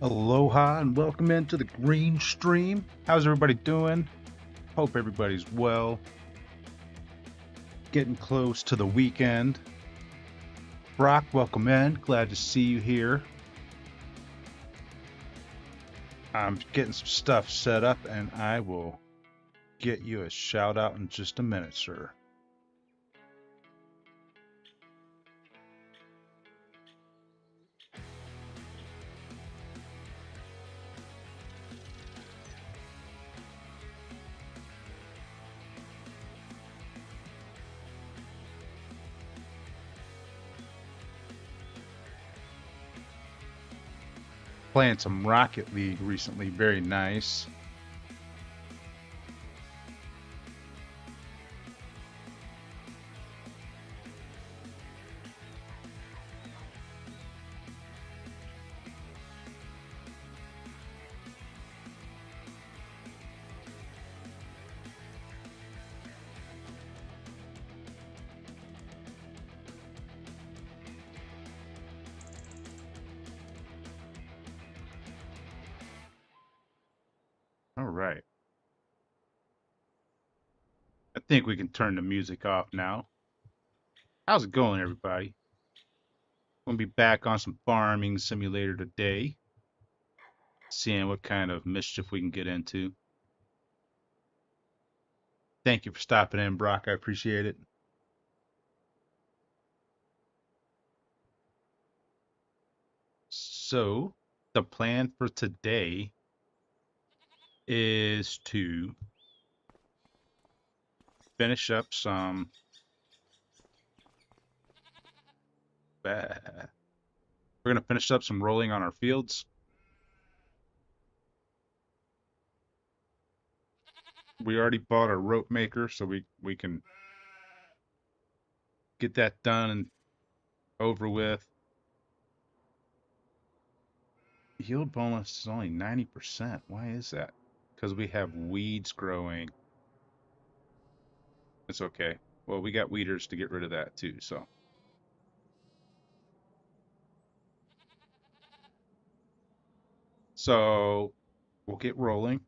Aloha and welcome into the green stream. How's everybody doing? Hope everybody's well. Getting close to the weekend. Brock, welcome in. Glad to see you here. I'm getting some stuff set up and I will get you a shout out in just a minute, sir. Playing some Rocket League recently, very nice. All right. I think we can turn the music off now. How's it going, everybody? We'll be back on some farming simulator today, seeing what kind of mischief we can get into. Thank you for stopping in, Brock. I appreciate it. So, the plan for today is to finish up some. We're going to finish up some rolling on our fields. We already bought our rope maker, so we can get that done and over with. Yield bonus is only 90%. Why is that? Because we have weeds growing. It's okay. Well, we got weeders to get rid of that too, so. So we'll get rolling.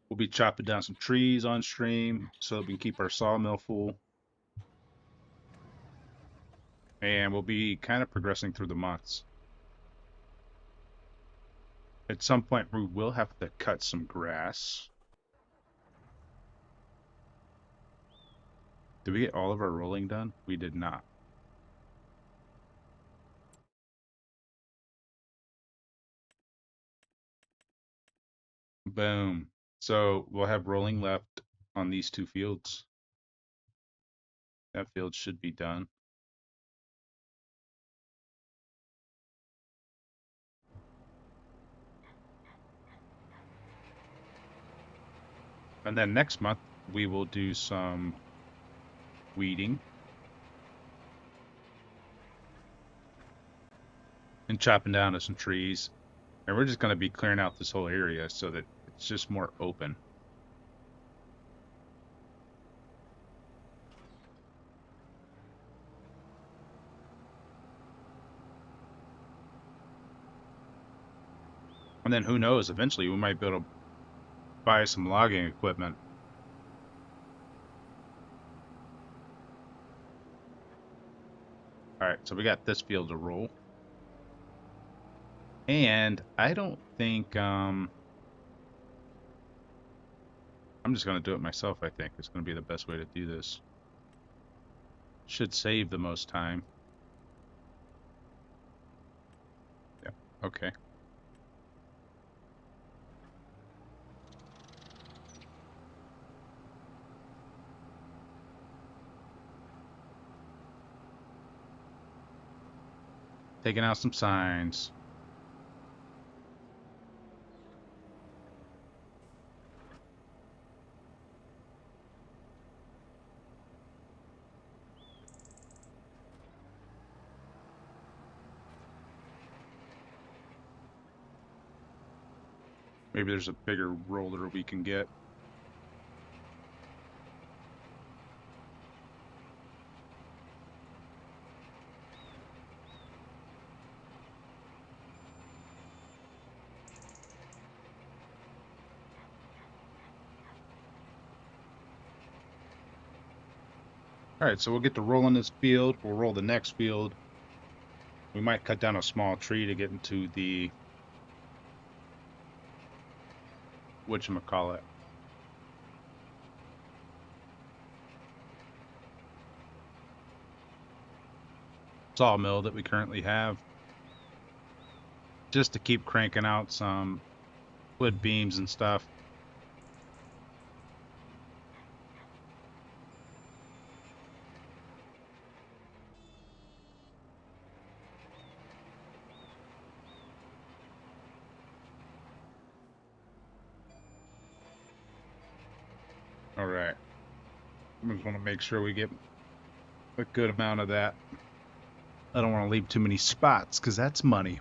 We'll be chopping down some trees on stream so that we can keep our sawmill full. And we'll be kind of progressing through the months. At some point, we will have to cut some grass. Did we get all of our rolling done? We did not. Boom. So we'll have rolling left on these two fields. That field should be done. And then next month, we will do some weeding and chopping down to some trees. And we're just going to be clearing out this whole area so that it's just more open. And then who knows, eventually we might be able to buy some logging equipment. All right, so we got this field to roll. And I don't think, I'm just going to do it myself, I think. It's going to be the best way to do this. Should save the most time. Yeah, okay. Taking out some signs. Maybe there's a bigger roller we can get. All right, so we'll get to rolling this field. We'll roll the next field. We might cut down a small tree to get into the whatchamacallit, sawmill that we currently have, just to keep cranking out some wood beams and stuff. All right. I just want to make sure we get a good amount of that. I don't want to leave too many spots because that's money.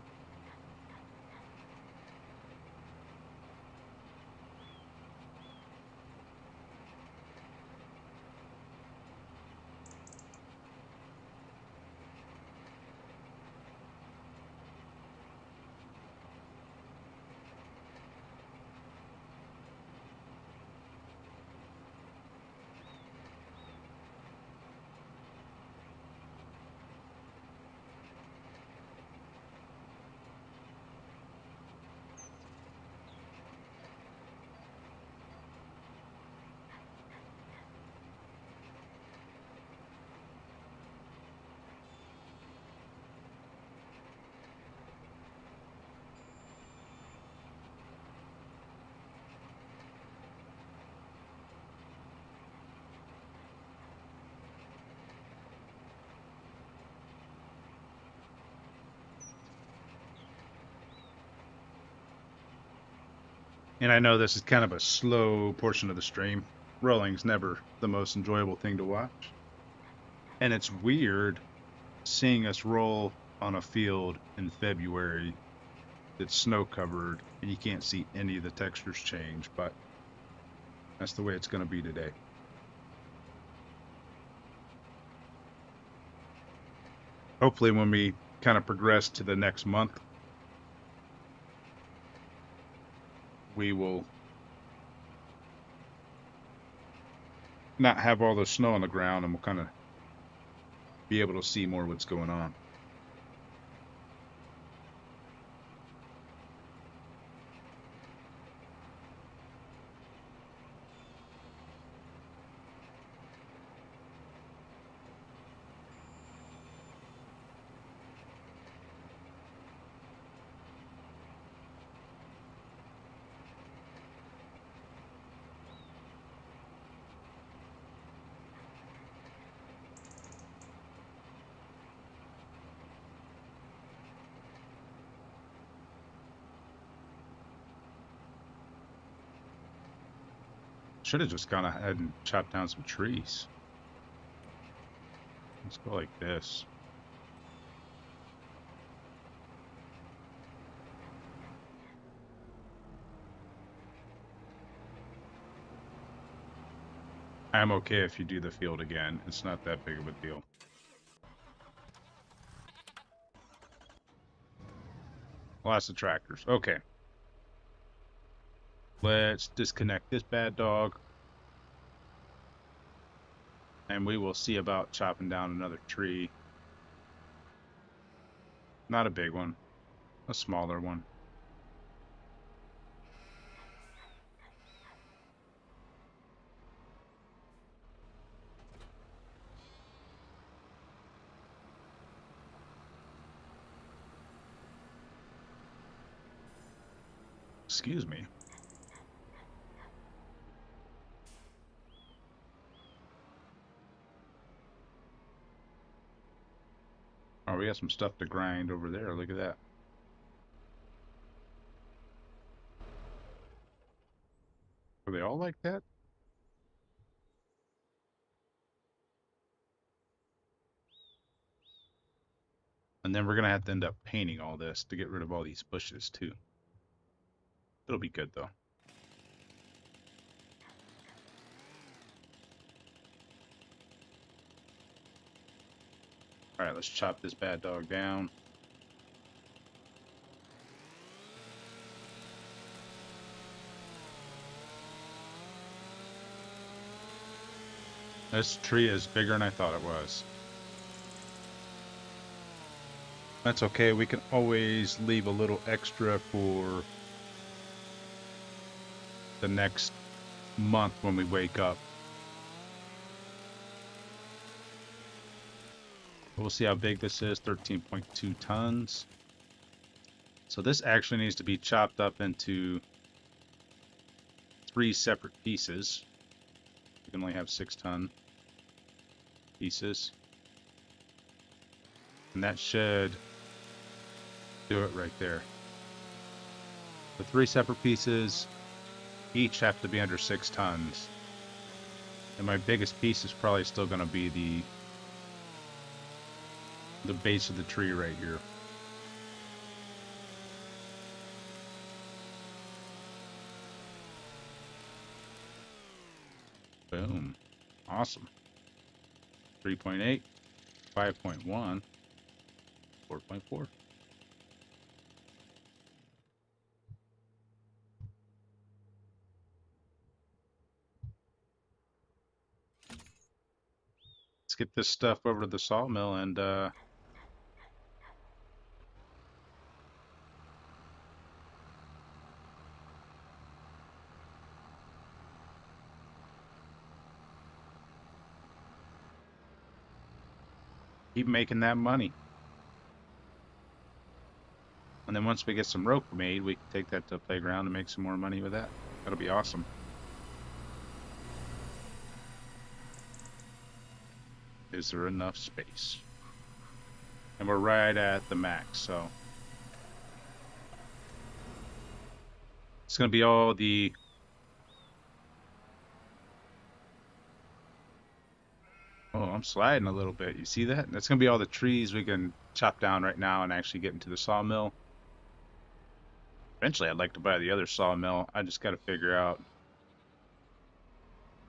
And I know this is kind of a slow portion of the stream. Rolling's never the most enjoyable thing to watch. And it's weird seeing us roll on a field in February that's snow covered and you can't see any of the textures change, but that's the way it's going to be today. Hopefully when we kind of progress to the next month, we will not have all the snow on the ground and we'll kind of be able to see more what's going on. Should have just gone ahead and chopped down some trees. Let's go like this. I'm okay if you do the field again. It's not that big of a deal. Lots of tractors. Okay. Let's disconnect this bad dog. And we will see about chopping down another tree. Not a big one. A smaller one. Excuse me. Oh, we got some stuff to grind over there. Look at that. Are they all like that? And then we're going to have to end up painting all this to get rid of all these bushes, too. It'll be good, though. Alright, let's chop this bad dog down. This tree is bigger than I thought it was. That's okay. We can always leave a little extra for the next month when we wake up. We'll see how big this is, 13.2 tons. So this actually needs to be chopped up into 3 separate pieces. We can only have 6-ton pieces. And that should do it right there. The 3 separate pieces each have to be under 6 tons. And my biggest piece is probably still going to be the base of the tree right here. Boom. Awesome. 3.8, 5.1, 4.4. Let's get this stuff over to the sawmill and keep making that money. And then once we get some rope made, we can take that to the playground and make some more money with that. That'll be awesome. Is there enough space? And we're right at the max, so it's gonna be all the oh, I'm sliding a little bit. You see that? That's gonna be all the trees we can chop down right now and actually get into the sawmill. Eventually, I'd like to buy the other sawmill. I just got to figure out.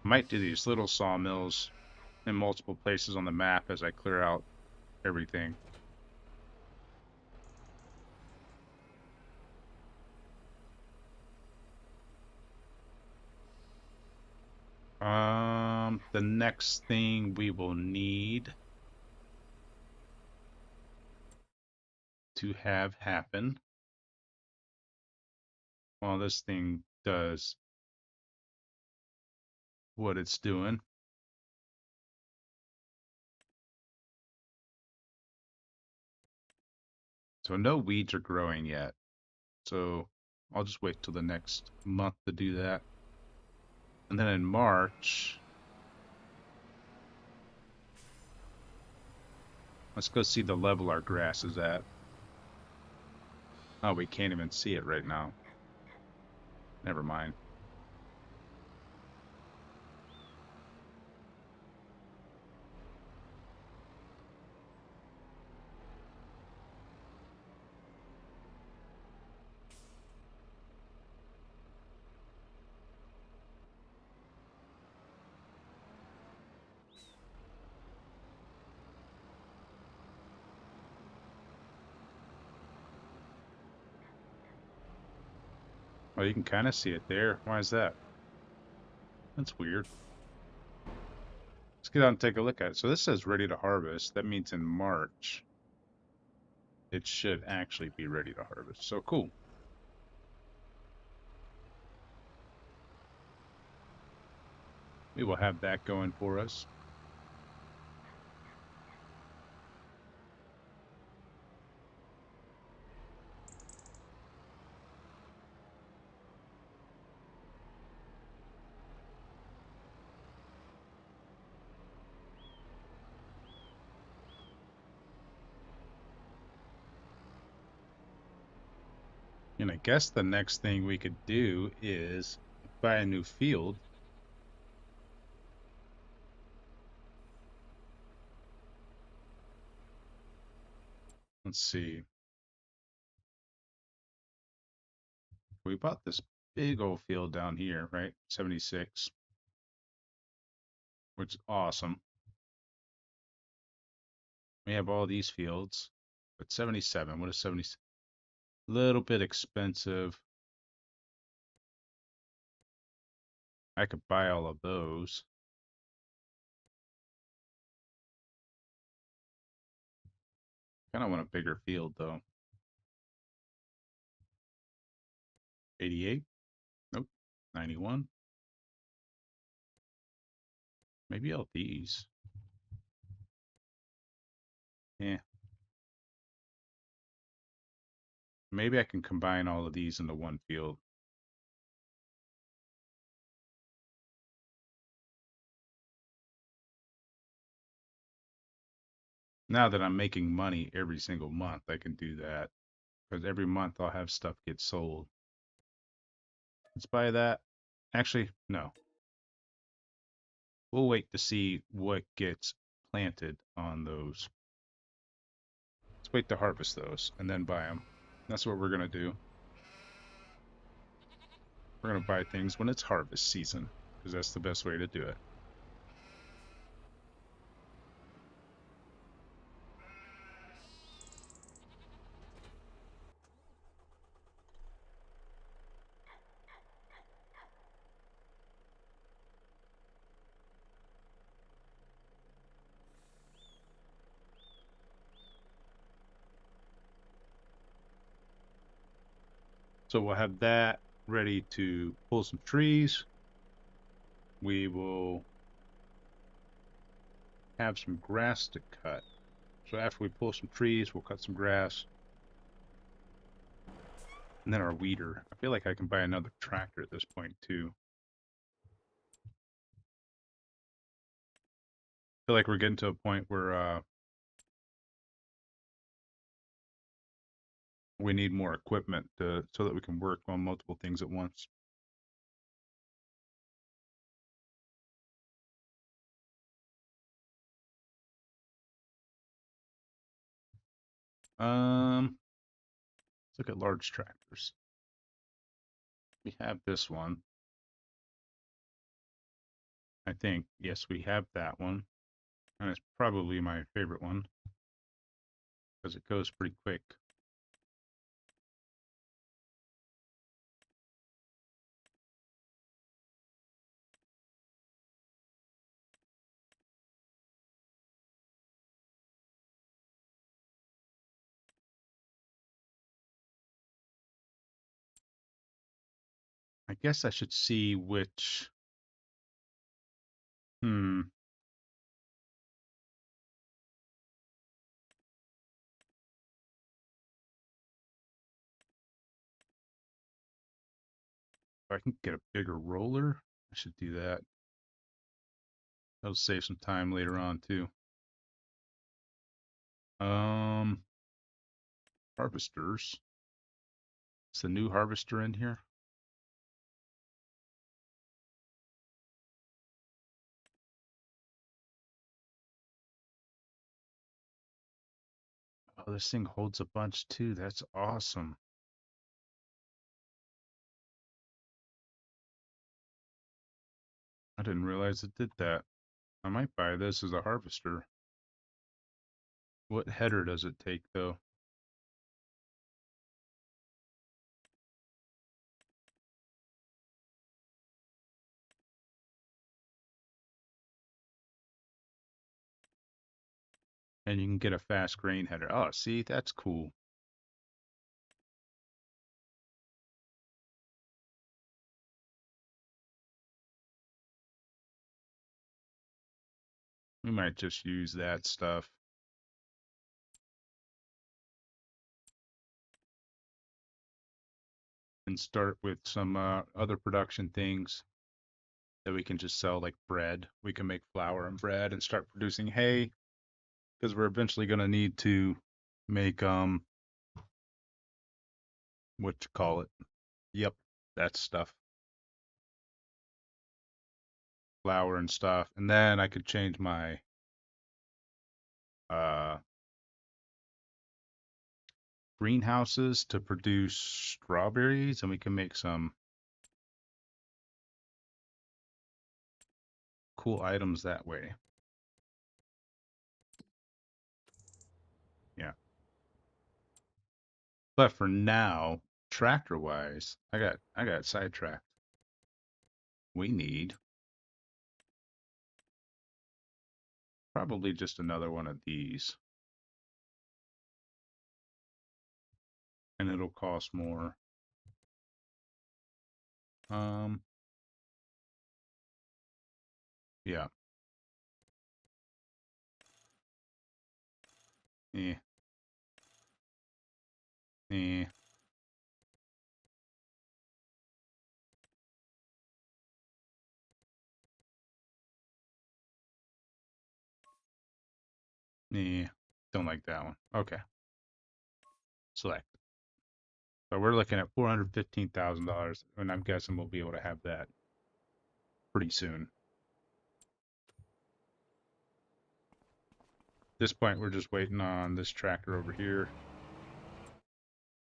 I might do these little sawmills in multiple places on the map as I clear out everything. The next thing we will need to have happen while this thing does what it's doing. So no weeds are growing yet. So I'll just wait till the next month to do that. And then in March, let's go see the level our grass is at. Oh, we can't even see it right now. Never mind. Oh, you can kind of see it there. Why is that? That's weird. Let's get out and take a look at it. So this says ready to harvest. That means in March, it should actually be ready to harvest. So cool. We will have that going for us. And I guess the next thing we could do is buy a new field. Let's see. We bought this big old field down here, right? 76, which is awesome. We have all these fields, but 77, what is 70? Little bit expensive. I could buy all of those. Kind of want a bigger field though. 88? Nope. 91? Maybe all these. Yeah. Maybe I can combine all of these into one field. Now that I'm making money every single month, I can do that. Because every month I'll have stuff get sold. Let's buy that. Actually, no. We'll wait to see what gets planted on those. Let's wait to harvest those and then buy them. That's what we're going to do. We're going to buy things when it's harvest season because that's the best way to do it. So we'll have that ready to pull some trees. We will have some grass to cut. So after we pull some trees, we'll cut some grass. And then our weeder. I feel like I can buy another tractor at this point too. I feel like we're getting to a point where we need more equipment so that we can work on multiple things at once. Let's look at large tractors. We have this one. I think, yes, we have that one. And it's probably my favorite one because it goes pretty quick. I guess I should see which. Hmm. If I can get a bigger roller, I should do that. That'll save some time later on too. Um, harvesters. Is the new harvester in here? Oh, this thing holds a bunch too. That's awesome. I didn't realize it did that. I might buy this as a harvester. What header does it take though? And you can get a fast grain header. Oh, see, that's cool. We might just use that stuff. And start with some other production things that we can just sell, like bread. We can make flour and bread and start producing hay because we're eventually going to need to make what you call it. Yep, that stuff. Flour and stuff. And then I could change my uh greenhouses to produce strawberries and we can make some cool items that way. Yeah. But for now, tractor wise, I got sidetracked. We need probably just another one of these. and it'll cost more. Um, yeah, eh, eh, eh. Don't like that one. Okay, select. So we're looking at $415,000, and I'm guessing we'll be able to have that pretty soon. At this point, we're just waiting on this tractor over here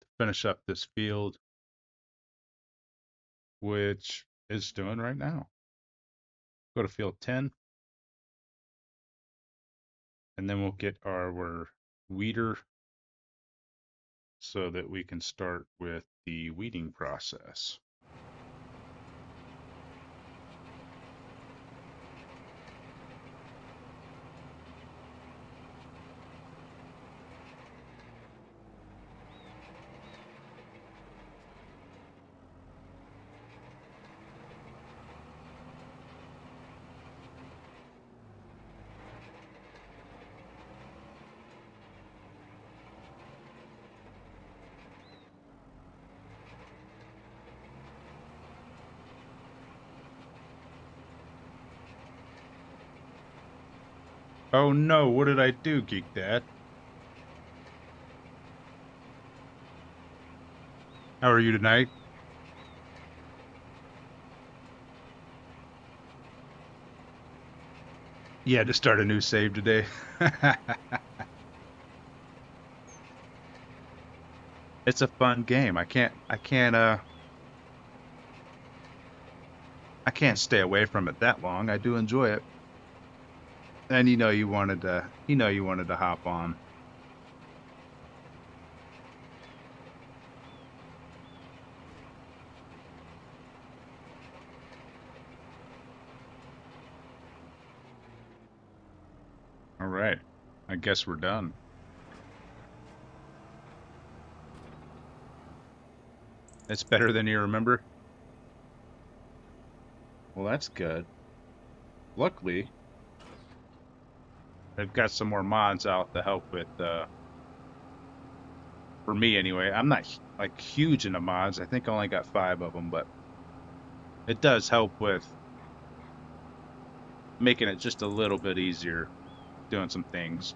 to finish up this field, which is doing right now. Go to field 10, and then we'll get our weeder so that we can start with the weeding process. Oh no, what did I do, Geek Dad? How are you tonight? Yeah, to start a new save today. It's a fun game. I can't stay away from it that long. I do enjoy it. And you wanted to hop on. All right. I guess we're done. It's better than you remember. Well, that's good. Luckily, I've got some more mods out to help with for me anyway. I'm not like huge into mods. I think I only got 5 of them, but it does help with making it just a little bit easier doing some things.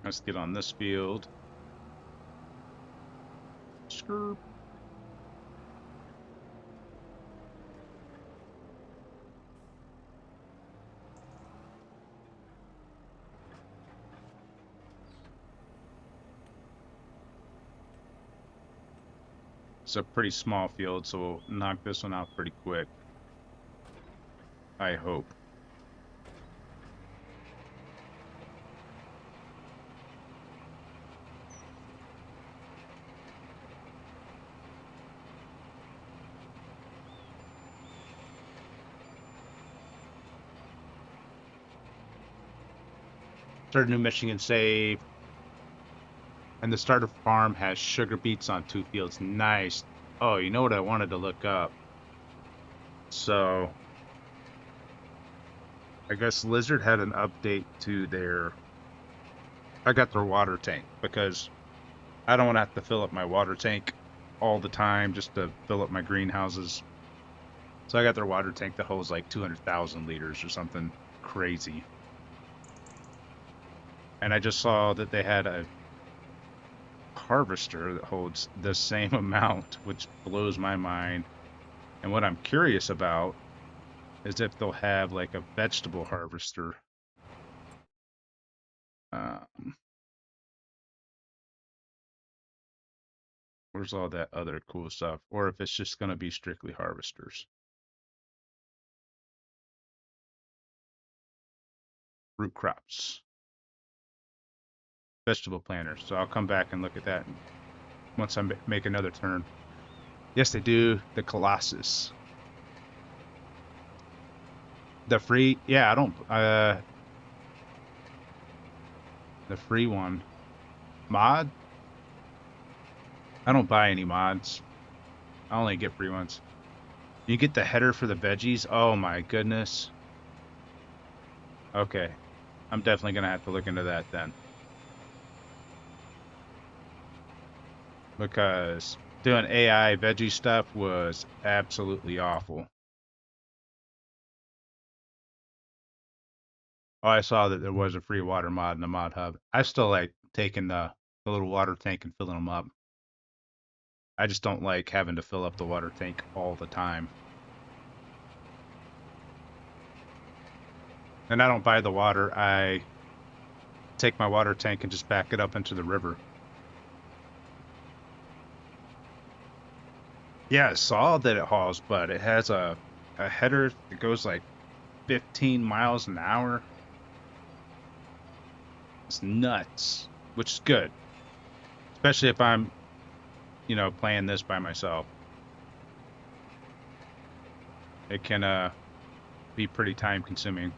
Let's get on this field. Skirp. It's a pretty small field, so we'll knock this one out pretty quick. I hope. Start a new Michigan save. And the starter farm has sugar beets on 2 fields. Nice. Oh, you know what I wanted to look up? So, I guess Lizard had an update to their... I got their water tank because I don't want to have to fill up my water tank all the time just to fill up my greenhouses. So I got their water tank that holds like 200,000 liters or something crazy. And I just saw that they had a harvester that holds the same amount, which blows my mind. And what I'm curious about is if they'll have like a vegetable harvester. Where's all that other cool stuff? Or if it's just going to be strictly harvesters. Root crops. Vegetable planters. So I'll come back and look at that once I make another turn. Yes, they do. The Colossus. The free, yeah, I don't, the free one. Mod? I don't buy any mods. I only get free ones. You get the header for the veggies? Oh my goodness. Okay. I'm definitely gonna have to look into that then. Because doing AI veggie stuff was absolutely awful. Oh, I saw that there was a free water mod in the mod hub. I still like taking the little water tank and filling them up. I just don't like having to fill up the water tank all the time. And I don't buy the water. I take my water tank and just back it up into the river. Yeah, I saw that it hauls, but it has a header that goes like 15 miles an hour. It's nuts, which is good, especially if I'm, playing this by myself. It can be pretty time consuming.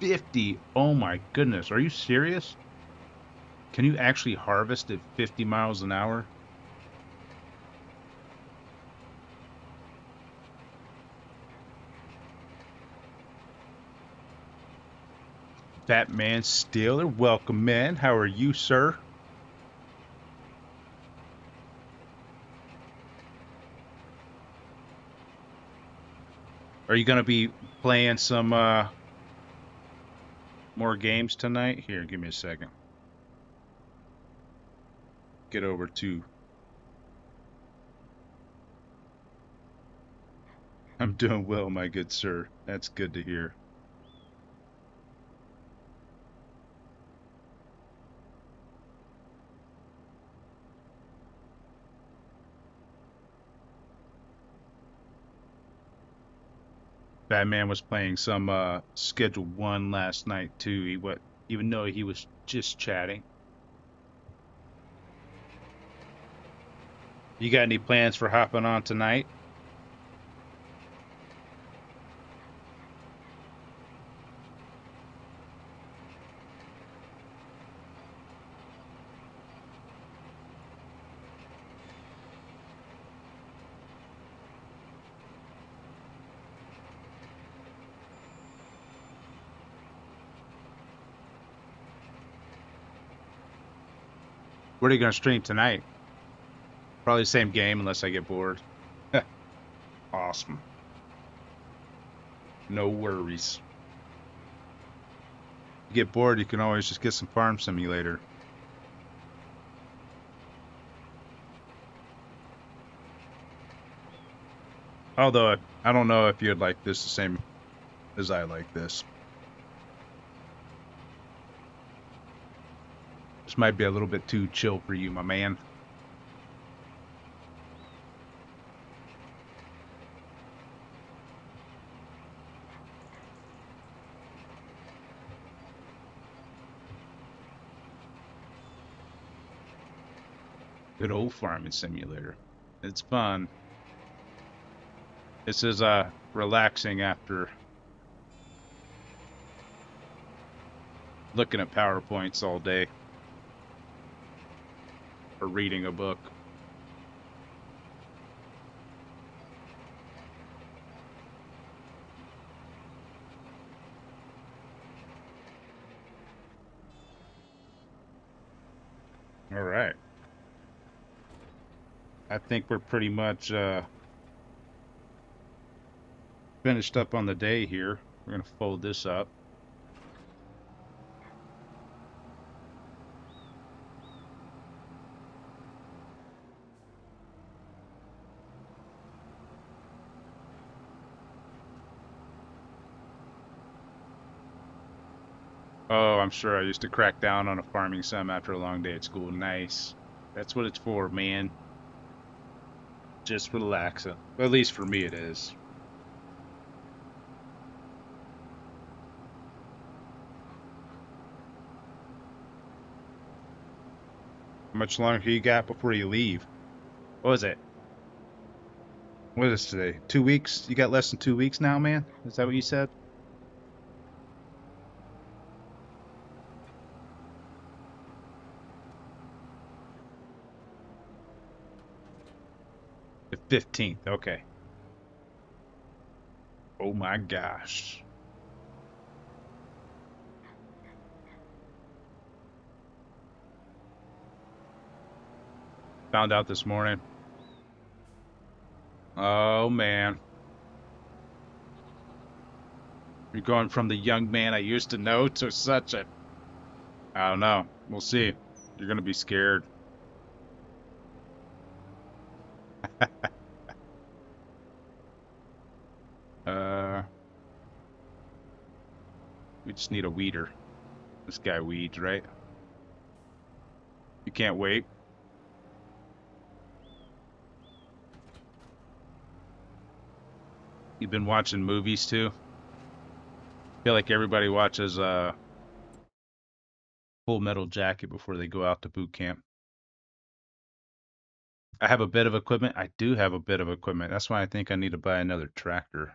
$50. Oh my goodness. Are you serious? Can you actually harvest at 50 miles an hour? Batman Steeler, welcome, man. How are you, sir? Are you going to be playing some more games tonight? Here, give me a second. Get over to. I'm doing well, my good sir. That's good to hear. Batman was playing some Schedule 1 last night, too. Even though he was just chatting. You got any plans for hopping on tonight? What are you going to stream tonight? Probably the same game unless I get bored. Awesome. No worries. You get bored, you can always just get some Farm Simulator. Although, I don't know if you'd like this the same as I like this. This might be a little bit too chill for you, my man. Good old Farming Simulator. It's fun. This is relaxing after looking at PowerPoints all day or reading a book. All right. I think we're pretty much finished up on the day here. We're going to fold this up. Oh, I'm sure I used to crack down on a farming sim after a long day at school. Nice. That's what it's for, man. Just relaxing. Well, at least for me it is. How much longer you got before you leave? What was it? What is today? 2 weeks? You got less than 2 weeks now, man? Is that what you said? The 15th. Okay. Oh my gosh. Found out this morning. Oh man. You're going from the young man I used to know to such a. I don't know. We'll see. You're gonna be scared. Uh, we just need a weeder. This guy weeds, right? You can't wait. You've been watching movies too. Feel like everybody watches Full Metal Jacket before they go out to boot camp. I have a bit of equipment. I do have a bit of equipment. That's why I think I need to buy another tractor.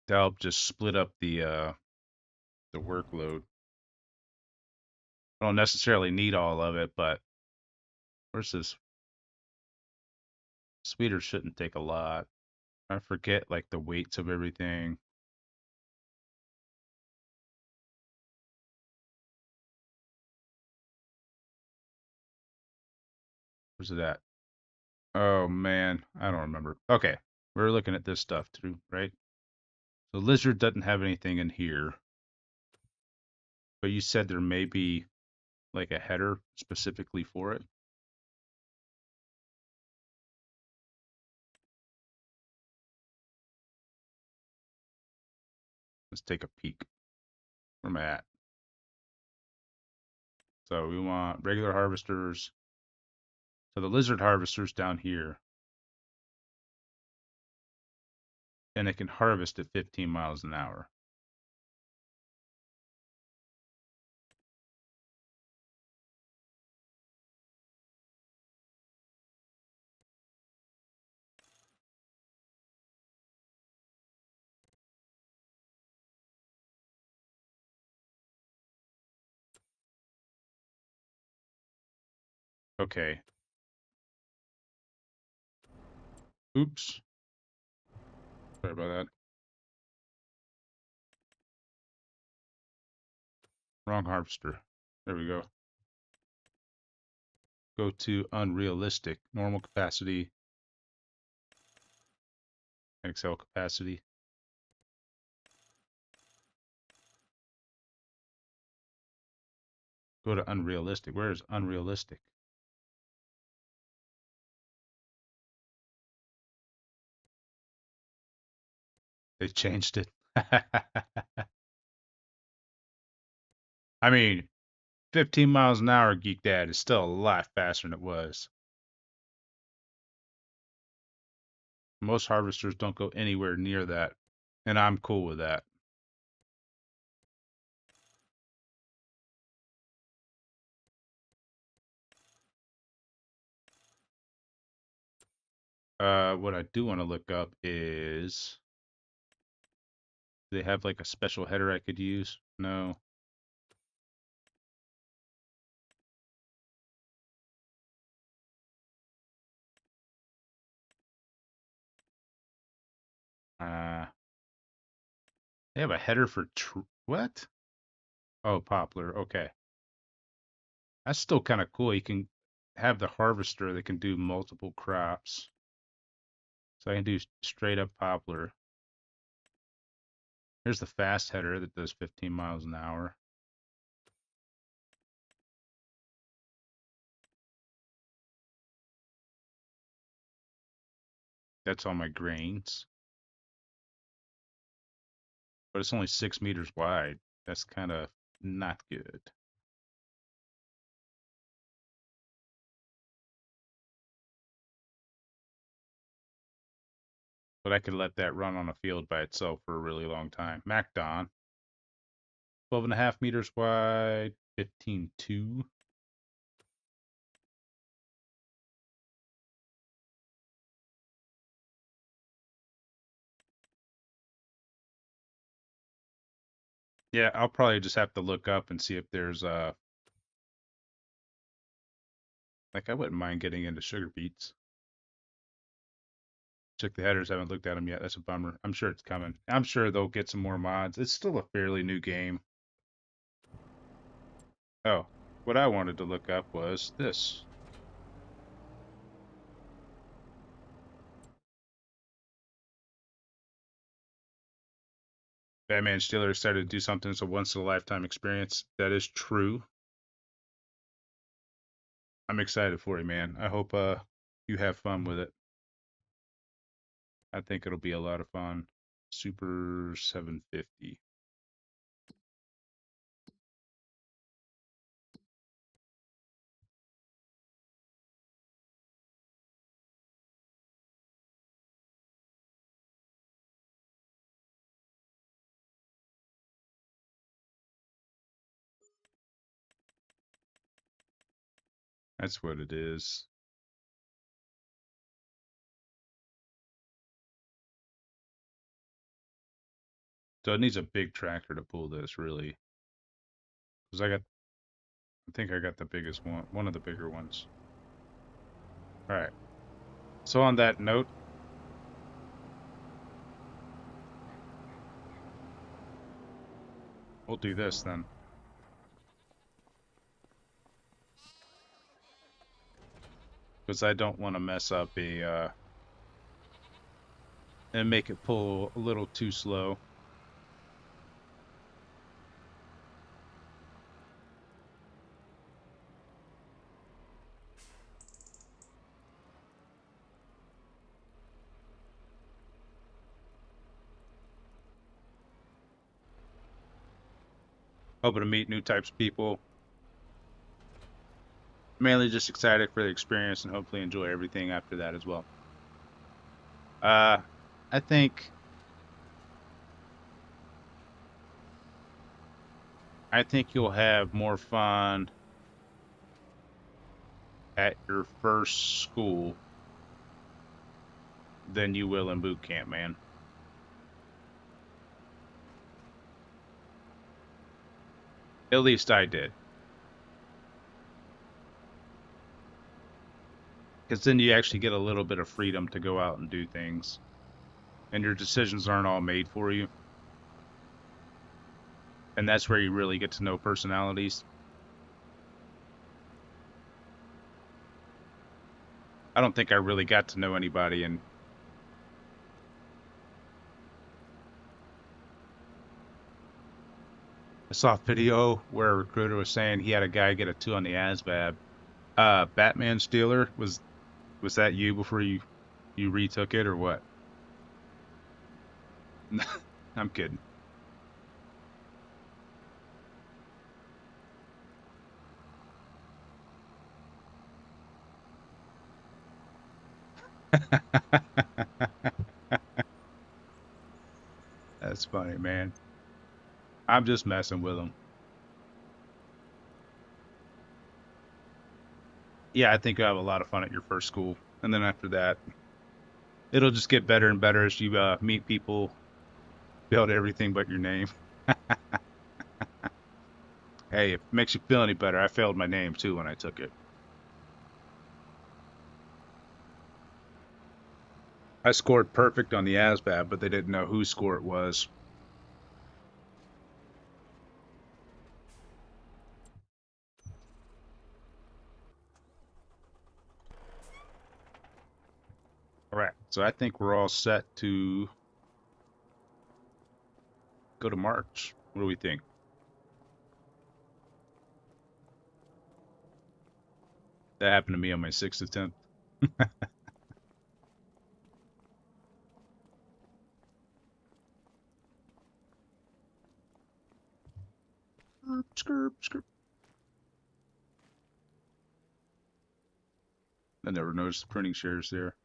To help just split up the workload. I don't necessarily need all of it, but where's this? Speeder shouldn't take a lot. I forget like the weights of everything. Where's it at? Oh man, I don't remember. Okay, we're looking at this stuff too, right? So lizard doesn't have anything in here, but you said there may be like a header specifically for it. Let's take a peek. Where am I at? So we want regular harvesters. So the lizard harvester's down here, and it can harvest at 15 miles an hour. Okay. Oops. Sorry about that. Wrong harvester. There we go. Go to unrealistic. Normal capacity. Excel capacity. Go to unrealistic. Where is unrealistic? They changed it. I mean, 15 miles an hour, Geek Dad, is still a lot faster than it was. Most harvesters don't go anywhere near that, and I'm cool with that. What I do want to look up is, do they have like a special header I could use? No. Uh, they have a header for what? Oh, poplar. Okay. That's still kind of cool. You can have the harvester that can do multiple crops. So I can do straight up poplar. Here's the fast header that does 15 miles an hour. That's all my grains. But it's only 6 meters wide. That's kind of not good. But I could let that run on a field by itself for a really long time. MacDon, 12.5 meters wide, 15.2. Yeah, I'll probably just have to look up and see if there's like I wouldn't mind getting into sugar beets. Check the headers, haven't looked at them yet. That's a bummer. I'm sure it's coming. I'm sure they'll get some more mods. It's still a fairly new game. Oh, what I wanted to look up was this. Batman Steeler started to do something that's a once in a lifetime experience. That is true. I'm excited for you, man. I hope you have fun with it. I think it'll be a lot of fun. Super 750. That's what it is. So it needs a big tractor to pull this, really. Because I think I got the biggest one of the bigger ones. All right. So on that note, we'll do this then. Because I don't want to mess up and make it pull a little too slow. Hoping to meet new types of people. Mainly just excited for the experience and hopefully enjoy everything after that as well. Uh, I think I think you'll have more fun at your first school than you will in boot camp, man. At least I did. Because then you actually get a little bit of freedom to go out and do things, and your decisions aren't all made for you. And that's where you really get to know personalities. I don't think I really got to know anybody, and I saw a video where a recruiter was saying he had a guy get a 2 on the ASVAB. Batman Steeler, was that you before you retook it or what? I'm kidding. That's funny, man. I'm just messing with them. Yeah, I think you'll have a lot of fun at your first school, and then after that, it'll just get better and better as you meet people, build everything but your name. Hey, if it makes you feel any better, I failed my name too when I took it. I scored perfect on the ASVAB, but they didn't know whose score it was. All right, so I think we're all set to go to March. What do we think? That happened to me on my sixth attempt. Skirp, skirp. I never noticed the printing shares there.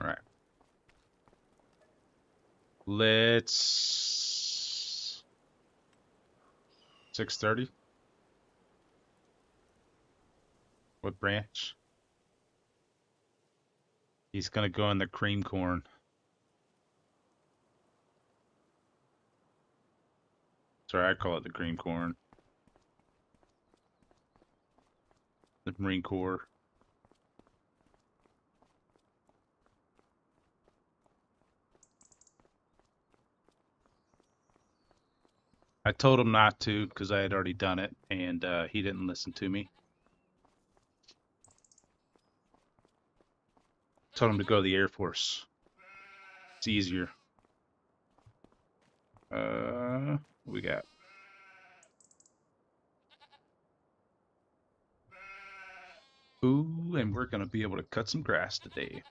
All right. Let's 6:30. What branch? He's gonna go in the cream corn. Sorry, I call it the cream corn. The Marine Corps. I told him not to because I had already done it, and he didn't listen to me. Told him to go to the Air Force. It's easier. What we got? Ooh, and we're gonna be able to cut some grass today.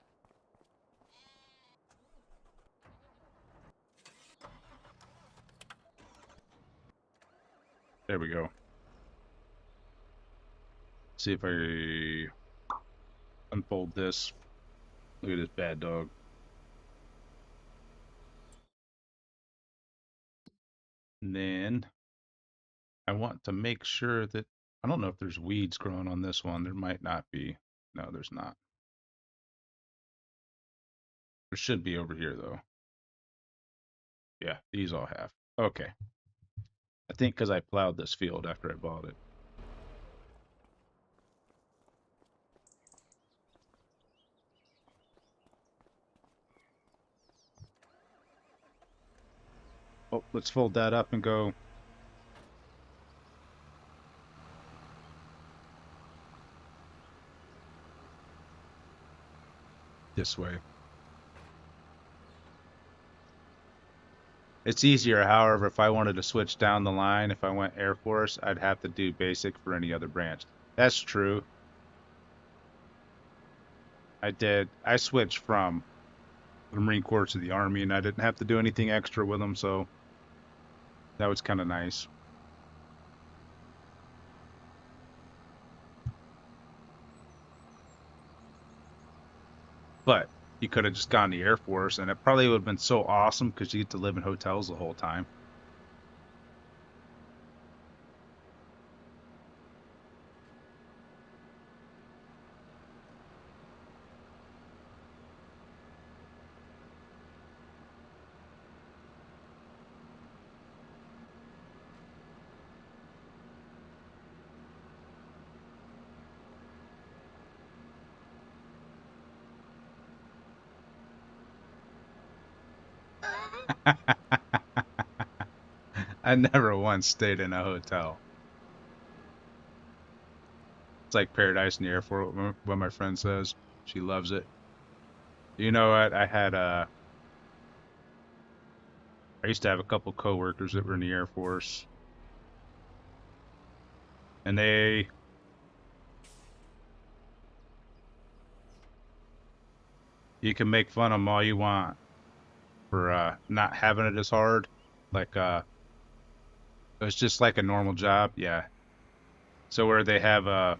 There we go. See if I unfold this. Look at this bad dog. And then I want to make sure that I don't know if there's weeds growing on this one. There might not be. No, there's not. There should be over here though. Yeah, these all have. Okay. I think because I plowed this field after I bought it. Oh, let's fold that up and go this way. It's easier, however, if I wanted to switch down the line, if I went Air Force, I'd have to do basic for any other branch. That's true. I did. I switched from the Marine Corps to the Army, and I didn't have to do anything extra with them, so that was kind of nice. But you could have just gone to the Air Force, and it probably would have been so awesome because you get to live in hotels the whole time. I never once stayed in a hotel. It's like paradise in the Air Force, what my friend says. She loves it. You know what? I used to have a couple coworkers that were in the Air Force, and you can make fun of them all you want for not having it as hard. Like it's just like a normal job, yeah. So where they have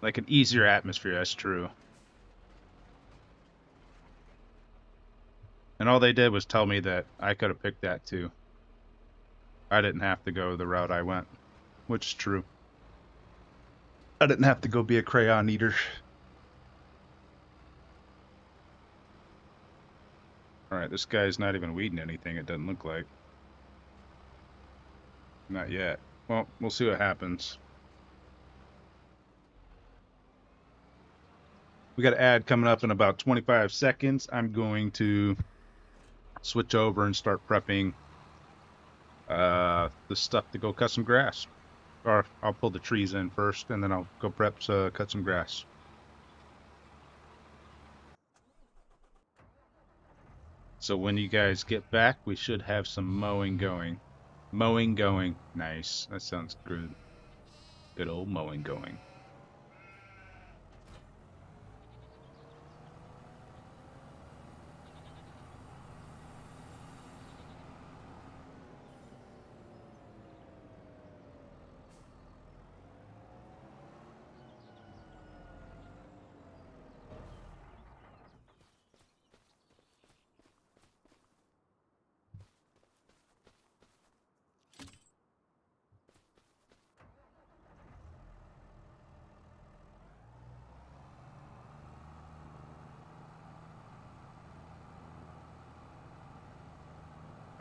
like an easier atmosphere, that's true. And all they did was tell me that I could have picked that too. I didn't have to go the route I went, which is true. I didn't have to go be a crayon eater. All right, this guy's not even weeding anything, it doesn't look like. Not yet. Well, we'll see what happens. We got an ad coming up in about 25 seconds. I'm going to switch over and start prepping the stuff to go cut some grass. Or I'll pull the trees in first, and then I'll go prep to cut some grass. So when you guys get back, we should have some mowing going. Mowing going. Nice. That sounds good. Good old mowing going.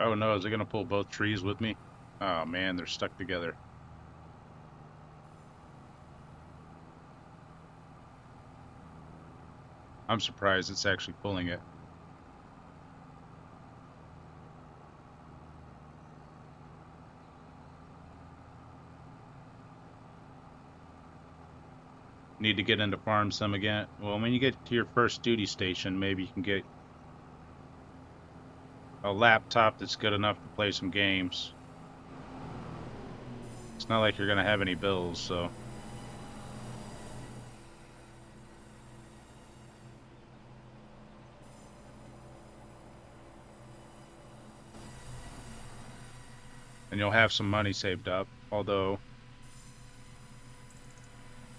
Oh no, is it gonna pull both trees with me? Oh man, they're stuck together. I'm surprised it's actually pulling it. Need to get into farm sim again. Well, when you get to your first duty station, maybe you can get a laptop that's good enough to play some games. It's not like you're gonna have any bills, so. And you'll have some money saved up, although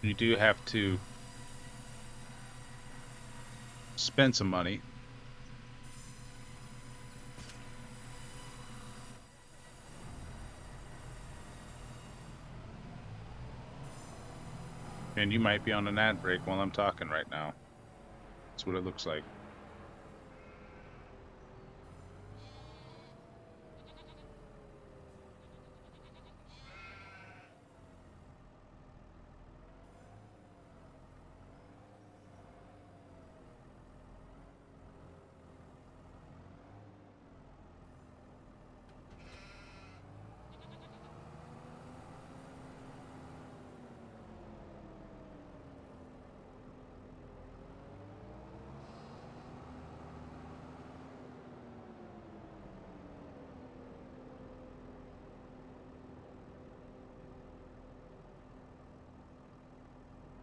you do have to spend some money. And you might be on an ad break while I'm talking right now. That's what it looks like.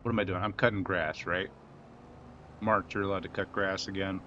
What am I doing? I'm cutting grass, right? Mark, you're allowed to cut grass again.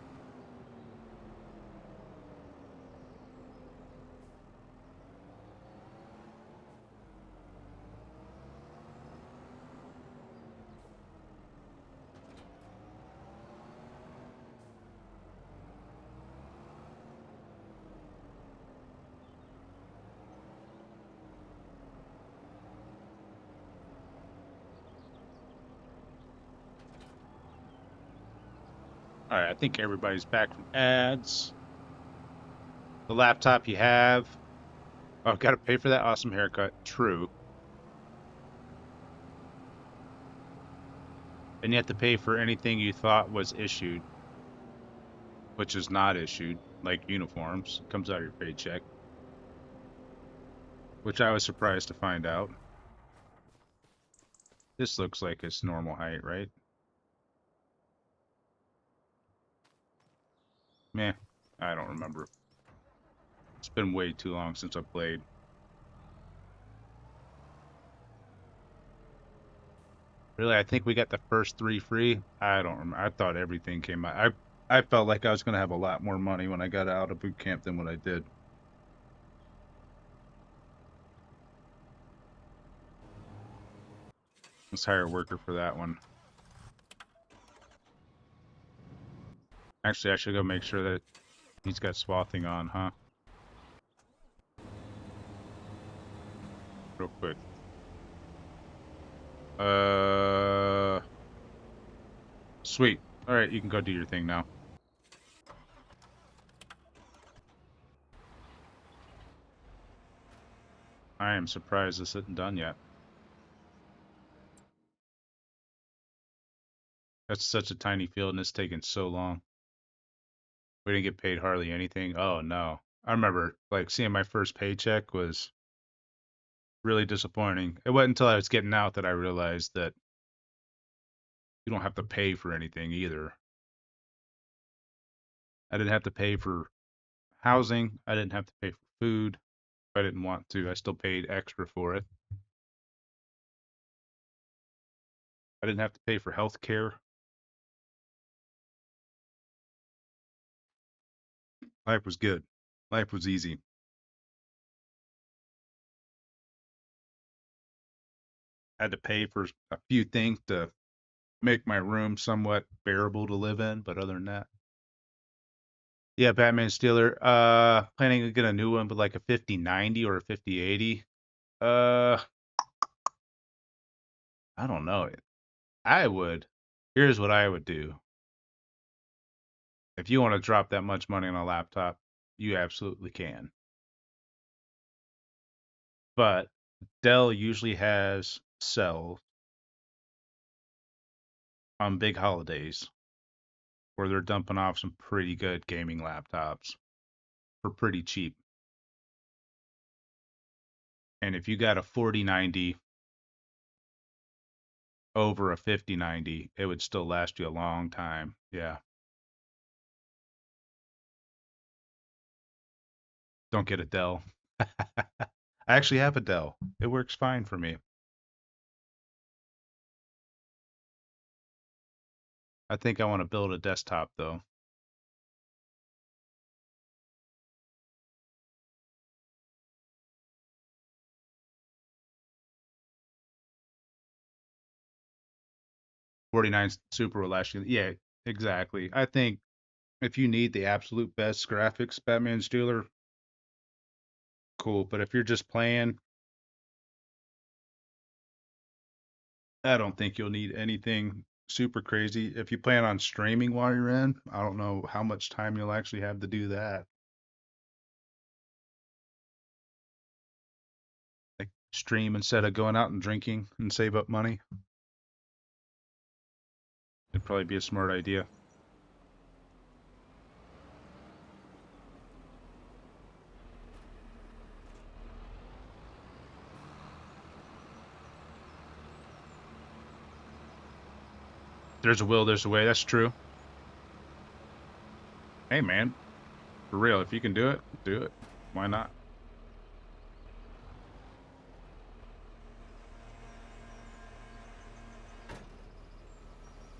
All right, I think everybody's back from ads. The laptop you have. Oh, got to pay for that awesome haircut. True. And you have to pay for anything you thought was issued, which is not issued, like uniforms. It comes out of your paycheck, which I was surprised to find out. This looks like it's normal height, right? Meh, I don't remember. It's been way too long since I played. Really, I think we got the first three free. I don't remember. I thought everything came out. I felt like I was going to have a lot more money when I got out of boot camp than what I did. Let's hire a worker for that one. Actually, I should go make sure that he's got swathing on, huh? Real quick. Uh, Sweet. All right, you can go do your thing now. I am surprised this isn't done yet. That's such a tiny field and it's taken so long. We didn't get paid hardly anything. Oh no. I remember like seeing my first paycheck was really disappointing. It wasn't until I was getting out that I realized that you don't have to pay for anything either. I didn't have to pay for housing. I didn't have to pay for food. If I didn't want to, I still paid extra for it. I didn't have to pay for health care. Life was good. Life was easy. I had to pay for a few things to make my room somewhat bearable to live in, but other than that. Yeah, Batman Steeler. Planning to get a new one, but like a 5090 or a 5080. Uh, I don't know. I would. Here's what I would do. If you want to drop that much money on a laptop, you absolutely can. But Dell usually has sales on big holidays where they're dumping off some pretty good gaming laptops for pretty cheap. And if you got a 4090 over a 5090, it would still last you a long time. Yeah. Don't get a Dell. I actually have a Dell. It works fine for me. I think I want to build a desktop though. 49 Super will last you. Yeah, exactly. I think if you need the absolute best graphics, Batman Steeler, cool. But if you're just playing, I don't think you'll need anything super crazy. If you plan on streaming while you're in, I don't know how much time you'll actually have to do that. Like stream instead of going out and drinking and save up money. It'd probably be a smart idea. There's a will, there's a way. That's true. Hey man, for real, if you can do it, do it. Why not?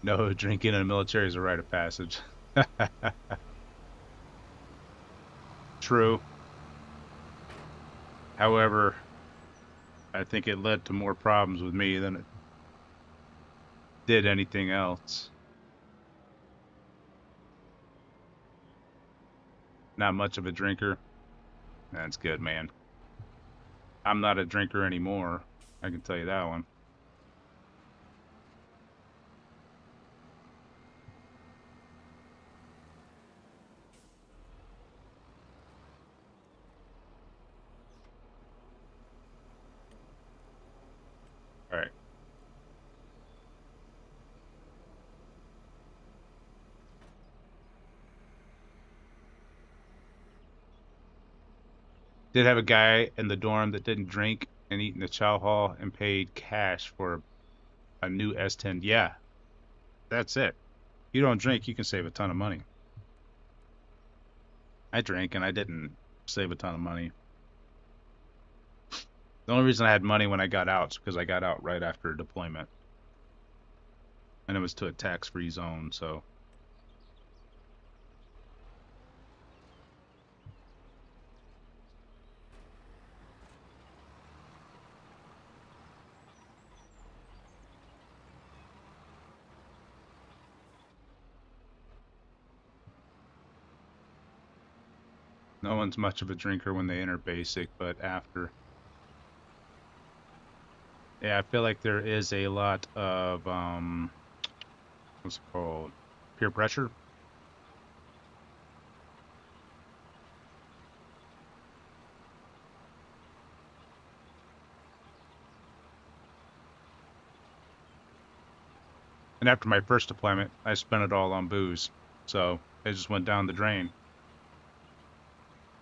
No, drinking in the military is a rite of passage. True. However, I think it led to more problems with me than it did anything else. Not much of a drinker. That's good, man. I'm not a drinker anymore. I can tell you that one. All right. Did have a guy in the dorm that didn't drink and eat in the chow hall and paid cash for a new S10. Yeah, that's it. You don't drink, you can save a ton of money. I drank and I didn't save a ton of money. The only reason I had money when I got out is because I got out right after deployment. And it was to a tax-free zone, so no one's much of a drinker when they enter basic, but after. Yeah, I feel like there is a lot of what's it called? Peer pressure. And after my first deployment, I spent it all on booze. So it just went down the drain.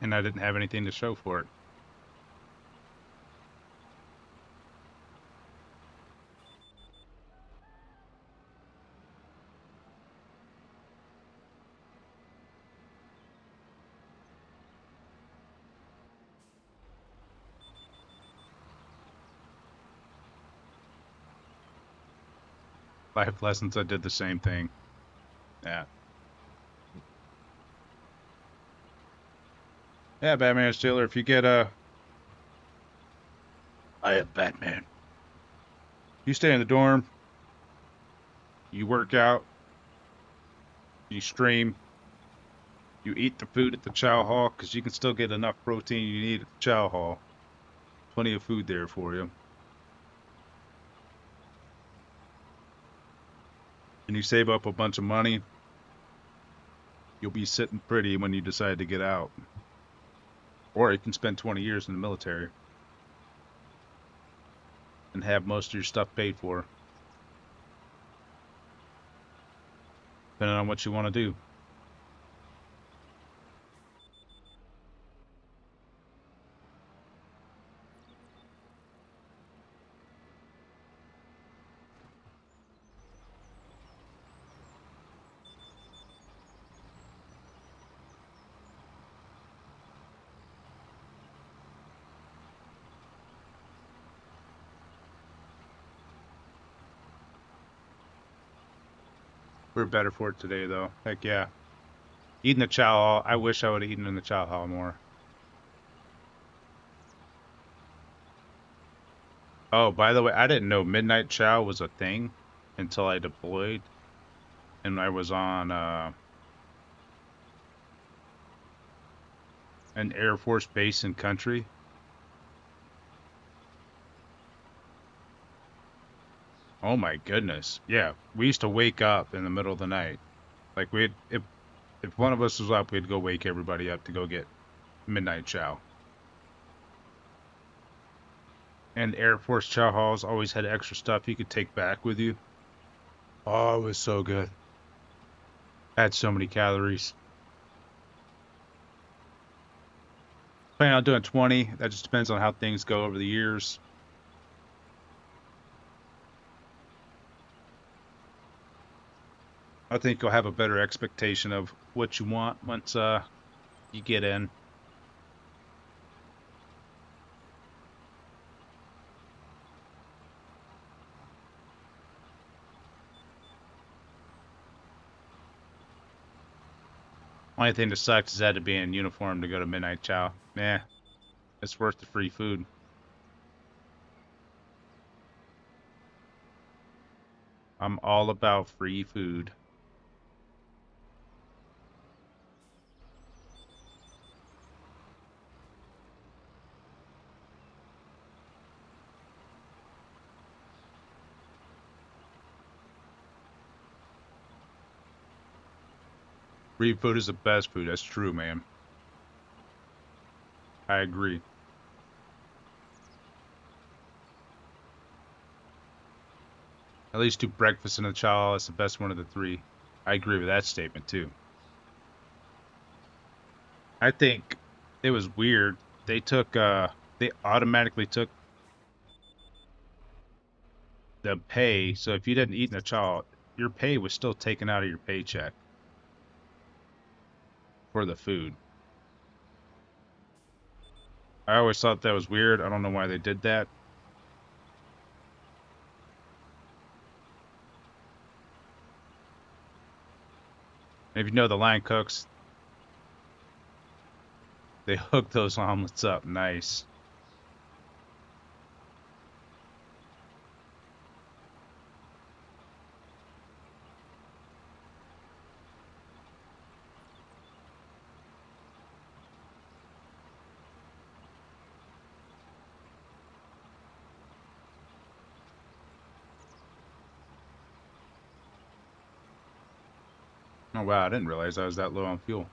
And I didn't have anything to show for it. Life lessons, I did the same thing. Yeah. Yeah, Batman Steeler, if you get a I am Batman. You stay in the dorm, you work out, you stream, you eat the food at the chow hall, because you can still get enough protein you need at the chow hall. Plenty of food there for you. And you save up a bunch of money, you'll be sitting pretty when you decide to get out. Or you can spend 20 years in the military. and have most of your stuff paid for, depending on what you want to do. We're better for it today, though. Heck yeah. Eating the chow hall. I wish I would have eaten in the chow hall more. Oh, by the way, I didn't know midnight chow was a thing until I deployed and I was on an Air Force base in country. Oh my goodness. Yeah, we used to wake up in the middle of the night. Like we'd if one of us was up, we'd go wake everybody up to go get midnight chow. And Air Force chow halls always had extra stuff you could take back with you. Oh, it was so good. Had so many calories. Planning on doing 20. That just depends on how things go over the years. I think you'll have a better expectation of what you want once you get in. Only thing that sucks is I had to be in uniform to go to midnight chow. Nah, it's worth the free food. I'm all about free food. Free food is the best food. That's true, man. I agree. At least do breakfast in the chow. It's the best one of the three. I agree with that statement too. I think it was weird. They automatically took the pay. So if you didn't eat in the chow, your pay was still taken out of your paycheck for the food. I always thought that was weird. I don't know why they did that. And if you know the line cooks, they hook those omelets up nice. Oh wow, I didn't realize I was that low on fuel.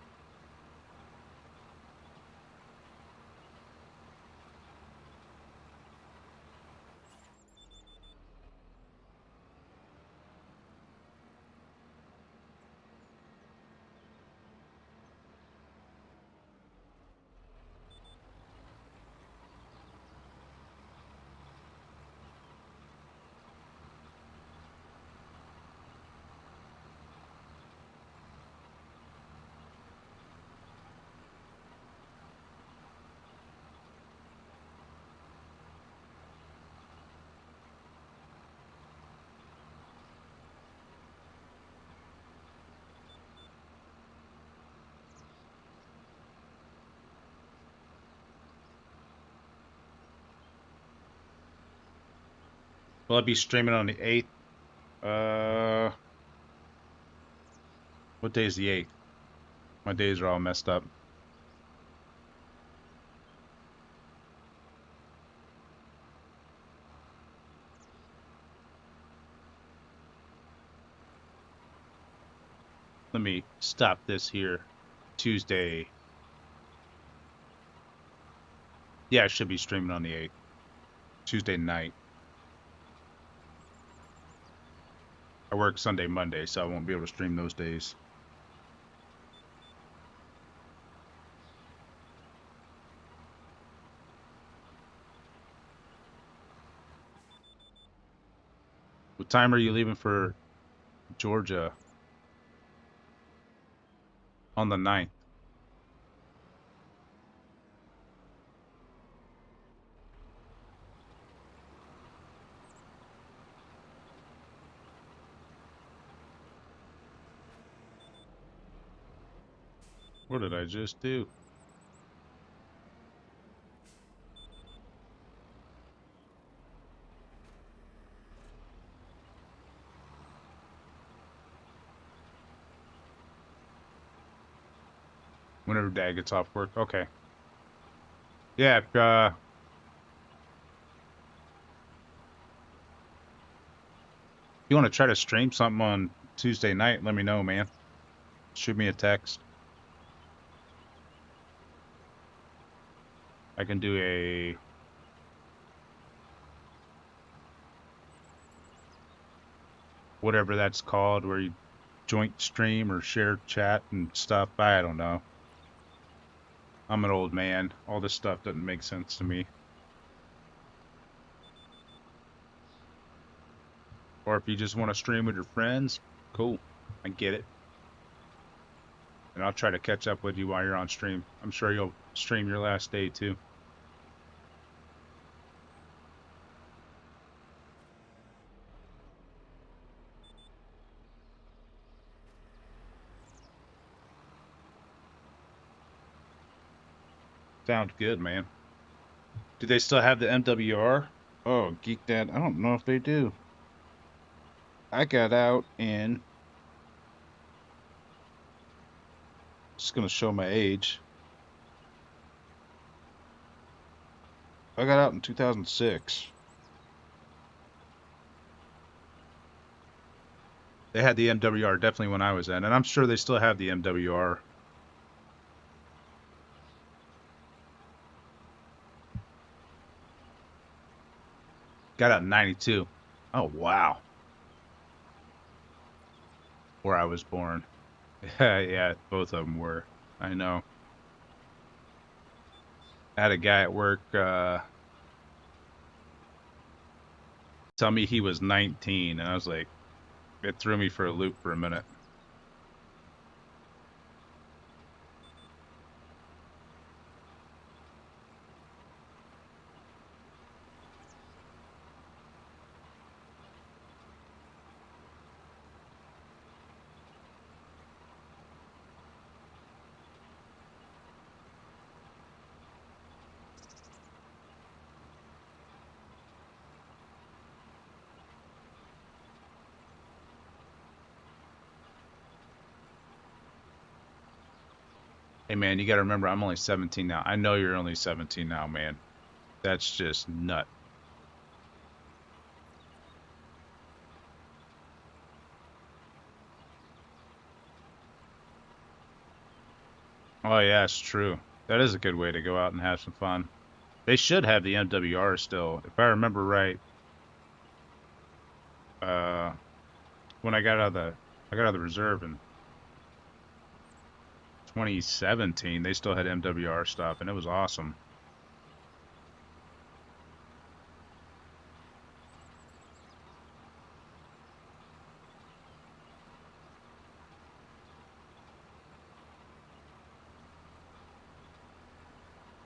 Will I be streaming on the 8th? Uh, what day is the 8th? My days are all messed up. Let me stop this here. Tuesday. Yeah, I should be streaming on the 8th. Tuesday night. I work Sunday, Monday, so I won't be able to stream those days. What time are you leaving for Georgia on the 9th? What did I just do? Whenever Dad gets off work. Okay. Yeah, you want to try to stream something on Tuesday night, let me know, man. Shoot me a text. I can do a whatever that's called, where you joint stream or share chat and stuff. I don't know. I'm an old man. All this stuff doesn't make sense to me. Or if you just want to stream with your friends, cool. I get it. And I'll try to catch up with you while you're on stream. I'm sure you'll stream your last day too. Sounds good, man. Do they still have the MWR? Oh, Geek Dad, I don't know if they do. I got out in, just gonna show my age. I got out in 2006. They had the MWR definitely when I was in, and I'm sure they still have the MWR. Got out in 92. Oh, wow. Where I was born. Yeah, both of them were. I know. I had a guy at work tell me he was 19, and I was like, it threw me for a loop for a minute. Hey, man, you got to remember, I'm only 17 now. I know you're only 17 now, man. That's just nut. Oh, yeah, it's true. That is a good way to go out and have some fun. They should have the MWR still. If I remember right, uh, when I got out of the reserve in 2017, they still had MWR stuff, and it was awesome.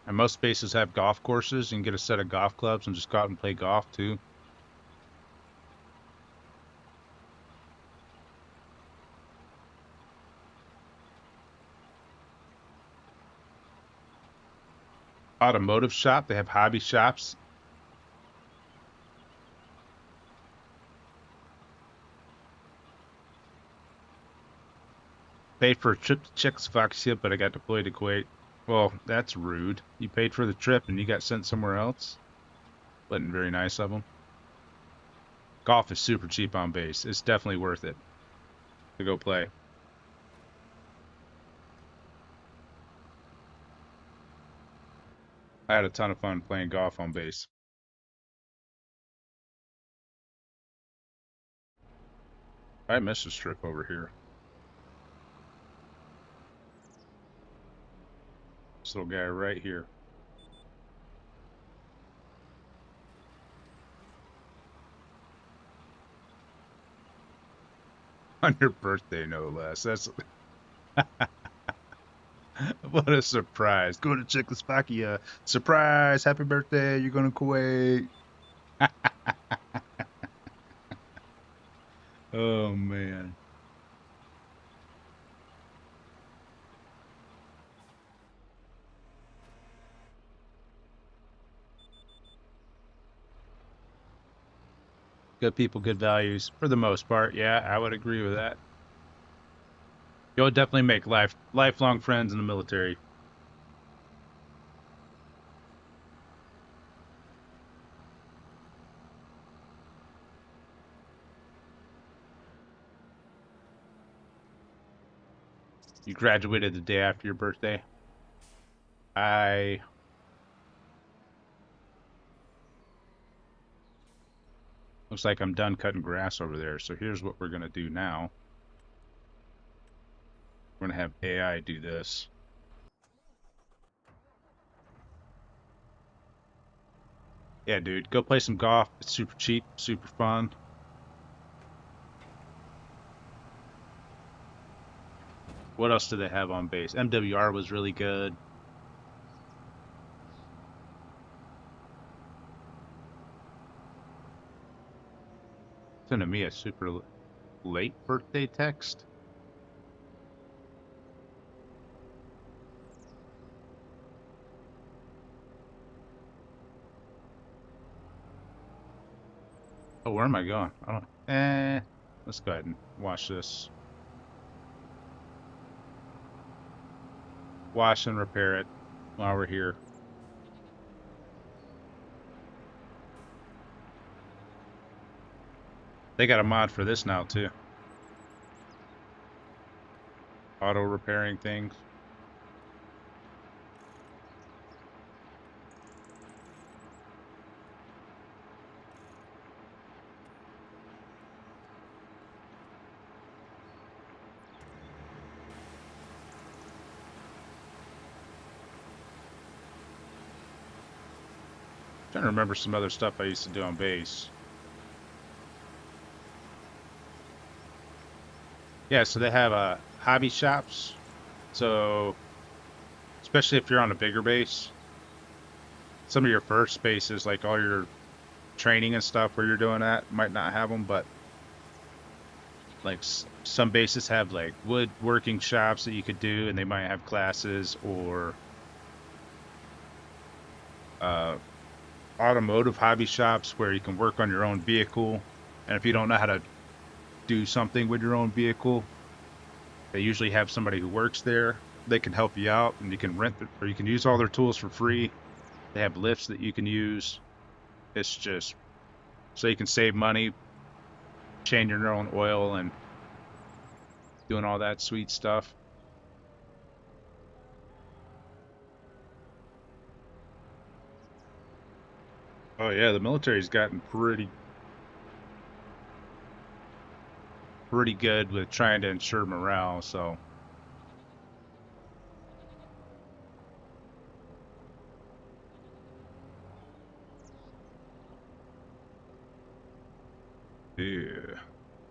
And most spaces have golf courses. You can get a set of golf clubs and just go out and play golf too. Automotive shop, they have hobby shops. Paid for a trip to Czechoslovakia, but I got deployed to Kuwait. Well, that's rude. You paid for the trip and you got sent somewhere else? Wasn't very nice of them. Golf is super cheap on base. It's definitely worth it to go play. I had a ton of fun playing golf on base. I missed a strip over here. This little guy right here. On your birthday, no less. That's what a surprise. Going to Czechoslovakia. Surprise! Happy birthday! You're going to Kuwait. Oh man. Good people, good values for the most part. Yeah, I would agree with that. You'll definitely make lifelong friends in the military. You graduated the day after your birthday. I Looks like I'm done cutting grass over there. So here's what we're gonna do now. We're gonna have AI do this. Yeah, dude, go play some golf. It's super cheap, super fun. What else do they have on base? MWR was really good. Sending me a super late birthday text. Oh, where am I going? I don't. Let's go ahead and watch this. Wash and repair it while we're here. They got a mod for this now too. Auto repairing things. Trying to remember some other stuff I used to do on base. Yeah, so they have hobby shops. So especially if you're on a bigger base, some of your first bases, like all your training and stuff where you're doing that, might not have them, but like some bases have like woodworking shops that you could do, and they might have classes or uh, automotive hobby shops where you can work on your own vehicle. And if you don't know how to do something with your own vehicle, they usually have somebody who works there. They can help you out, and you can rent or you can use all their tools for free. They have lifts that you can use. It's just so you can save money, changing your own oil and doing all that sweet stuff. Oh yeah, the military's gotten pretty good with trying to ensure morale, so ew,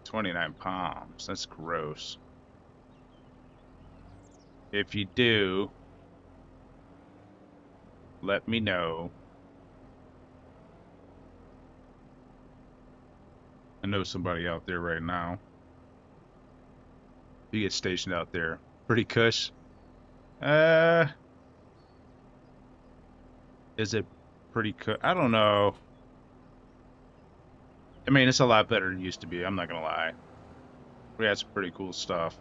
29 palms. That's gross. If you do, let me know. I know somebody out there right now. You get stationed out there. Pretty cush. Uh, is it pretty cush? I don't know. I mean, it's a lot better than it used to be. I'm not gonna lie. We had some pretty cool stuff.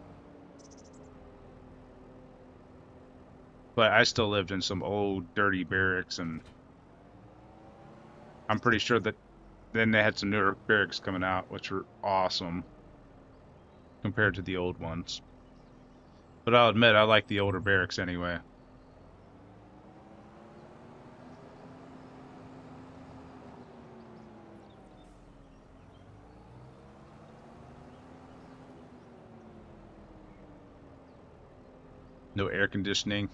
But I still lived in some old dirty barracks, and I'm pretty sure that then they had some newer barracks coming out, which were awesome compared to the old ones. But I'll admit, I like the older barracks anyway. No air conditioning.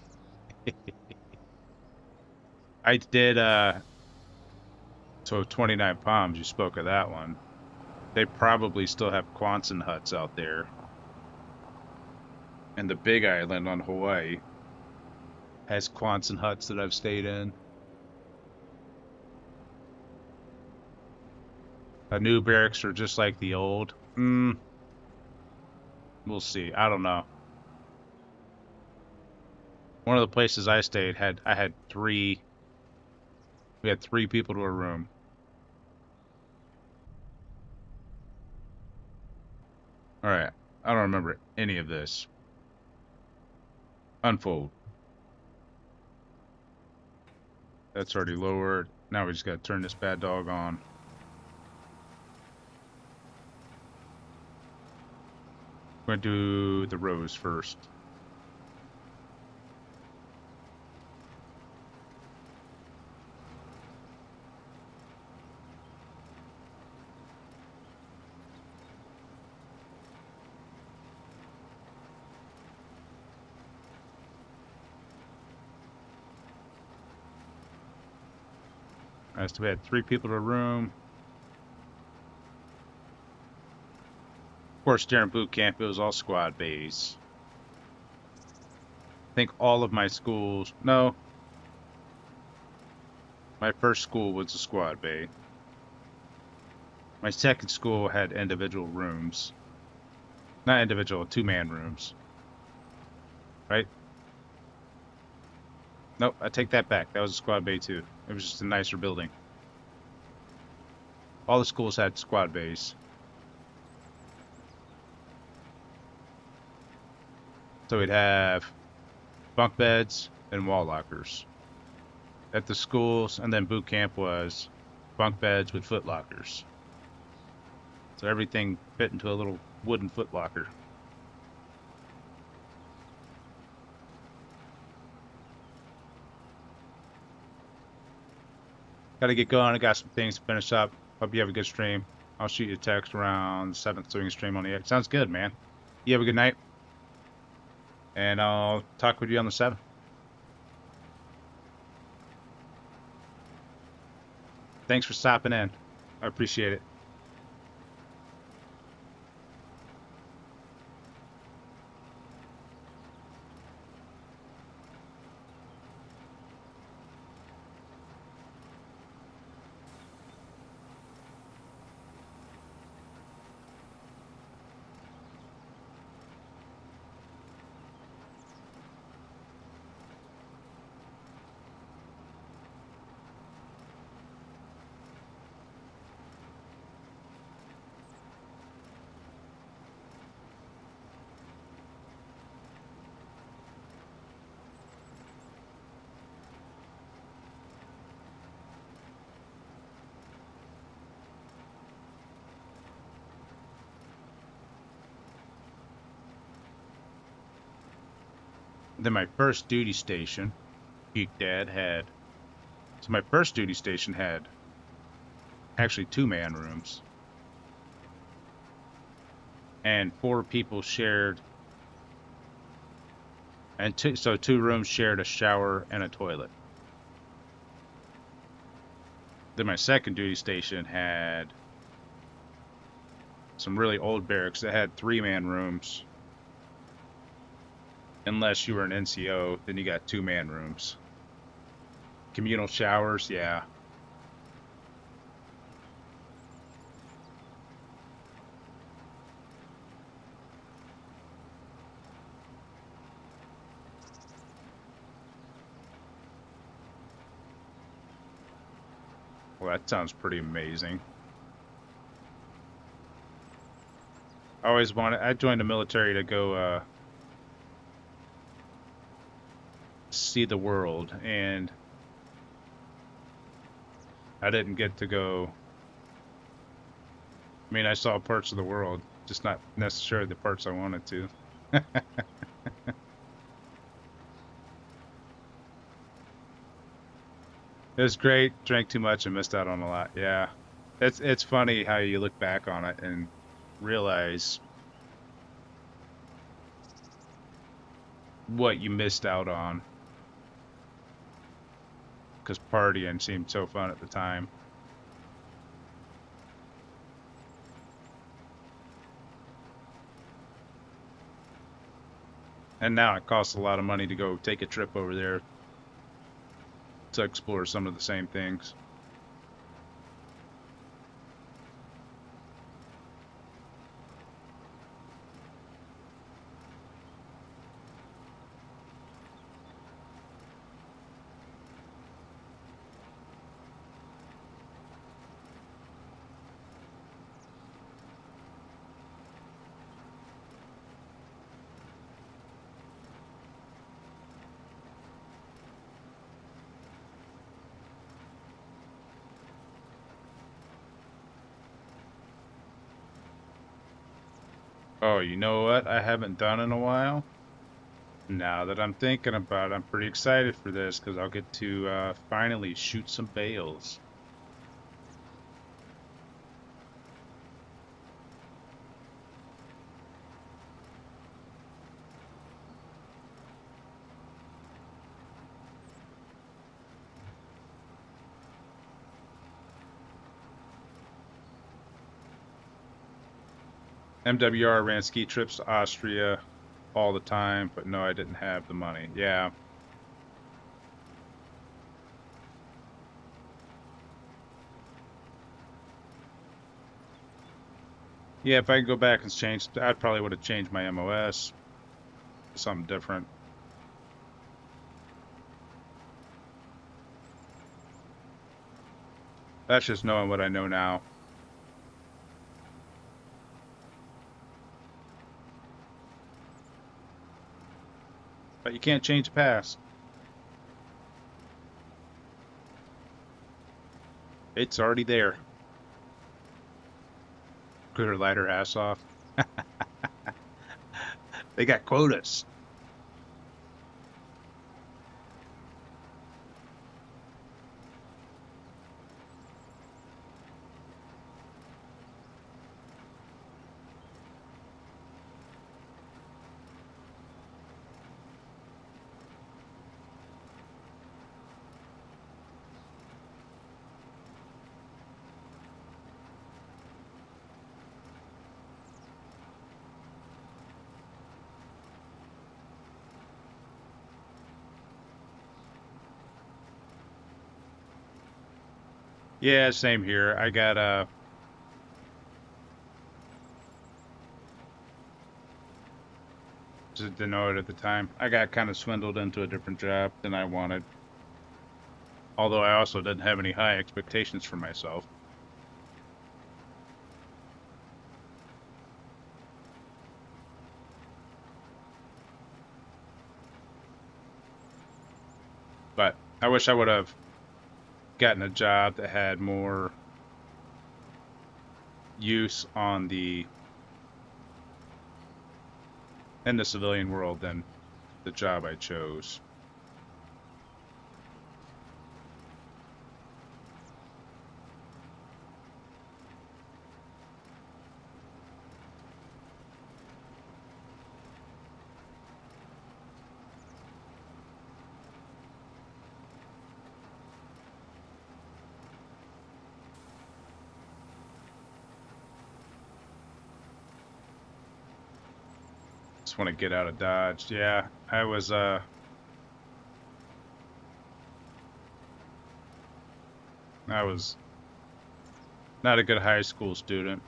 I did so 29 Palms, you spoke of that one. They probably still have Quonset huts out there. And the Big Island on Hawaii has Quonset huts that I've stayed in. The new barracks are just like the old. We'll see. I don't know. One of the places I stayed had I had three. We had three people to a room. All right. I don't remember any of this. Unfold. That's already lowered. Now we just got to turn this bad dog on. We're going to do the rows first. All right, so we had three people to a room. Of course, during boot camp, it was all squad bays. I think all of my schools, no, my first school was a squad bay. My second school had individual rooms. Not individual, two-man rooms. Right? Nope, I take that back. That was a squad bay too. It was just a nicer building. All the schools had squad bays. So we'd have bunk beds and wall lockers at the schools, and then boot camp was bunk beds with foot lockers. So everything fit into a little wooden foot locker. Got to get going. I got some things to finish up. Hope you have a good stream. I'll shoot you a text around 7th so we can stream on the 8th. Sounds good, man. You have a good night. And I'll talk with you on the 7th. Thanks for stopping in. I appreciate it. Then my first duty station, Geek Dad had. So my first duty station had actually two-man rooms. And four people shared. And so two rooms shared a shower and a toilet. Then my second duty station had some really old barracks that had three-man rooms. Unless you were an NCO, then you got two-man rooms. Communal showers, yeah. Well, that sounds pretty amazing. I joined the military to go see the world, and I didn't get to go. I mean, I saw parts of the world, just not necessarily the parts I wanted to. It was great. Drank too much and missed out on a lot. Yeah. It's funny how you look back on it and realize what you missed out on because partying seemed so fun at the time. And now it costs a lot of money to go take a trip over there to explore some of the same things. Oh, you know what I haven't done in a while? Now that I'm thinking about it, I'm pretty excited for this because I'll get to finally shoot some bales. MWR ran ski trips to Austria all the time, but no, I didn't have the money. Yeah. Yeah, if I could go back and change, I probably would have changed my MOS to something different. That's just knowing what I know now. But you can't change the past. It's already there. Could her light her ass off. They got quotas. Yeah, same here. I got just didn't know it at the time. I got kind of swindled into a different job than I wanted. Although I also didn't have any high expectations for myself. But I wish I would have gotten a job that had more use on in the civilian world than the job I chose. Just want to get out of Dodge. Yeah, I was not a good high school student,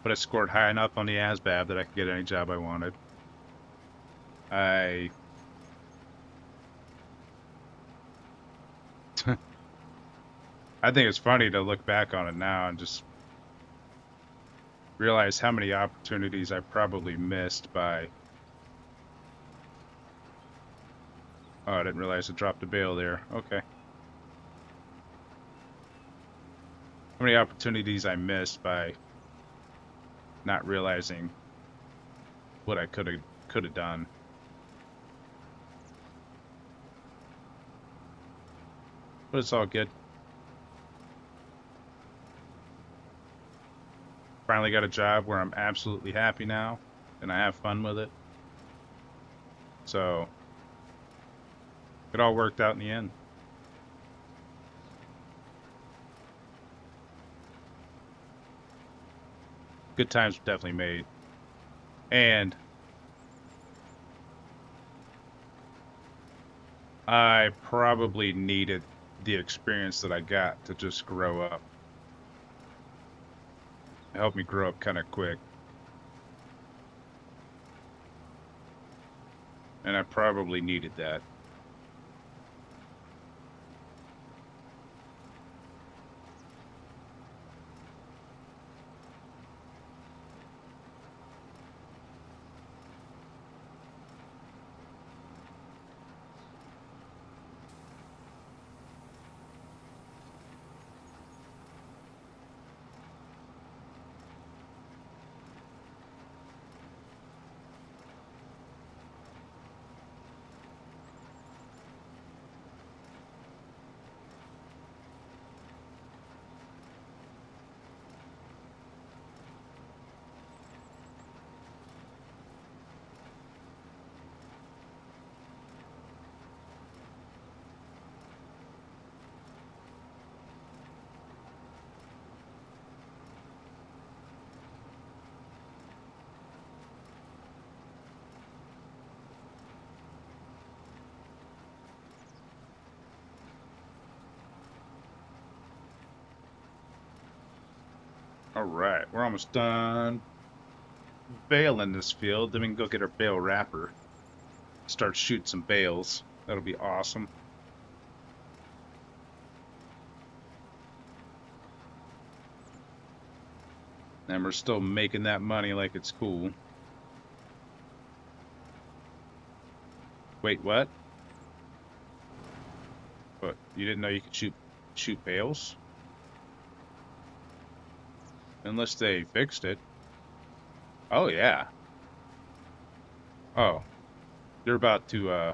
but I scored high enough on the ASVAB that I could get any job I wanted. I I think it's funny to look back on it now and just realize how many opportunities I probably missed by. Oh, I didn't realize I dropped a bale there. Okay. How many opportunities I missed by not realizing what I could have done. But it's all good. Finally got a job where I'm absolutely happy now, and I have fun with it. So it all worked out in the end. Good times were definitely made. And I probably needed the experience that I got to just grow up. It helped me grow up kind of quick. And I probably needed that. All right, we're almost done baling this field. Then we can go get our bale wrapper. Start shooting some bales. That'll be awesome. And we're still making that money like it's cool. Wait, what? What? You didn't know you could shoot bales? Unless they fixed it. Oh yeah. Oh, you're about to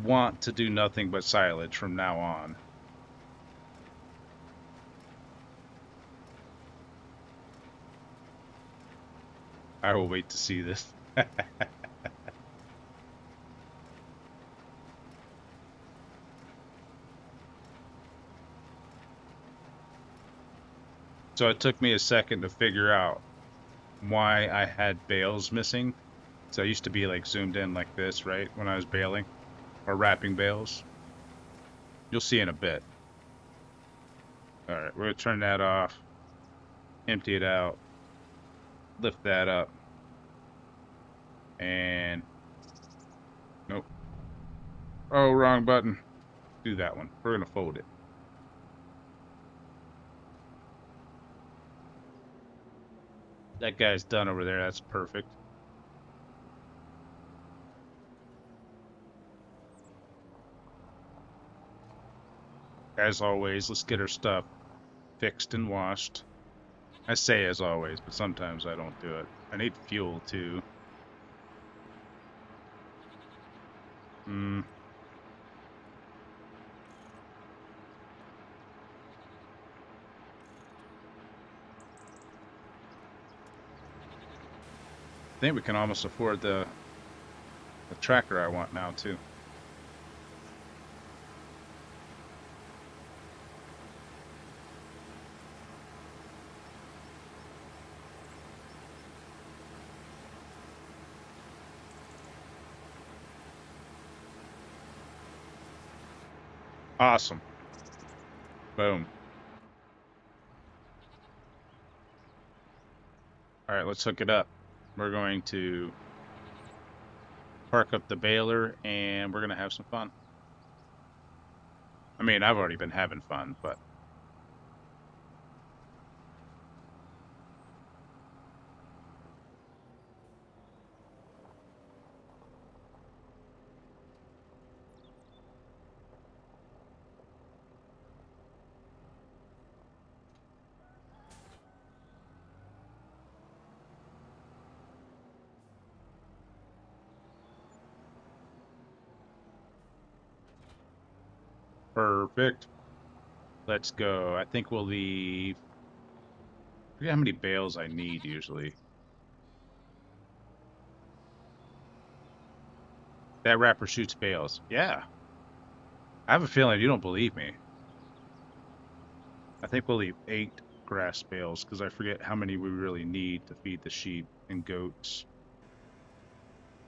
want to do nothing but silage from now on. I will wait to see this. So it took me a second to figure out why I had bales missing. So I used to be like zoomed in like this, right? When I was baling or wrapping bales. You'll see in a bit. All right, we're gonna turn that off, empty it out, lift that up, and nope. Oh, wrong button. Do that one. We're gonna fold it. That guy's done over there. That's perfect. As always, let's get our stuff fixed and washed. I say as always, but sometimes I don't do it. I need fuel too. Hmm. I think we can almost afford the tractor I want now too. Awesome. Boom. All right, let's hook it up. We're going to park up the baler and we're going to have some fun. I mean, I've already been having fun, but perfect. Let's go. I think we'll leave forget how many bales I need usually. That wrapper shoots bales. Yeah. I have a feeling you don't believe me. I think we'll leave 8 grass bales because I forget how many we really need to feed the sheep and goats.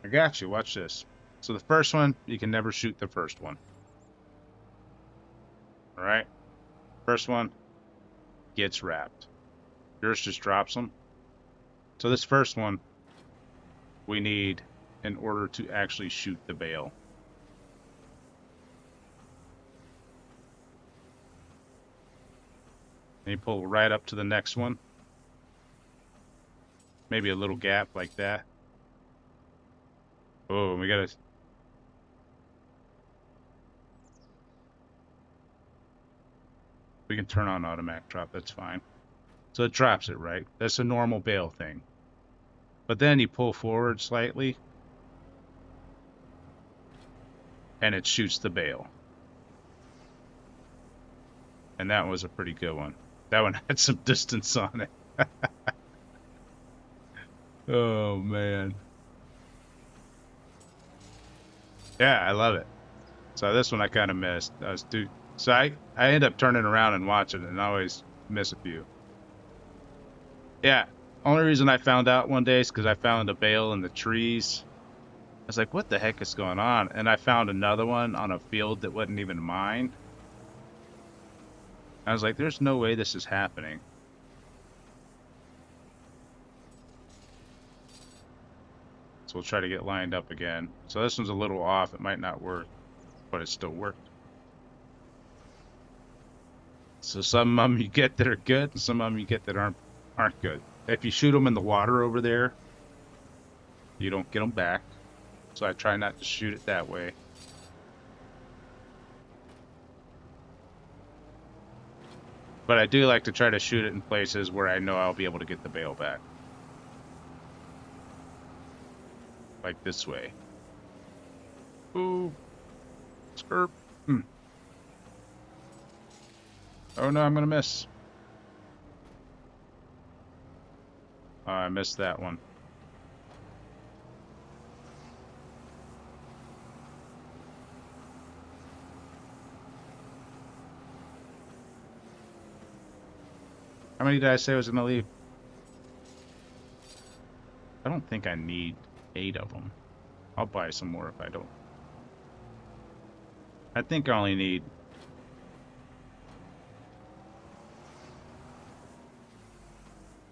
I got you. Watch this. So the first one, you can never shoot the first one. All right. First one gets wrapped. Yours just drops them. So this first one, we need in order to actually shoot the bale. And you pull right up to the next one. Maybe a little gap like that. Oh, we gotta. We can turn on automatic drop. That's fine. So it drops it, right? That's a normal bale thing. But then you pull forward slightly, and it shoots the bale. And that was a pretty good one. That one had some distance on it. Oh man. Yeah, I love it. So this one I kind of missed. So I end up turning around and watching it and I always miss a few. Yeah. Only reason I found out one day is because I found a bale in the trees. I was like, what the heck is going on? And I found another one on a field that wasn't even mine. I was like, there's no way this is happening. So we'll try to get lined up again. So this one's a little off. It might not work, but it still worked. So some of them you get that are good, and some of them you get that aren't good. If you shoot them in the water over there, you don't get them back. So I try not to shoot it that way. But I do like to try to shoot it in places where I know I'll be able to get the bale back. Like this way. Ooh. Skirp. Oh no, I'm gonna miss. Oh, I missed that one. How many did I say I was gonna leave? I don't think I need 8 of them. I'll buy some more if I don't. I think I only need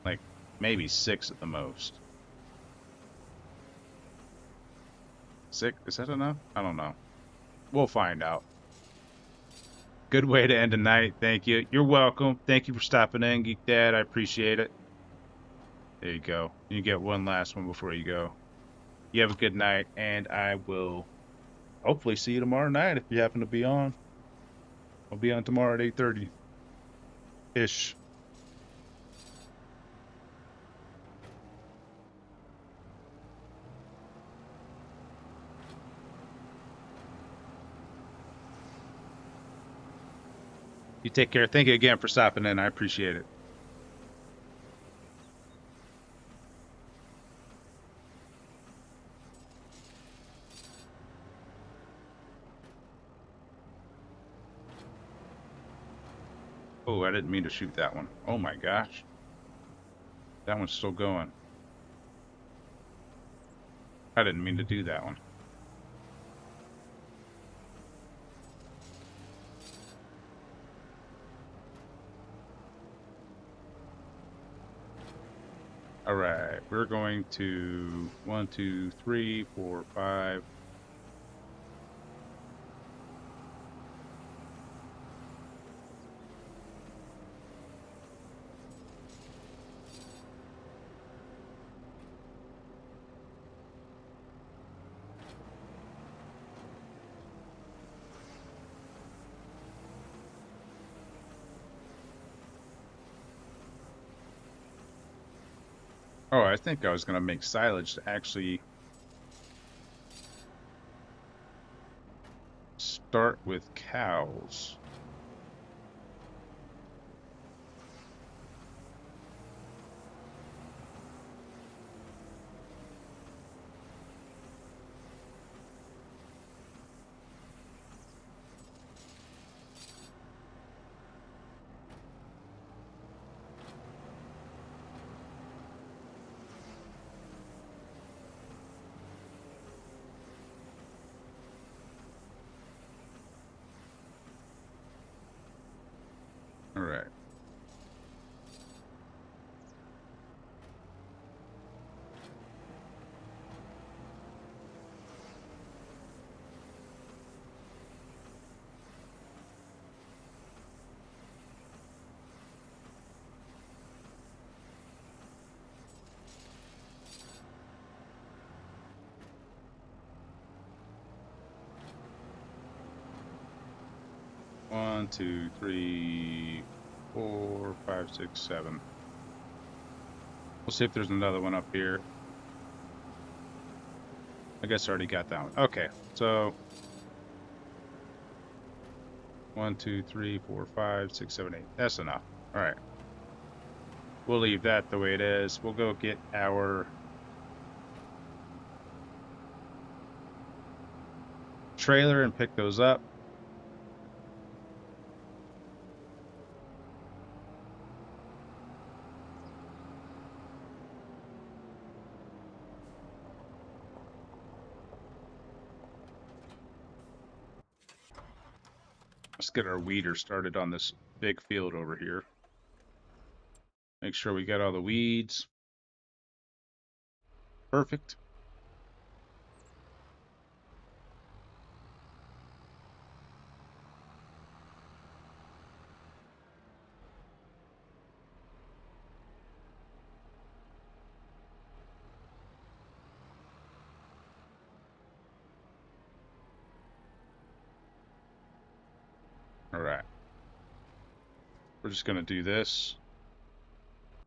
like maybe 6 at the most. 6? Is that enough? I don't know. We'll find out. Good way to end the night. Thank you. You're welcome. Thank you for stopping in, Geek Dad. I appreciate it. There you go. You get one last one before you go. You have a good night, and I will hopefully see you tomorrow night if you happen to be on. I'll be on tomorrow at 8:30-ish. You take care. Thank you again for stopping in. I appreciate it. Oh, I didn't mean to shoot that one. Oh my gosh. That one's still going. I didn't mean to do that one. All right, we're going to 1, 2, 3, 4, 5. Oh, I think I was going to make silage to actually start with cows. right. One, two, three, 4, 5, 6, 7. We'll see if there's another one up here. I guess I already got that one. Okay, so 1, 2, 3, 4, 5, 6, 7, 8. That's enough. All right. We'll leave that the way it is. We'll go get our trailer and pick those up. Let's get our weeder started on this big field over here. Make sure we got all the weeds. Perfect. All right. We're just going to do this.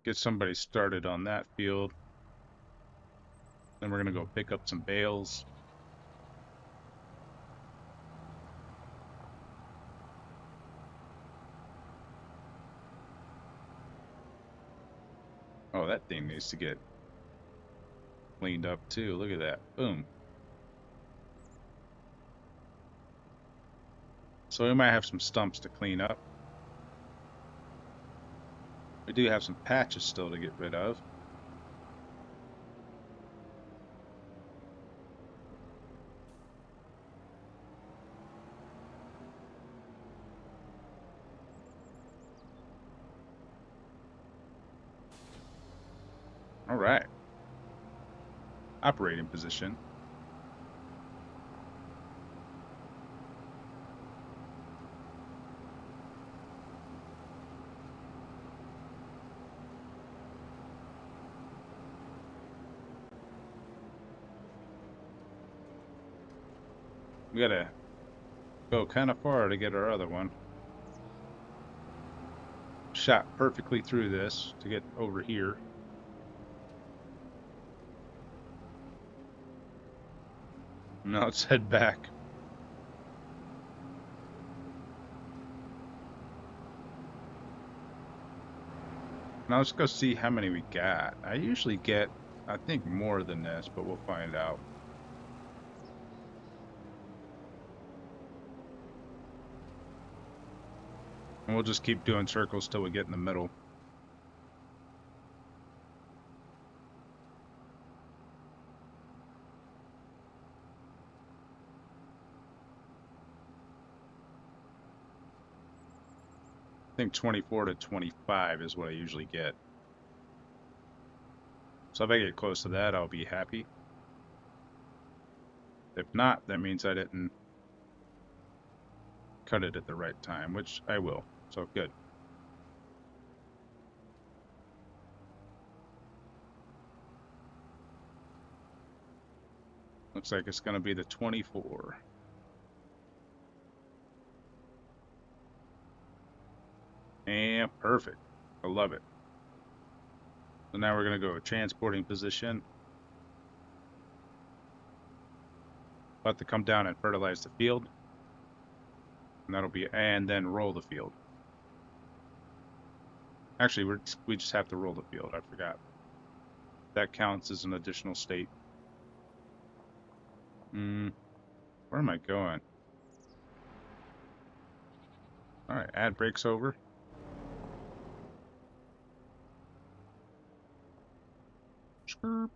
Get somebody started on that field. Then we're going to go pick up some bales. Oh, that thing needs to get cleaned up too. Look at that. Boom. So we might have some stumps to clean up. We do have some patches still to get rid of. All right. Operating position. We gotta go kind of far to get our other one. Shot perfectly through this to get over here. Now let's head back. Now let's go see how many we got. I usually get, I think, more than this, but we'll find out. And we'll just keep doing circles till we get in the middle. I think 24 to 25 is what I usually get. So if I get close to that, I'll be happy. If not, that means I didn't cut it at the right time, which I will. So good. Looks like it's going to be the 24. And perfect. I love it. So now we're going to go transporting position. About to come down and fertilize the field. And that'll be, and then roll the field. Actually, we just have to roll the field. I forgot. That counts as an additional state. Where am I going? All right, add brakes over. Skirp.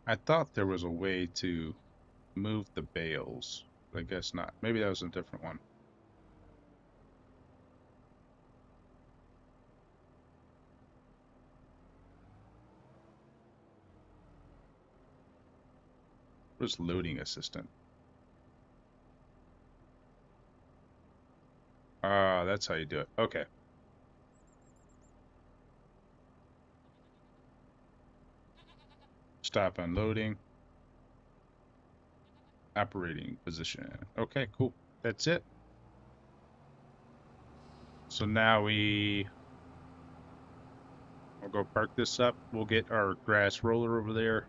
I thought there was a way to move the bales, but I guess not. Maybe that was a different one. It was loading assistant. Ah, that's how you do it. Okay. Stop unloading. Operating position. Okay, cool. That's it. So now we'll go park this up. We'll get our grass roller over there.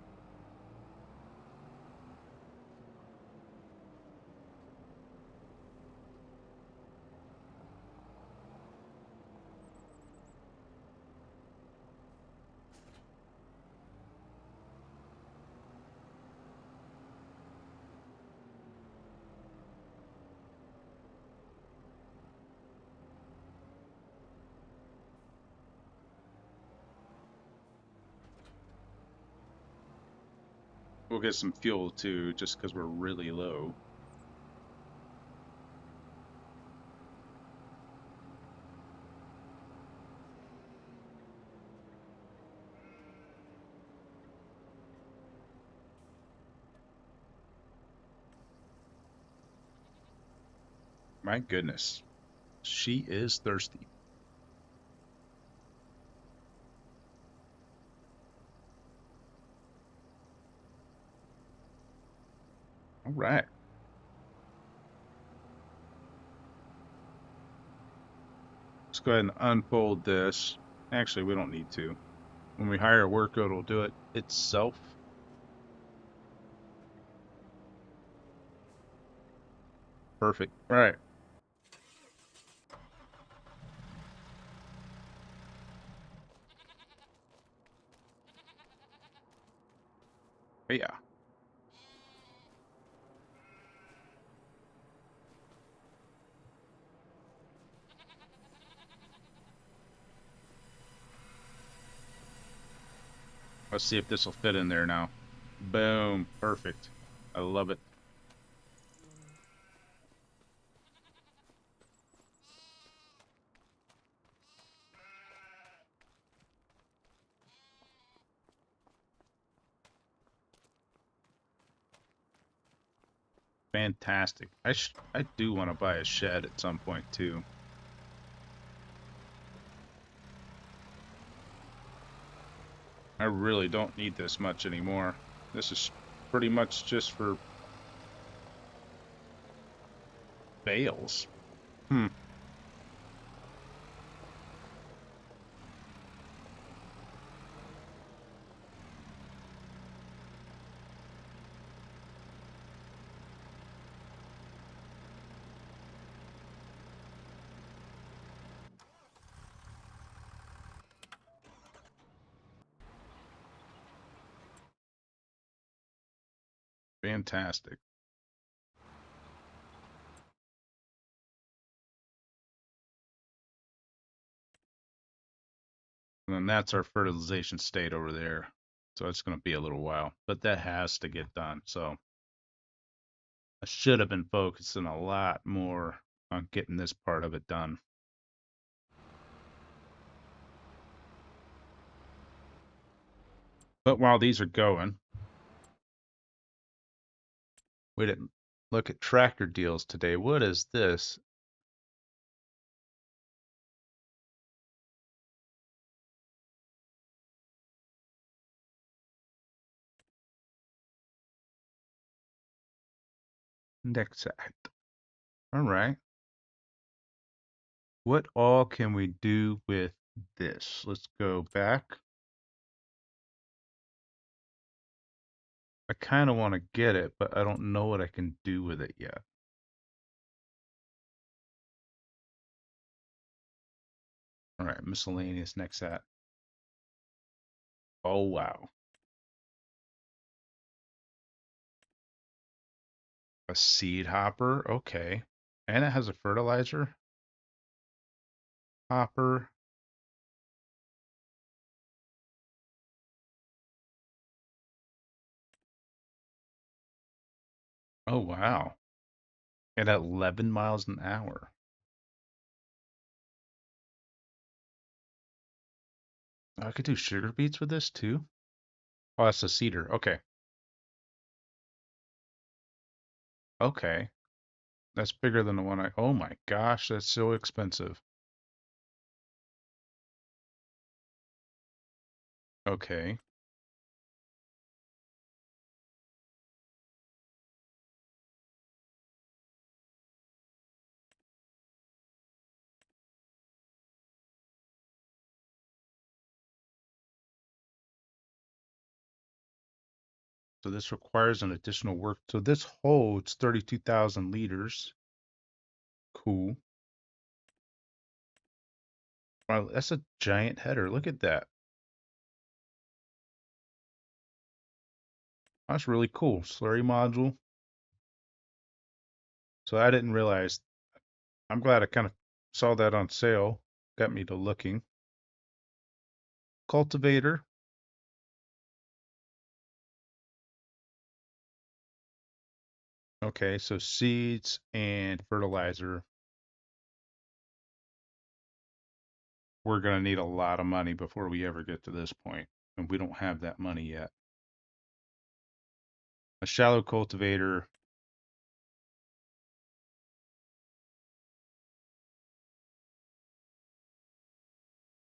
We'll get some fuel too, just because we're really low. My goodness. She is thirsty. All right. Let's go ahead and unfold this. Actually, we don't need to. When we hire a worker, it'll do it itself. Perfect. All right. Yeah. Let's see if this will fit in there now. Boom. Perfect. I love it. Fantastic. I do want to buy a shed at some point too. I really don't need this much anymore. This is pretty much just for bales. Hmm. Fantastic. And then that's our fertilization state over there. So it's going to be a little while, but that has to get done. So I should have been focusing a lot more on getting this part of it done. But while these are going, we didn't look at tractor deals today. What is this? Next act. All right. What all can we do with this? Let's go back. I kind of want to get it, but I don't know what I can do with it yet. All right, miscellaneous next at. Oh, wow. A seed hopper. Okay. And it has a fertilizer hopper. Oh, wow. At 11 miles an hour. I could do sugar beets with this too. Oh, that's a cedar. Okay. Okay. That's bigger than the one I. Oh my gosh, that's so expensive. Okay. So this requires an additional work. So this holds 32,000 liters. Cool. Wow, that's a giant header. Look at that. That's really cool. Slurry module. So I didn't realize. I'm glad I kind of saw that on sale. Got me to looking. Cultivator. Okay, so seeds and fertilizer. We're going to need a lot of money before we ever get to this point, and we don't have that money yet. A shallow cultivator.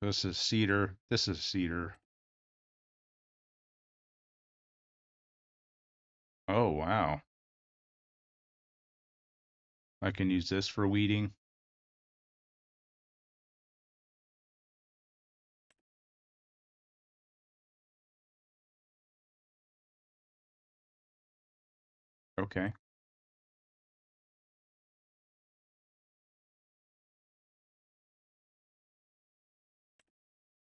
This is cedar. This is cedar. Oh, wow. I can use this for weeding. Okay.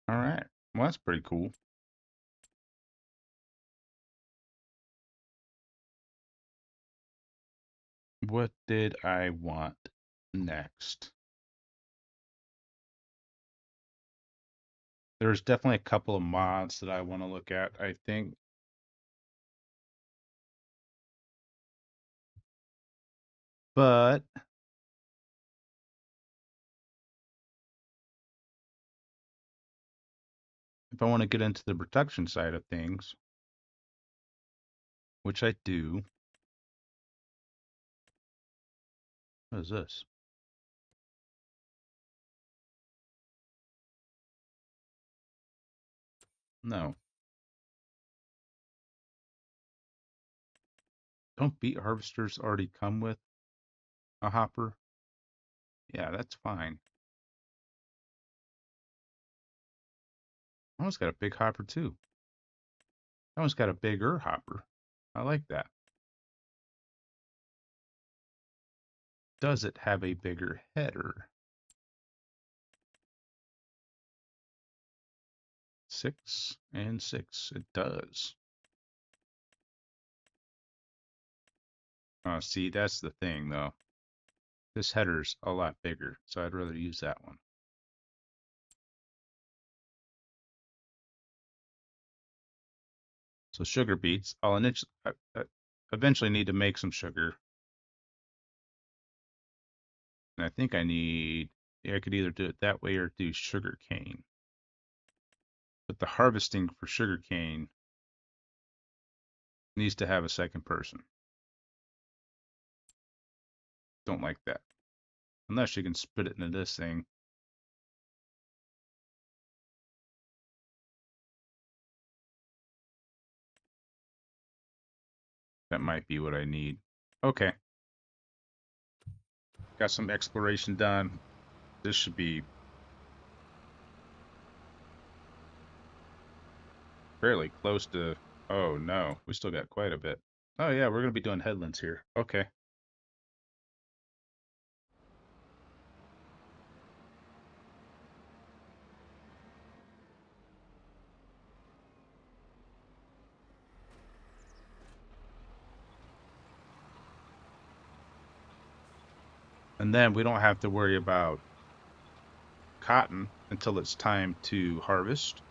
All right. Well, that's pretty cool. What did I want next? There's definitely a couple of mods that I want to look at, I think. But if I want to get into the production side of things, which I do, what is this? No. Don't beet harvesters already come with a hopper? Yeah, that's fine. That one's got a big hopper too. That one's got a bigger hopper. I like that. Does it have a bigger header? 6 and 6. It does. See, that's the thing though. This header's a lot bigger, so I'd rather use that one. So sugar beets. Eventually need to make some sugar. And I think I need, yeah, I could either do it that way or do sugar cane. But the harvesting for sugar cane needs to have a second person. Don't like that. Unless you can spit it into this thing. That might be what I need. Okay. Got some exploration done. This should be fairly close to. Oh no, we still got quite a bit. Oh yeah, we're gonna be doing headlands here. Okay. And then we don't have to worry about cotton until it's time to harvest.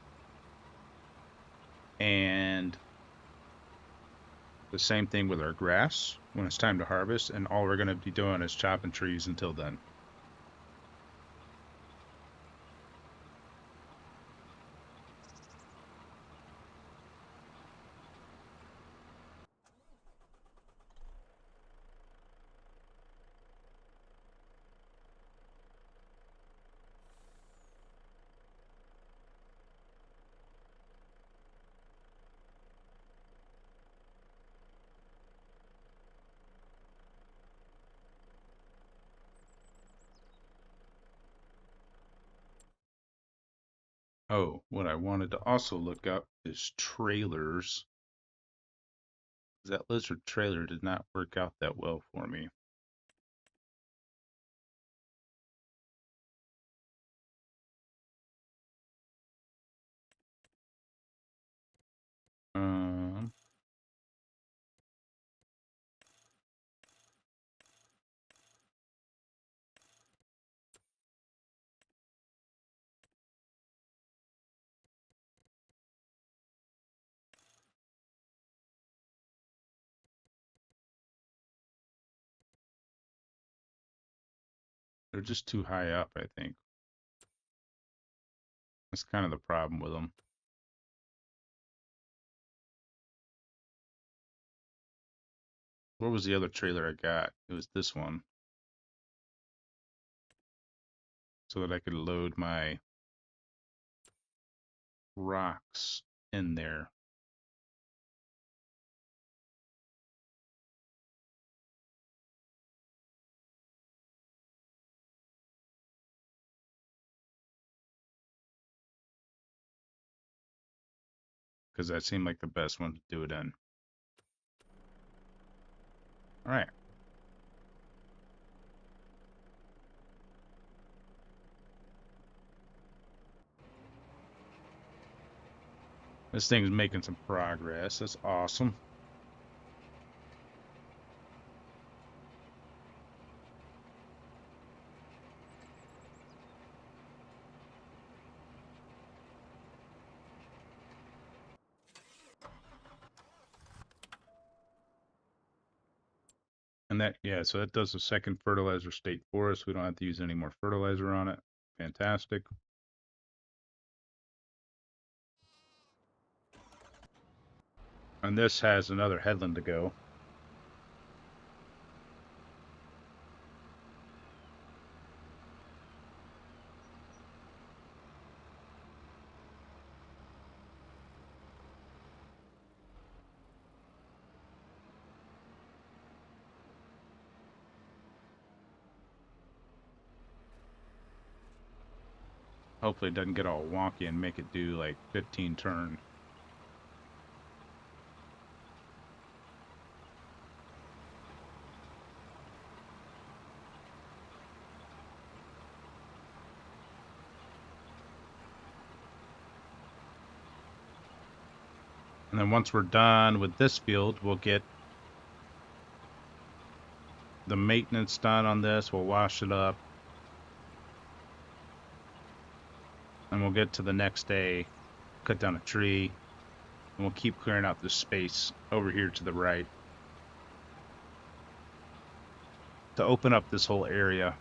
And The same thing with our grass when it's time to harvest, and all we're going to be doing is chopping trees until then. Oh, what I wanted to also look up is trailers. That lizard trailer did not work out that well for me. Um, they're just too high up, I think. That's kind of the problem with them. What was the other trailer I got? It was this one, so that I could load my rocks in there. Because that seemed like the best one to do it in. All right. This thing's making some progress. That's awesome. And that, yeah, so that does the second fertilizer state for us. We don't have to use any more fertilizer on it. Fantastic. And this has another headland to go. Hopefully it doesn't get all wonky and make it do like 15 turn. And then once we're done with this field, we'll get the maintenance done on this. We'll wash it up. And we'll get to the next day, cut down a tree, and we'll keep clearing out this space over here to the right to open up this whole area.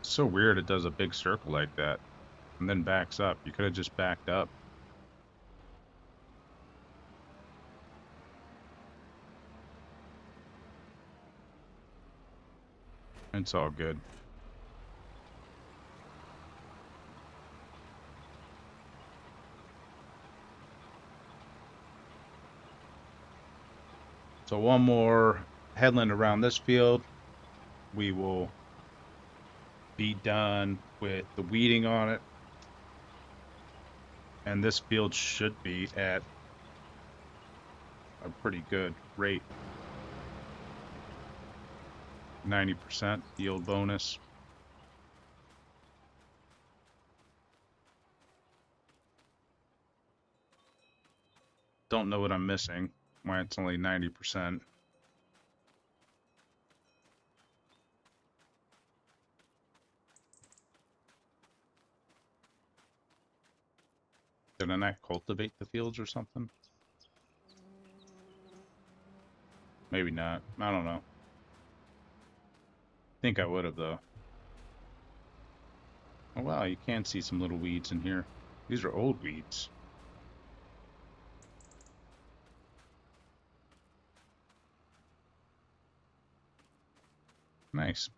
It's so weird it does a big circle like that and then backs up. You could have just backed up. It's all good. So one more headland around this field. We will be done with the weeding on it. And this field should be at a pretty good rate. 90% yield bonus. Don't know what I'm missing, why it's only 90%. Did I not cultivate the fields or something? Maybe not. I don't know. Think I would have, though. Oh, wow, you can see some little weeds in here. These are old weeds. Nice.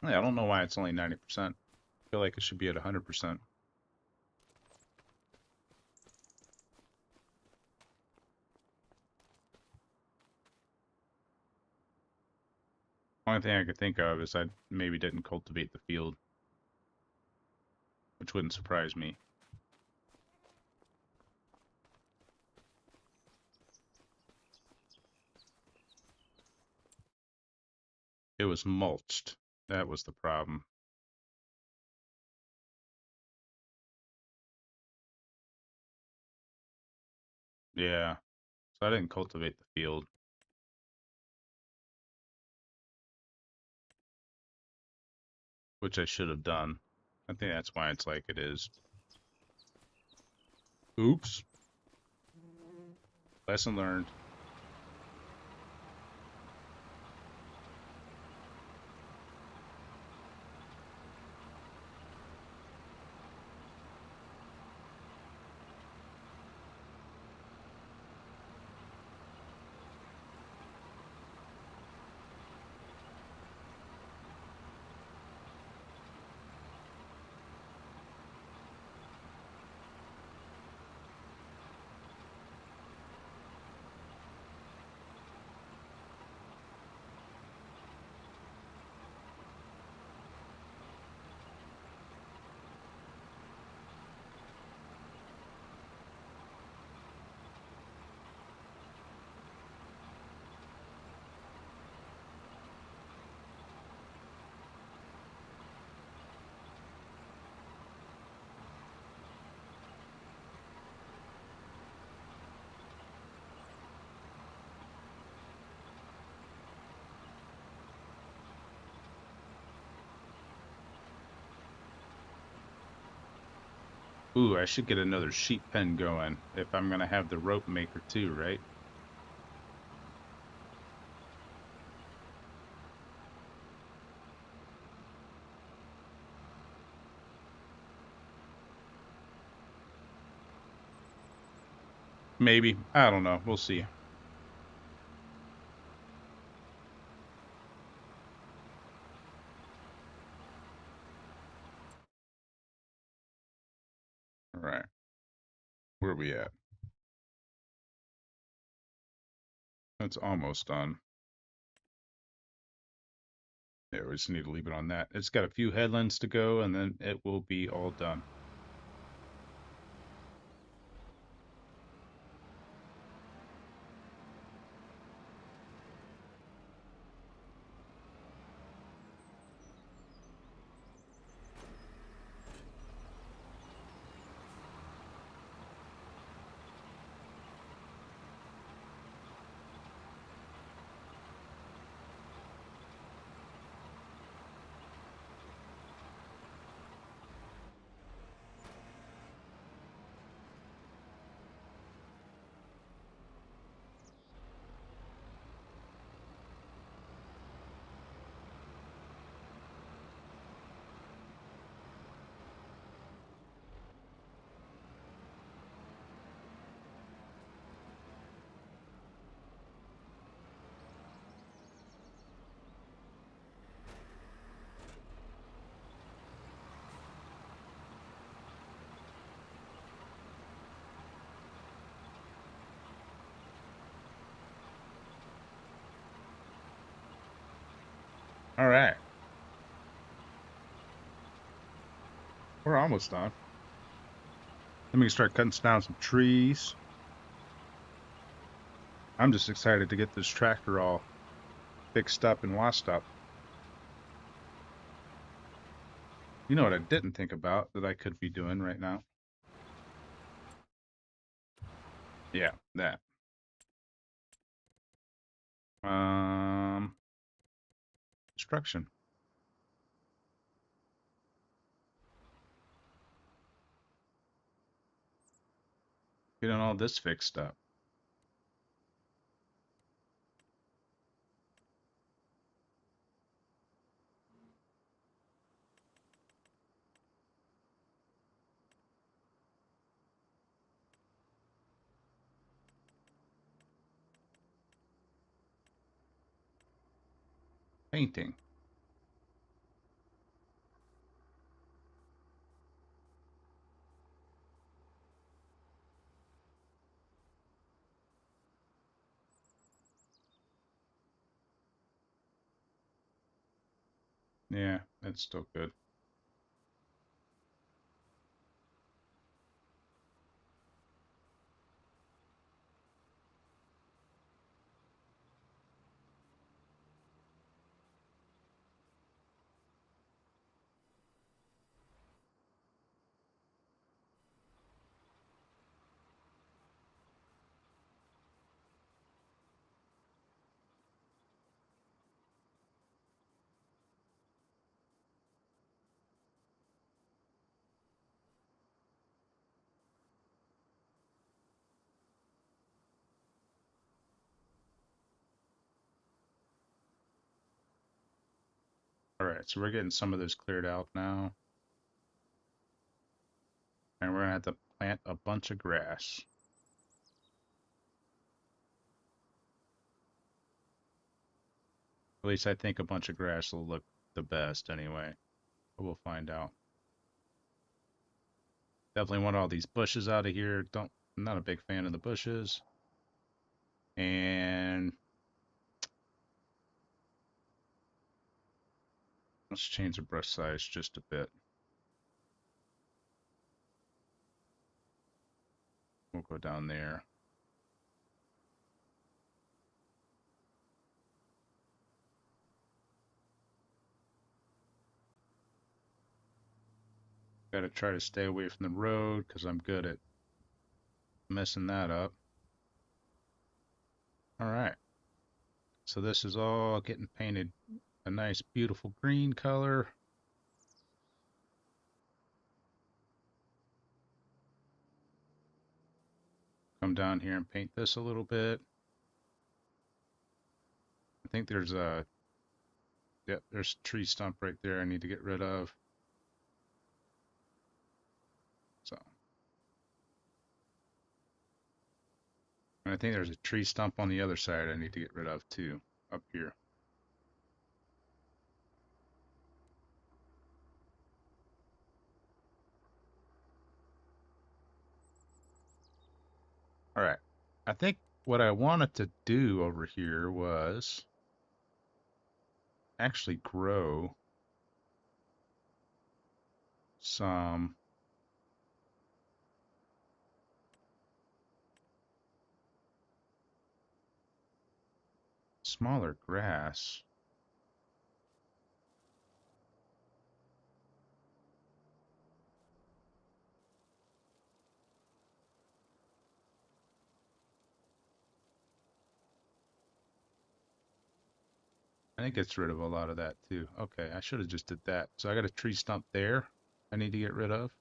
Yeah, I don't know why it's only 90%. I feel like it should be at 100%. Only thing I could think of is I maybe didn't cultivate the field, which wouldn't surprise me. It was mulched. That was the problem. Yeah, so I didn't cultivate the field, which I should have done. I think that's why it's like it is. Oops. Lesson learned. Ooh, I should get another sheep pen going if I'm gonna have the rope maker too, right? Maybe. I don't know. We'll see. All right. Where are we at? That's almost done. Yeah, we just need to leave it on that. It's got a few headlands to go, and then it will be all done. All right, we're almost done. Let me start cutting down some trees. I'm just excited to get this tractor all fixed up and washed up. You know what I didn't think about that I could be doing right now? Yeah, that. Um, Construction. Getting all this fixed up. Painting. Yeah, that's still good. All right, so we're getting some of this cleared out now, and we're gonna have to plant a bunch of grass. At least I think a bunch of grass will look the best anyway. But we'll find out. Definitely want all these bushes out of here. I'm not a big fan of the bushes. And let's change the brush size just a bit. We'll go down there. Gotta try to stay away from the road because I'm good at messing that up. All right. So this is all getting painted a nice, beautiful green color. Come down here and paint this a little bit. I think there's a, yep, there's a tree stump right there I need to get rid of. So, and I think there's a tree stump on the other side I need to get rid of too, up here. All right. I think what I wanted to do over here was actually grow some smaller grass. I think it gets rid of a lot of that too. Okay, I should have just did that. So I got a tree stump there I need to get rid of.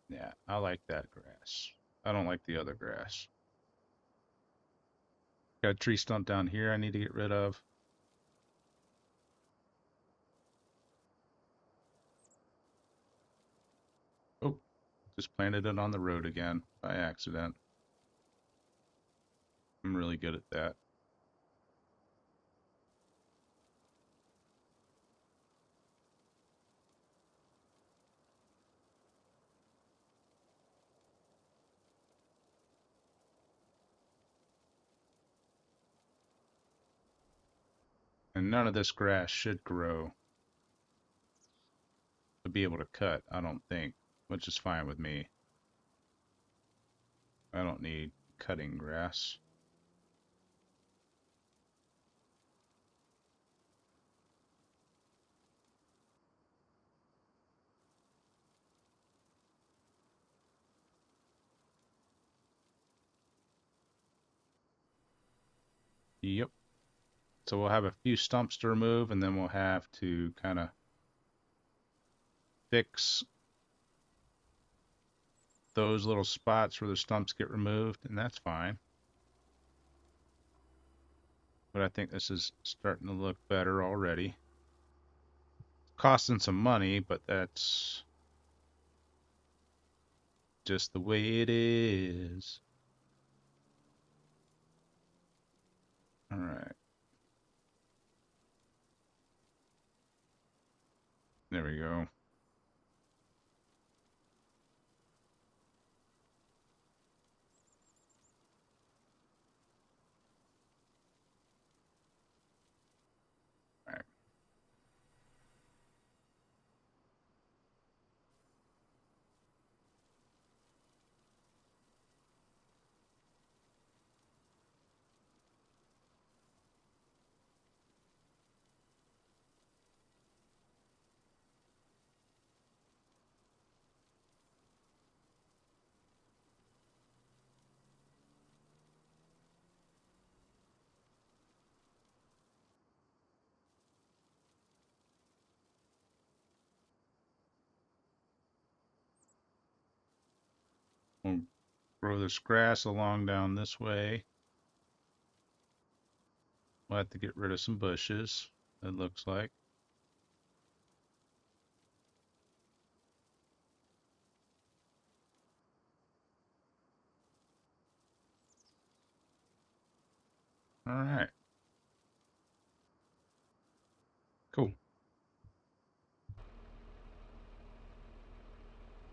Yeah, I like that grass. I don't like the other grass. Got a tree stump down here I need to get rid of. Oh, just planted it on the road again by accident. I'm really good at that. And none of this grass should grow to be able to cut, I don't think, which is fine with me. I don't need cutting grass. Yep. So we'll have a few stumps to remove, and then we'll have to kind of fix those little spots where the stumps get removed, and that's fine. But I think this is starting to look better already. Costing some money, but that's just the way it is. All right. There we go. All right. We'll grow this grass along down this way. We'll have to get rid of some bushes, it looks like. All right. Cool.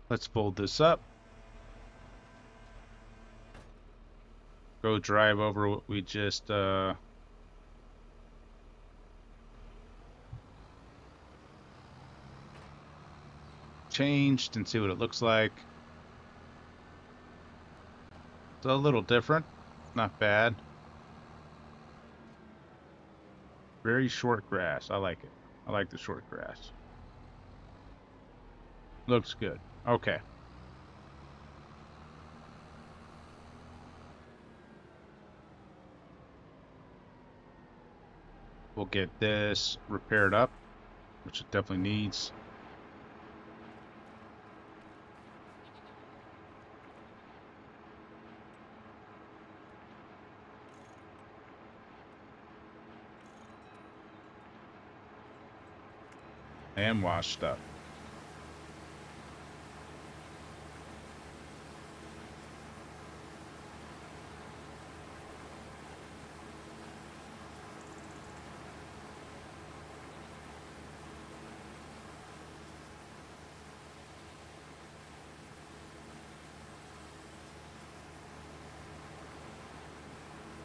Let's fold this up. Go drive over what we just changed and see what it looks like. It's a little different, not bad. Very short grass, I like it. I like the short grass. Looks good. Okay. We'll get this repaired up, which it definitely needs. And washed up.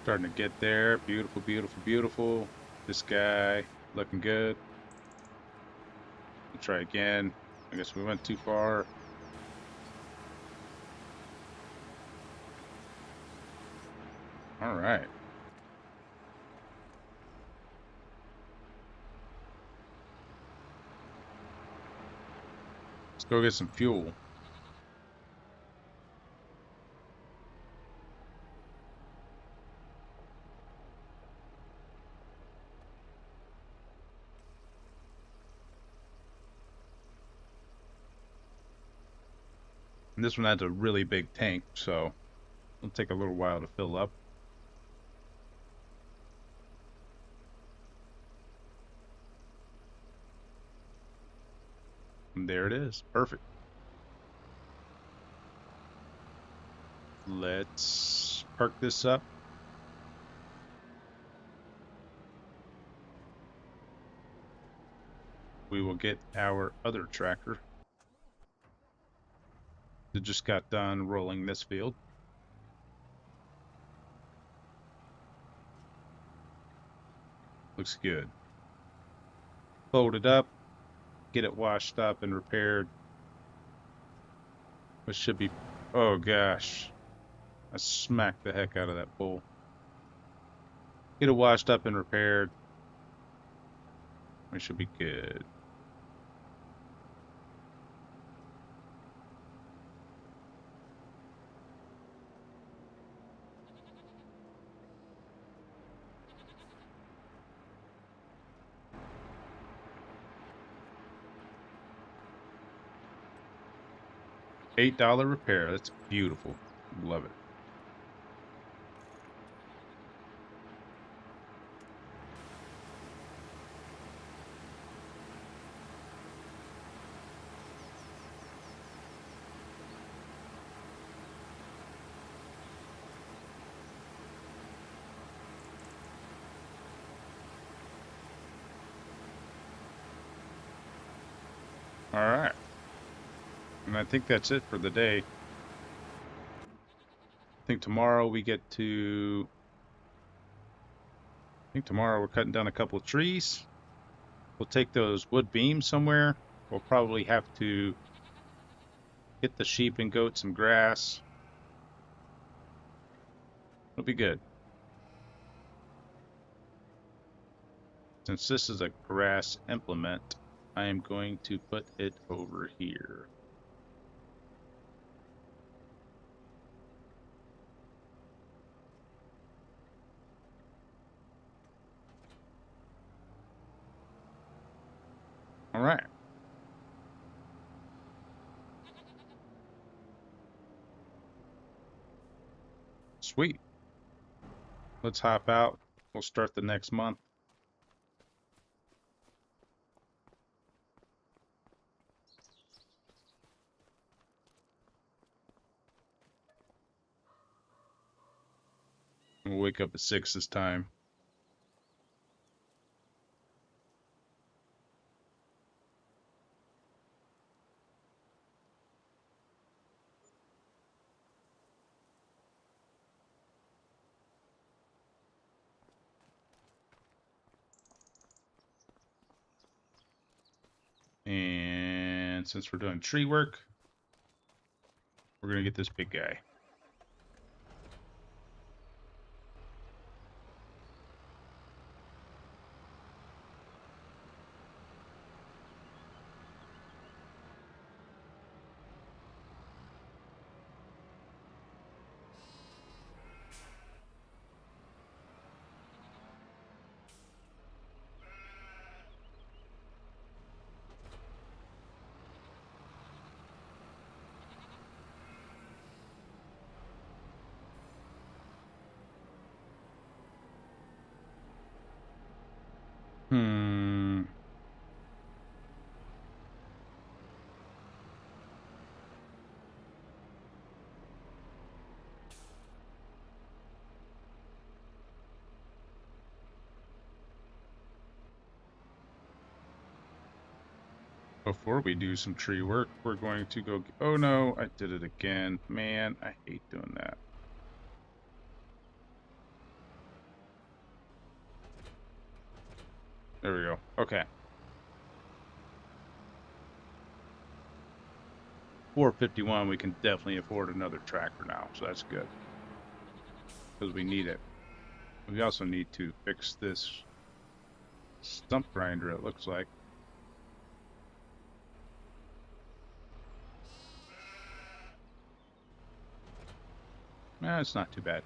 Starting to get there. Beautiful, beautiful, beautiful. This guy looking good. We'll try again. I guess we went too far. All right. Let's go get some fuel. And this one has a really big tank, so it'll take a little while to fill up. And there it is. Perfect. Let's park this up. We will get our other tractor that just got done rolling this field. Looks good. fold it up, get it washed up and repaired. Which should be, oh gosh, I smacked the heck out of that pole. Get it washed up and repaired. We should be good. $8 repair. That's beautiful. Love it. All right. And I think that's it for the day. I think tomorrow we get to... I think tomorrow we're cutting down a couple of trees. We'll take those wood beams somewhere. We'll probably have to get the sheep and goats some grass. It'll be good. Since this is a grass implement, I am going to put it over here. All right. Sweet. Let's hop out. We'll start the next month. We'll wake up at 6 this time. And since we're doing tree work, we're going to get this big guy. Hmm. Before we do some tree work, we're going to go... Oh no, I did it again. Man, I hate doing that. There we go. Okay. 451, we can definitely afford another tractor now, so that's good. Because we need it. We also need to fix this stump grinder, it looks like. Eh, it's not too bad.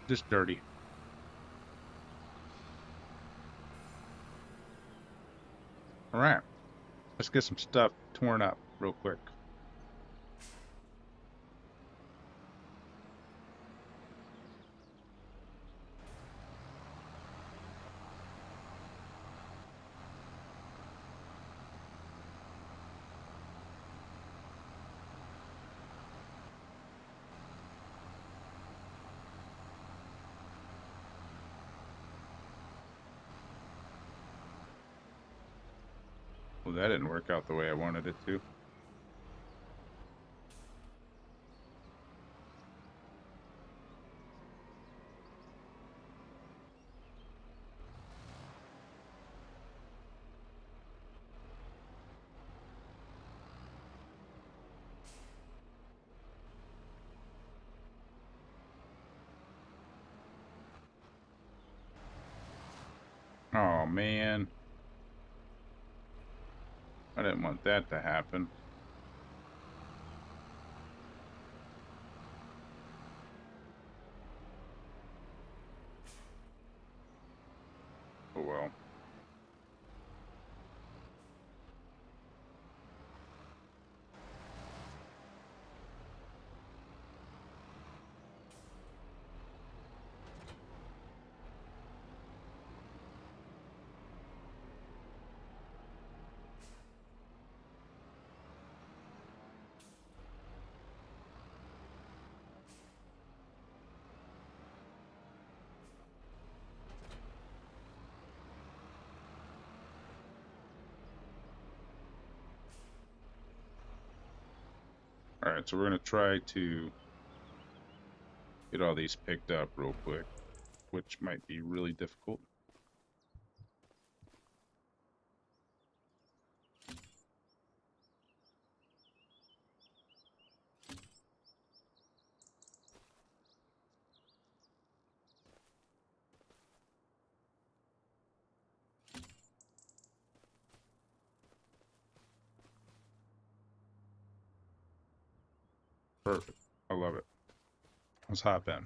Just dirty. Alright. Let's get some stuff torn up real quick. Well, that didn't work out the way I wanted it to. Oh, man. I didn't want that to happen. Oh, well. Alright, so we're going to try to get all these picked up real quick, which might be really difficult. Perfect. I love it. Let's hop in.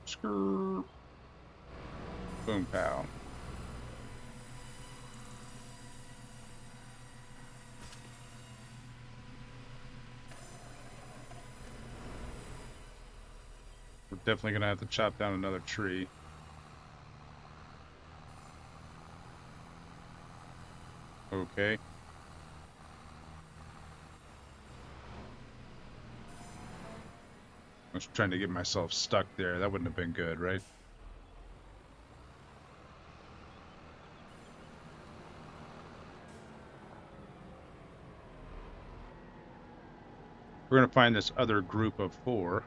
Skrrr. Boom, pow. We're definitely going to have to chop down another tree. Okay. I was trying to get myself stuck there. That wouldn't have been good, right? We're going to find this other group of 4.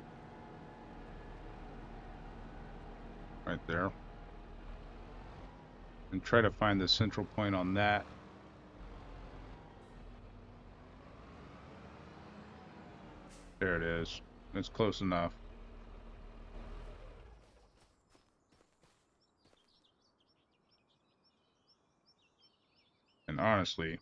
Right there. And try to find the central point on that. There it is. It's close enough. And honestly,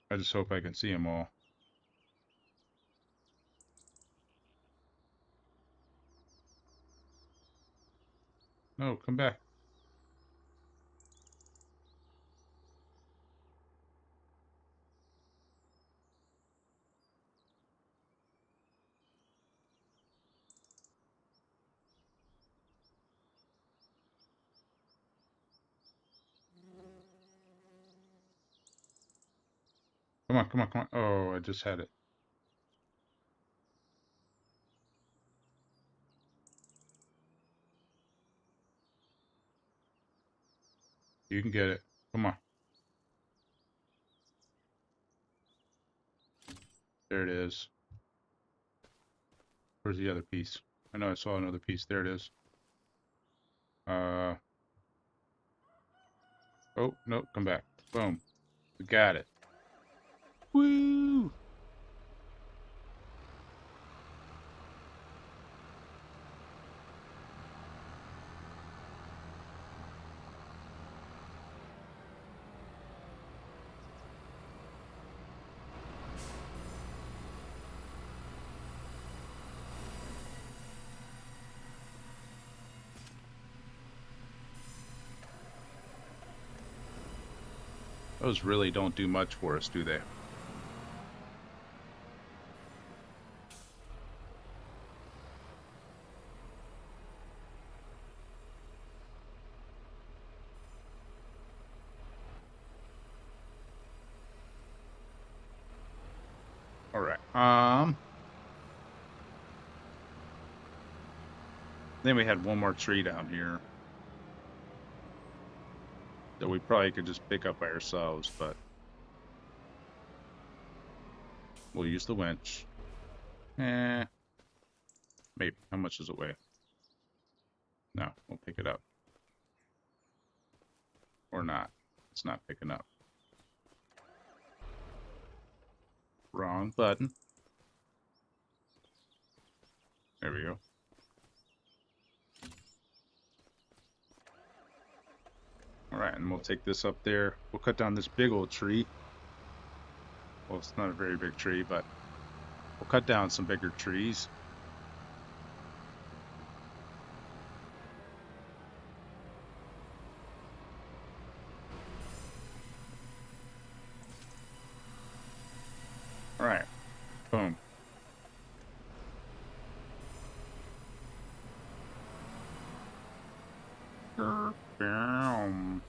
I just hope I can see them all. No, come back. Come on, come on, come on. Oh, I just had it. You can get it. Come on. There it is. Where's the other piece? I know I saw another piece. There it is. Oh, no, come back. Boom. We got it. Woo! Those really don't do much for us, do they? Alright. Then we had one more tree down here that we probably could just pick up by ourselves, but we'll use the winch. Eh. Maybe. How much does it weigh? No, we'll pick it up. Or not. It's not picking up. Wrong button. There we go. Alright, and we'll take this up there. We'll cut down this big old tree. Well, it's not a very big tree, but we'll cut down some bigger trees. Alright, boom. Boom.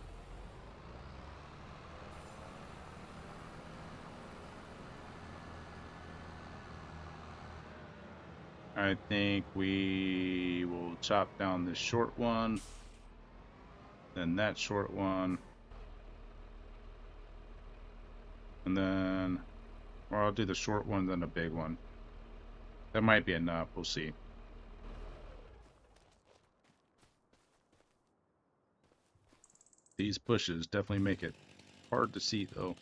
I think we will chop down this short one, then that short one, and then, or I'll do the short one, then a big one. That might be enough, we'll see. These bushes definitely make it hard to see though.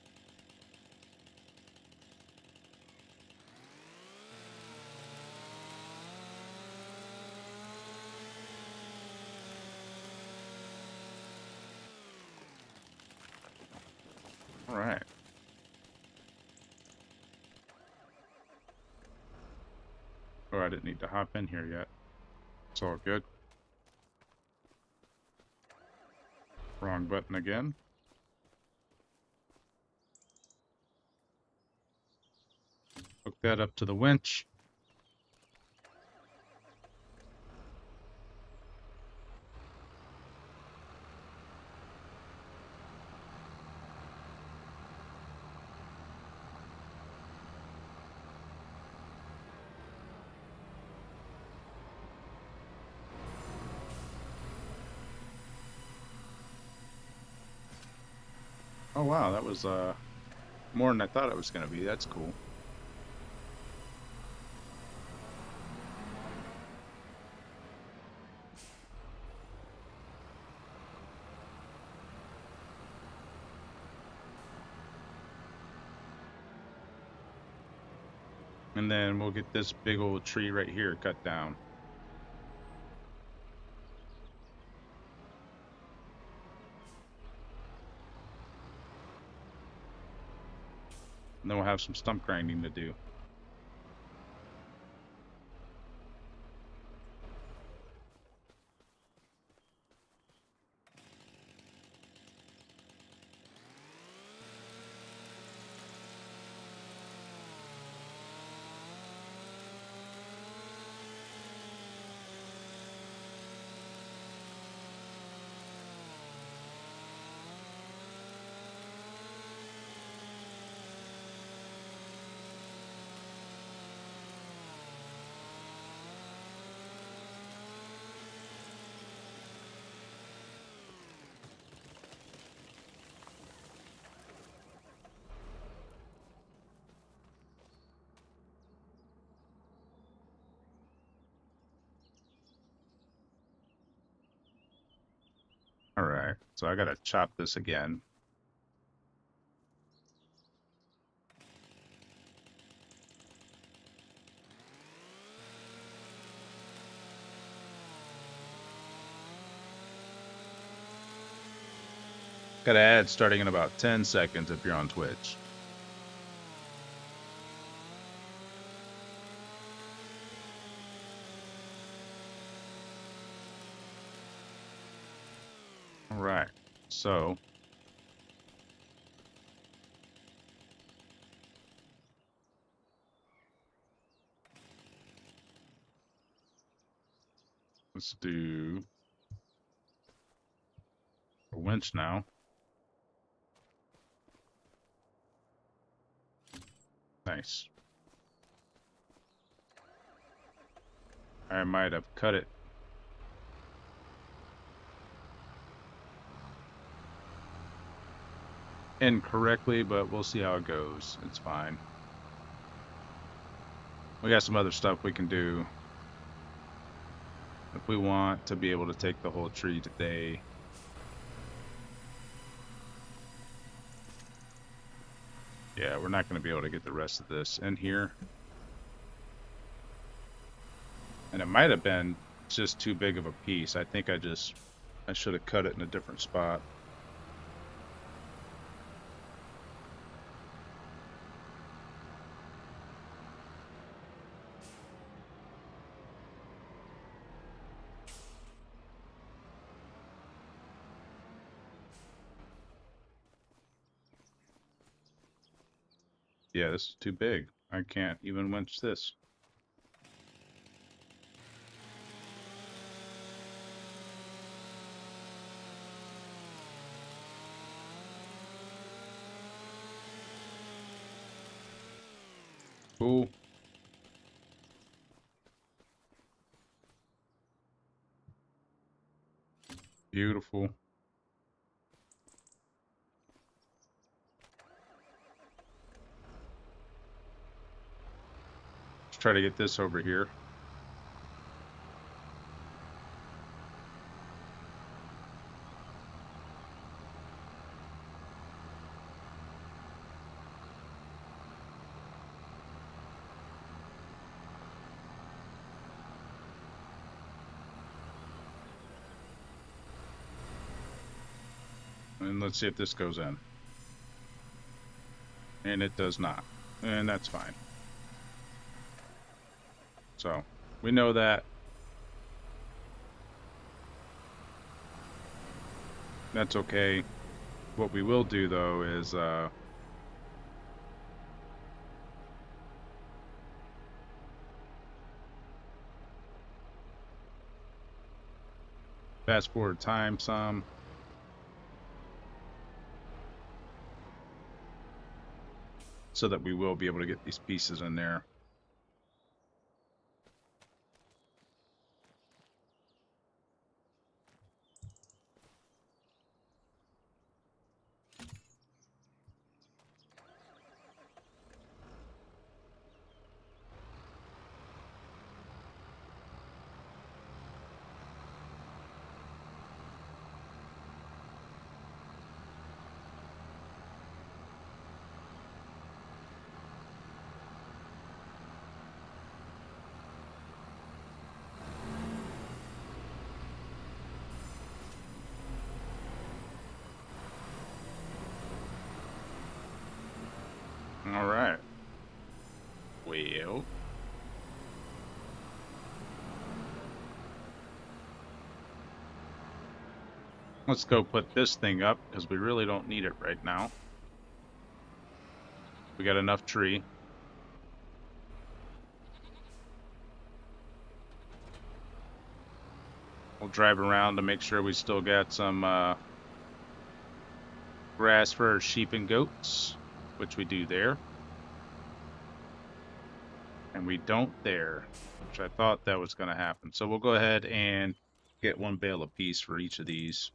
Alright. Oh, I didn't need to hop in here yet. It's all good. Wrong button again. Hook that up to the winch. Oh wow, that was more than I thought it was gonna be. That's cool. And then we'll get this big old tree right here cut down. And then we'll have some stump grinding to do. Alright, so I gotta chop this again. Got to add starting in about 10 seconds if you're on Twitch. All right, so let's do a winch now. Nice. I might have cut it incorrectly, but we'll see how it goes. It's fine. We got some other stuff we can do if we want to be able to take the whole tree today. Yeah, we're not going to be able to get the rest of this in here. And it might have been just too big of a piece. I think I should have cut it in a different spot. Yeah, this is too big. I can't even winch this. Cool. Beautiful. Let's try to get this over here. And let's see if this goes in. And it does not. And that's fine. So, we know that. That's okay. What we will do, though, is fast forward time some. So that we will be able to get these pieces in there. All right. Well, let's go put this thing up because we really don't need it right now. We got enough tree. We'll drive around to make sure we still got some grass for our sheep and goats, which we do there. And we don't there, which I thought that was going to happen. So we'll go ahead and get one bale apiece for each of these.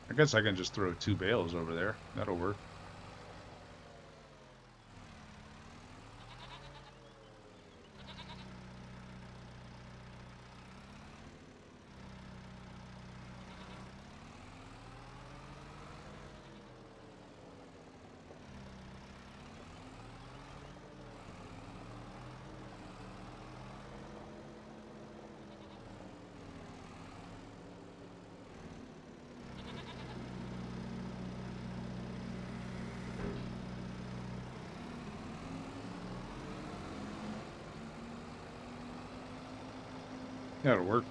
I guess I can just throw 2 bales over there. That'll work. That'll work.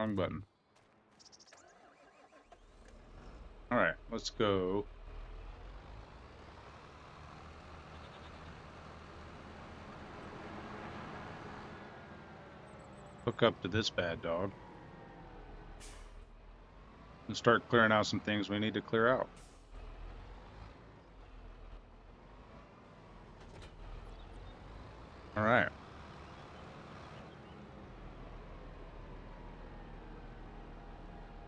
Wrong button. Alright, let's go. Hook up to this bad dog. And start clearing out some things we need to clear out. Alright.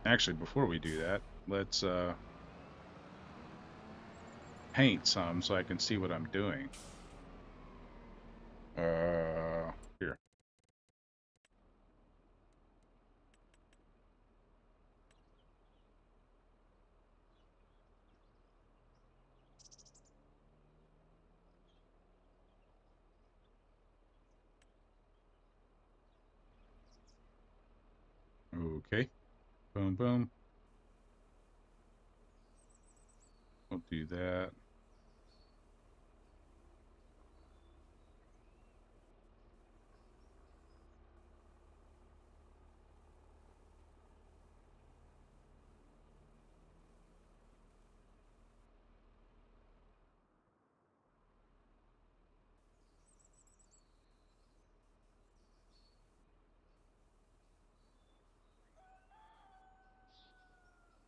Actually, before we do that, let's paint some so I can see what I'm doing. Here. Okay. Boom, boom. We'll do that.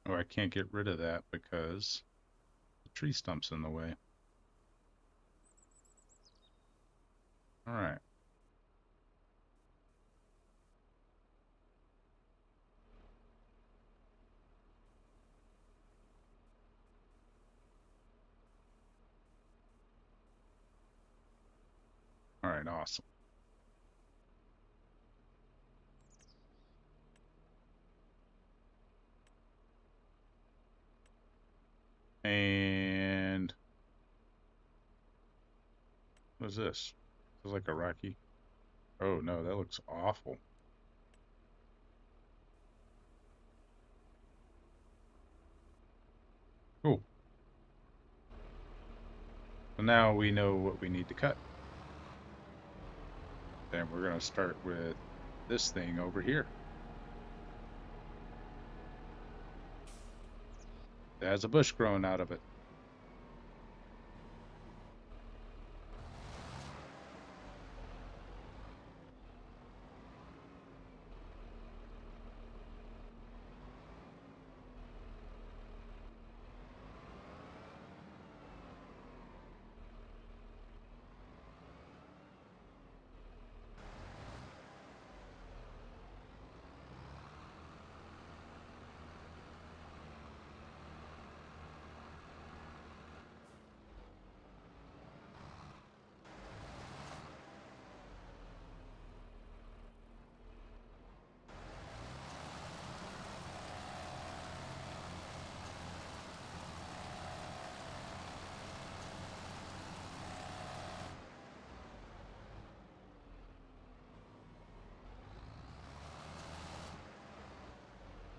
Oh, I can't get rid of that because the tree stump's in the way. Alright. Alright, awesome. And what is this? This is like a rocky. Oh no, that looks awful. Cool. So now we know what we need to cut. Then we're going to start with this thing over here. It has a bush growing out of it.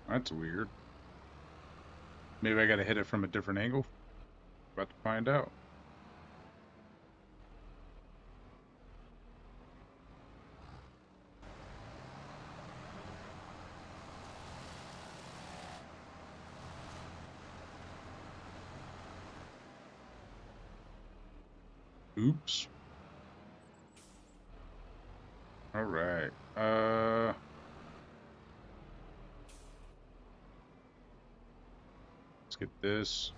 That's weird. Maybe I got to hit it from a different angle. About to find out. Oops. All right. Let's get this.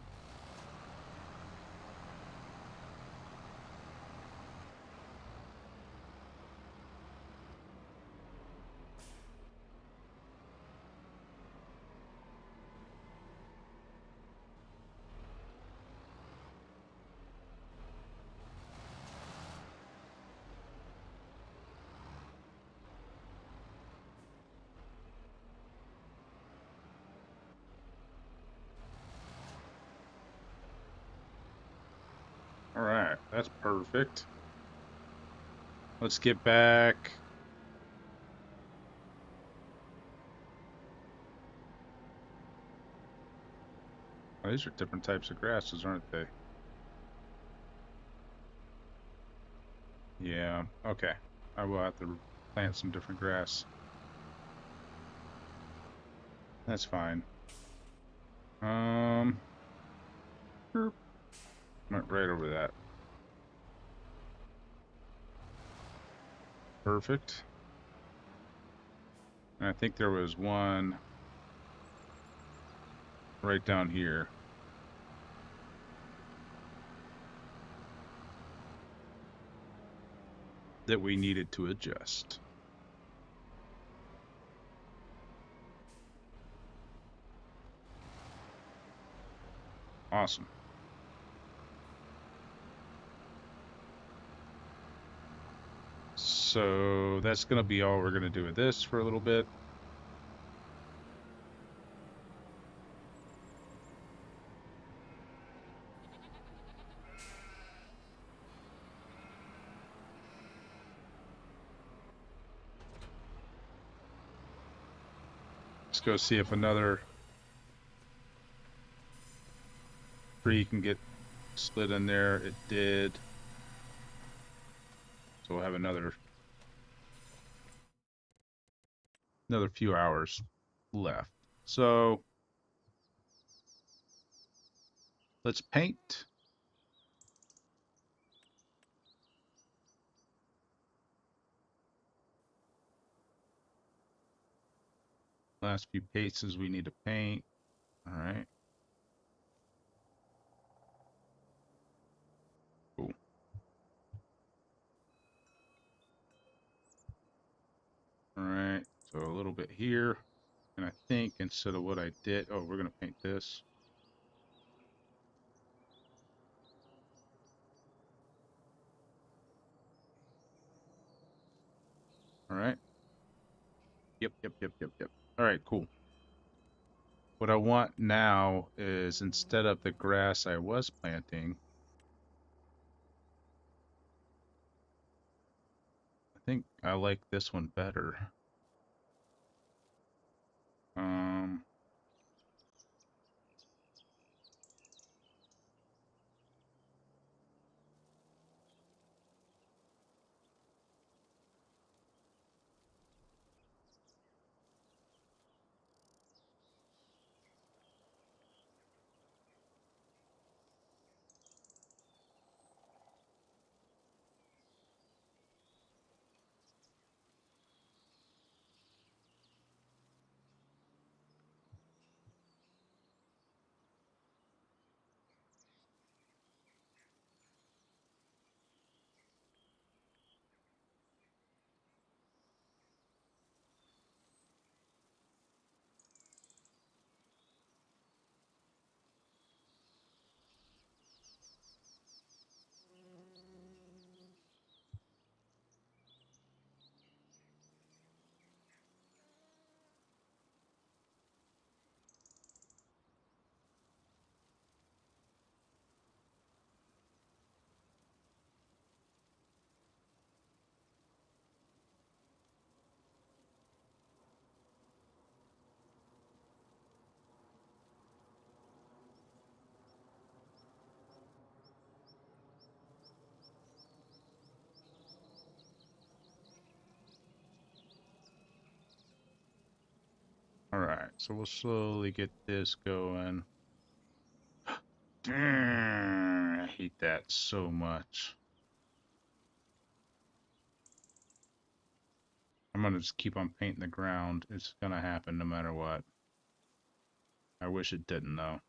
All right, that's perfect. Let's get back. Oh, these are different types of grasses, aren't they? Yeah, okay. I will have to plant some different grass. That's fine. Went right over that. Perfect. And I think there was one right down here that we needed to adjust. Awesome. So that's going to be all we're going to do with this for a little bit. Let's go see if another tree can get split in there. It did. So we'll have another few hours left. So let's paint. Last few paces we need to paint. All right. Cool. All right. So a little bit here. And I think instead of what I did, oh, we're going to paint this. All right. Yep. All right, cool. What I want now is instead of the grass I was planting, I think I like this one better. Um, all right, so we'll slowly get this going. I hate that so much. I'm gonna just keep on painting the ground. It's gonna happen no matter what. I wish it didn't though.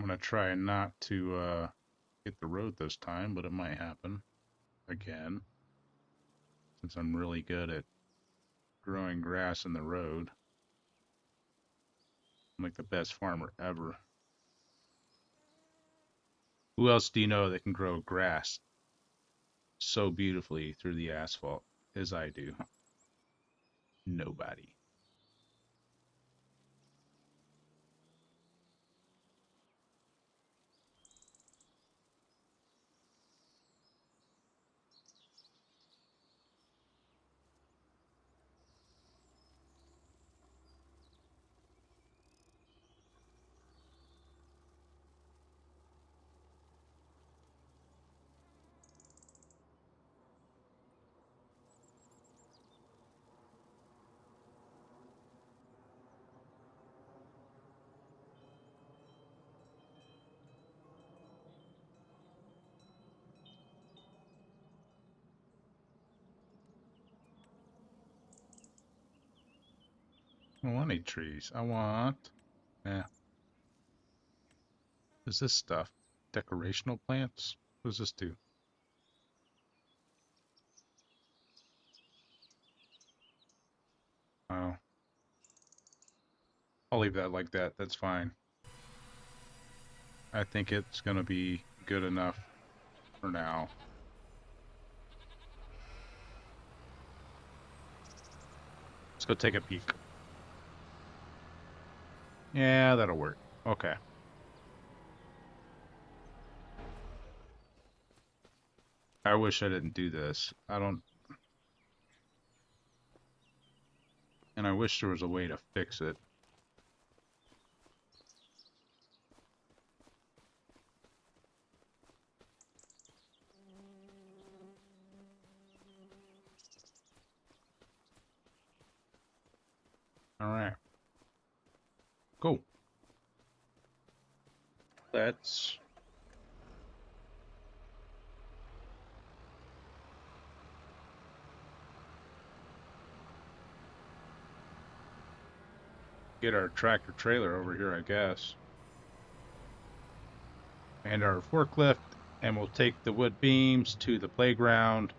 I'm gonna try not to hit the road this time, but it might happen again, since I'm really good at growing grass in the road. I'm like the best farmer ever. Who else do you know that can grow grass so beautifully through the asphalt as I do? Nobody. I don't want any trees. I want... Eh. What is this stuff? Decorational plants? What does this do? Oh. I'll leave that like that. That's fine. I think it's gonna be good enough for now. Let's go take a peek. Yeah, that'll work. Okay. I wish I didn't do this. I don't... And I wish there was a way to fix it. Alright. Cool. Let's... get our tractor trailer over here, I guess. And our forklift, and we'll take the wood beams to the playground.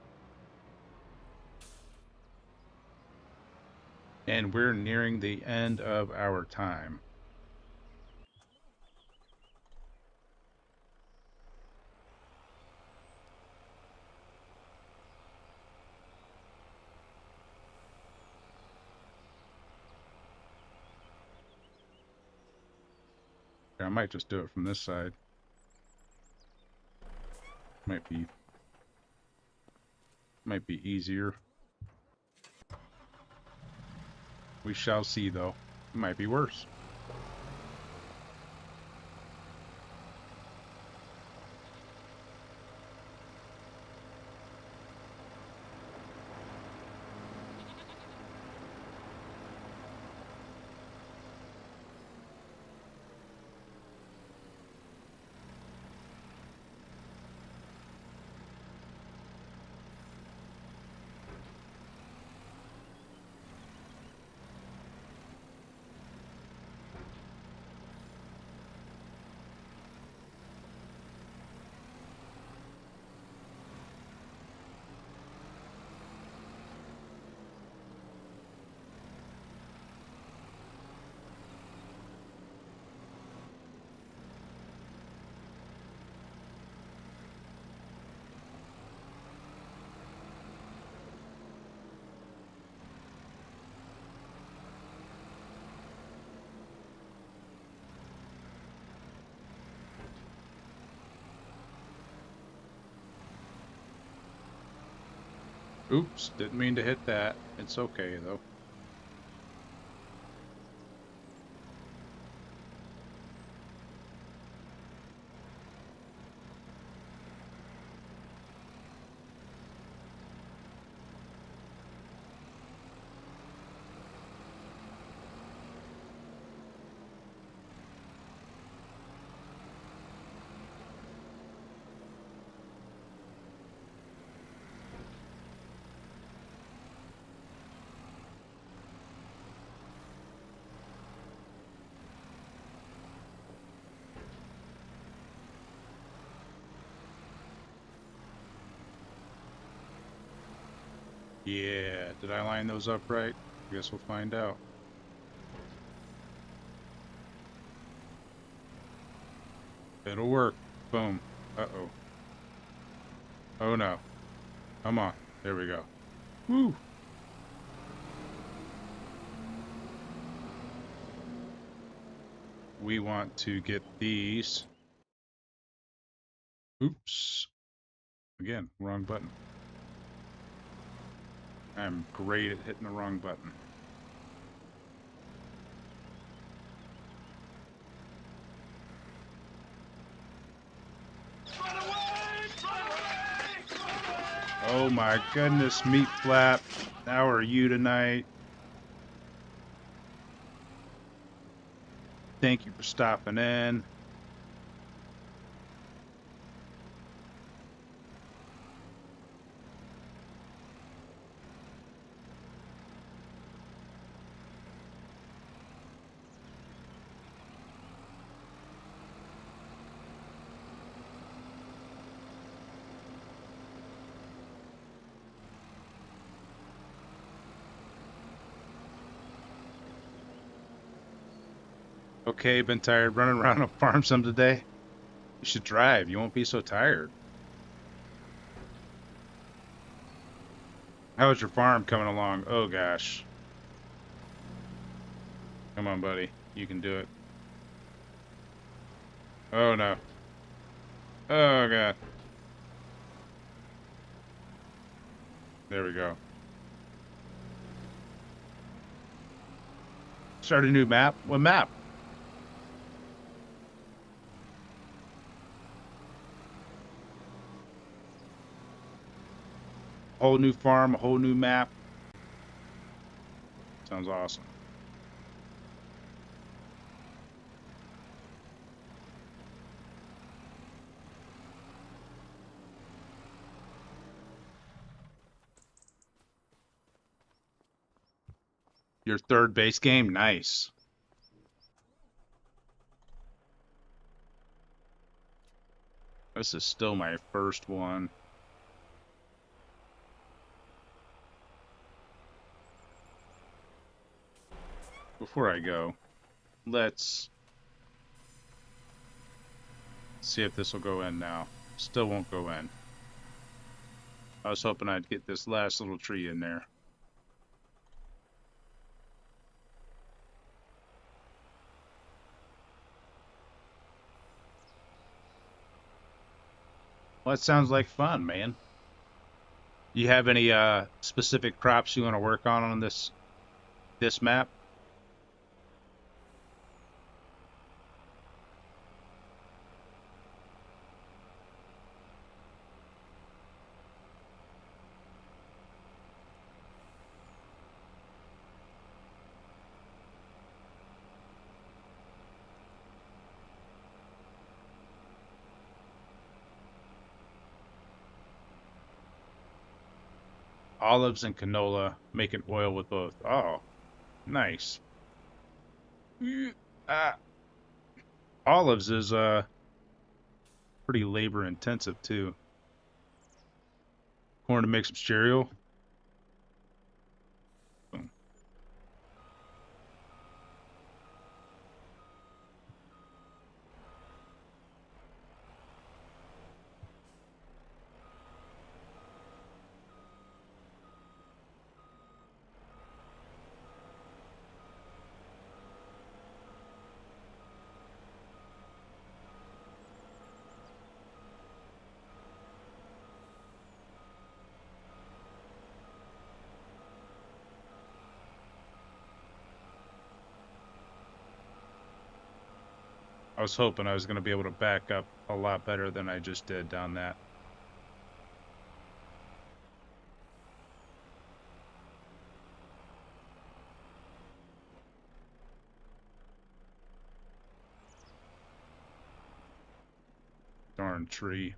And we're nearing the end of our time. I might just do it from this side. Might be easier. We shall see, though. It might be worse. Oops, didn't mean to hit that. It's okay, though. Yeah, did I line those up right? Guess we'll find out. It'll work. Boom. Uh-oh. Oh no. Come on. There we go. Woo! We want to get these. Oops. Again, wrong button. I'm great at hitting the wrong button. Oh my goodness, Meat Flap. How are you tonight? Thank you for stopping in. Okay, been tired running around a farm some today. You should drive. You won't be so tired. How's your farm coming along? Oh gosh. Come on, buddy. You can do it. Oh no. Oh god. There we go. Start a new map? What map? Whole new farm, a whole new map. Sounds awesome. Your third base game? Nice. This is still my first one. Before I go, let's see if this will go in now. Still won't go in. I was hoping I'd get this last little tree in there. Well, that sounds like fun, man. You have any specific crops you want to work on this map? Olives and canola, making oil with both. Oh, nice. Uh, Olives is pretty labor intensive too. Corn to make some cereal. Boom. I was hoping I was going to be able to back up a lot better than I just did down that. Darn tree.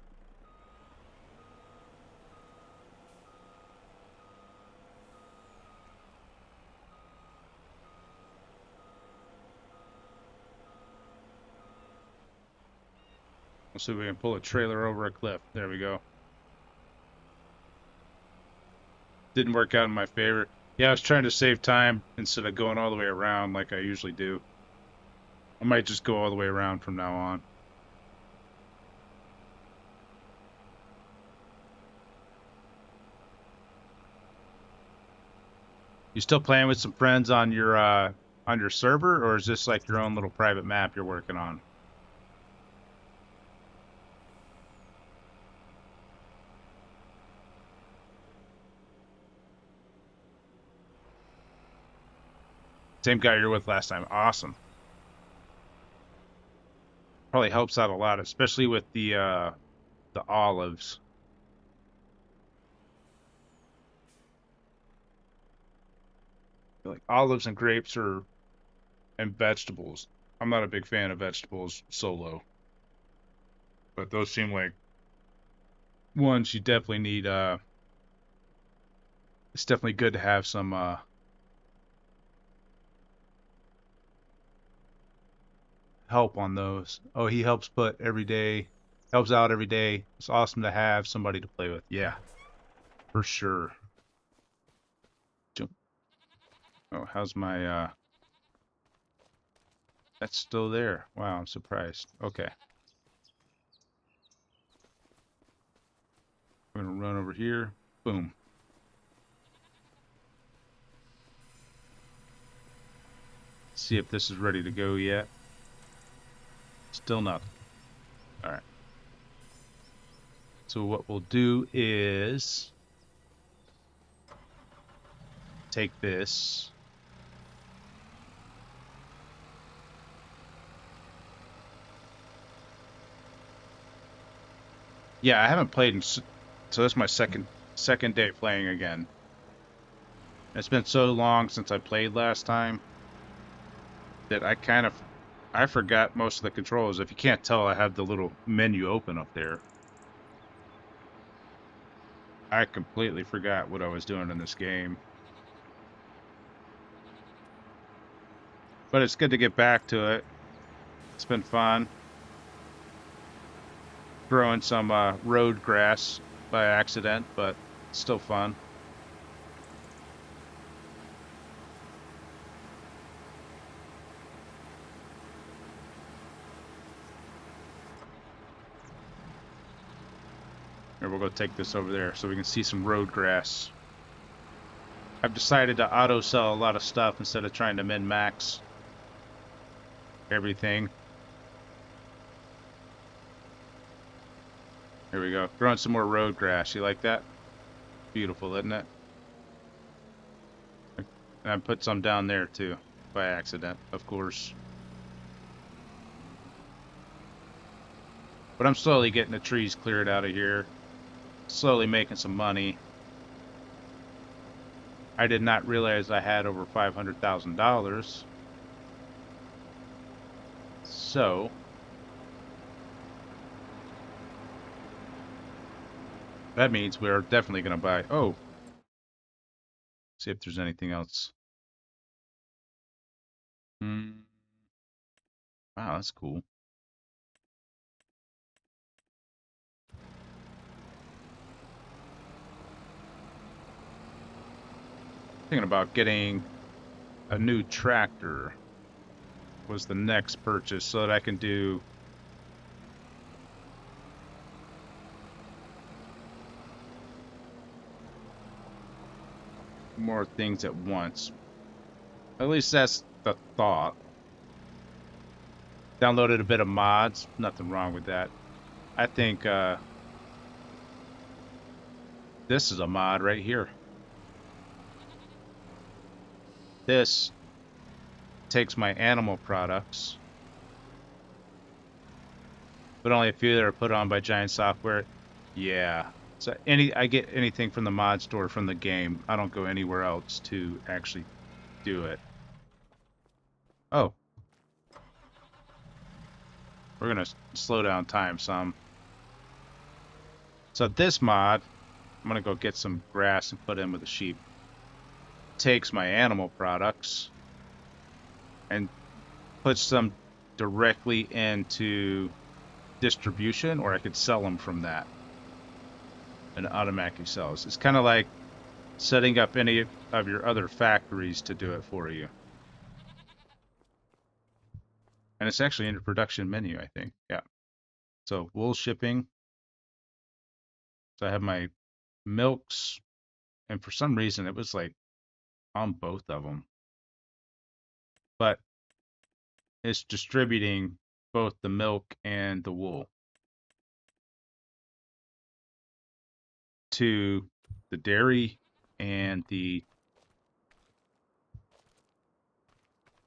Let's see if we can pull a trailer over a cliff. There we go. Didn't work out in my favor. Yeah, I was trying to save time instead of going all the way around like I usually do. I might just go all the way around from now on. You still playing with some friends on your server, or is this like your own little private map you're working on? Same guy you were with last time. Awesome. Probably helps out a lot, especially with the olives. Like olives and grapes are and vegetables. I'm not a big fan of vegetables solo, but those seem like ones you definitely need. It's definitely good to have some help on those. Oh, he helps put every day, helps out every day. It's awesome to have somebody to play with. Yeah, for sure. Oh, how's my that's still there. Wow, I'm surprised. Okay. I'm gonna run over here. Boom. See if this is ready to go yet. Still nothing. All right. So what we'll do is take this. Yeah, I haven't played in, so that's my second day playing again. It's been so long since I played last time that I forgot most of the controls. If you can't tell, I have the little menu open up there. I completely forgot what I was doing in this game. But it's good to get back to it. It's been fun. Growing some road grass by accident, but still fun. Here, we'll go take this over there so we can see some road grass. I've decided to auto sell a lot of stuff instead of trying to min-max everything. Here we go. Growing some more road grass. You like that? Beautiful, isn't it? And I put some down there too, by accident, of course. But I'm slowly getting the trees cleared out of here. Slowly making some money. I did not realize I had over $500,000. So that means we're definitely going to buy. Oh, see if there's anything else. Wow, that's cool. Thinking about getting a new tractor was the next purchase so that I can do more things at once. At least that's the thought. Downloaded a bit of mods. Nothing wrong with that. I think this is a mod right here. This takes my animal products, but only a few that are put on by Giant Software. Yeah. So I get anything from the mod store from the game. I don't go anywhere else to actually do it. Oh, we're gonna slow down time some. So this mod, I'm gonna go get some grass and put in with the sheep. Takes my animal products and puts them directly into distribution, or I could sell them from that and automatically sells. It's kind of like setting up any of your other factories to do it for you. And it's actually in the production menu, I think. Yeah. So wool shipping. So I have my milks, and for some reason it was like on both of them, but it's distributing both the milk and the wool to the dairy and the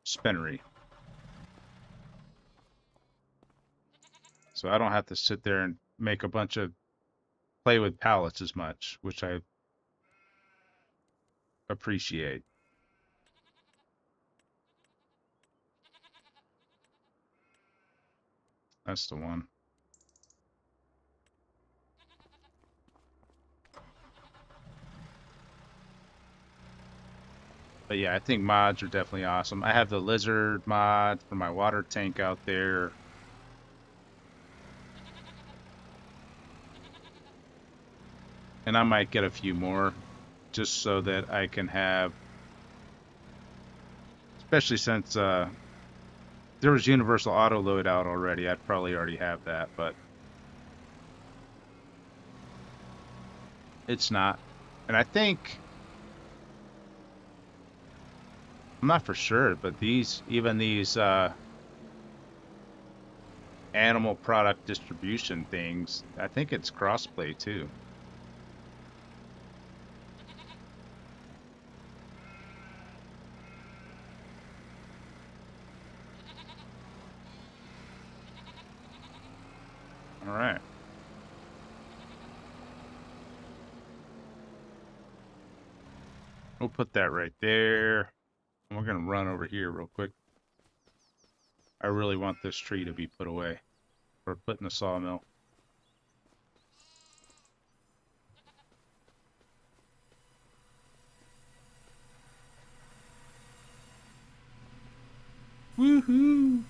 spinnery. So I don't have to sit there and make a bunch of play with pallets as much, which I appreciate. That's the one. But yeah, I think mods are definitely awesome. I have the lizard mod for my water tank out there. And I might get a few more just so that I can have, especially since there was universal auto loadout already. I'd probably already have that, but it's not. And I think, I'm not for sure, but even these animal product distribution things, I think it's crossplay too. All right. We'll put that right there. And we're going to run over here real quick. I really want this tree to be put away or put in the sawmill. Woohoo!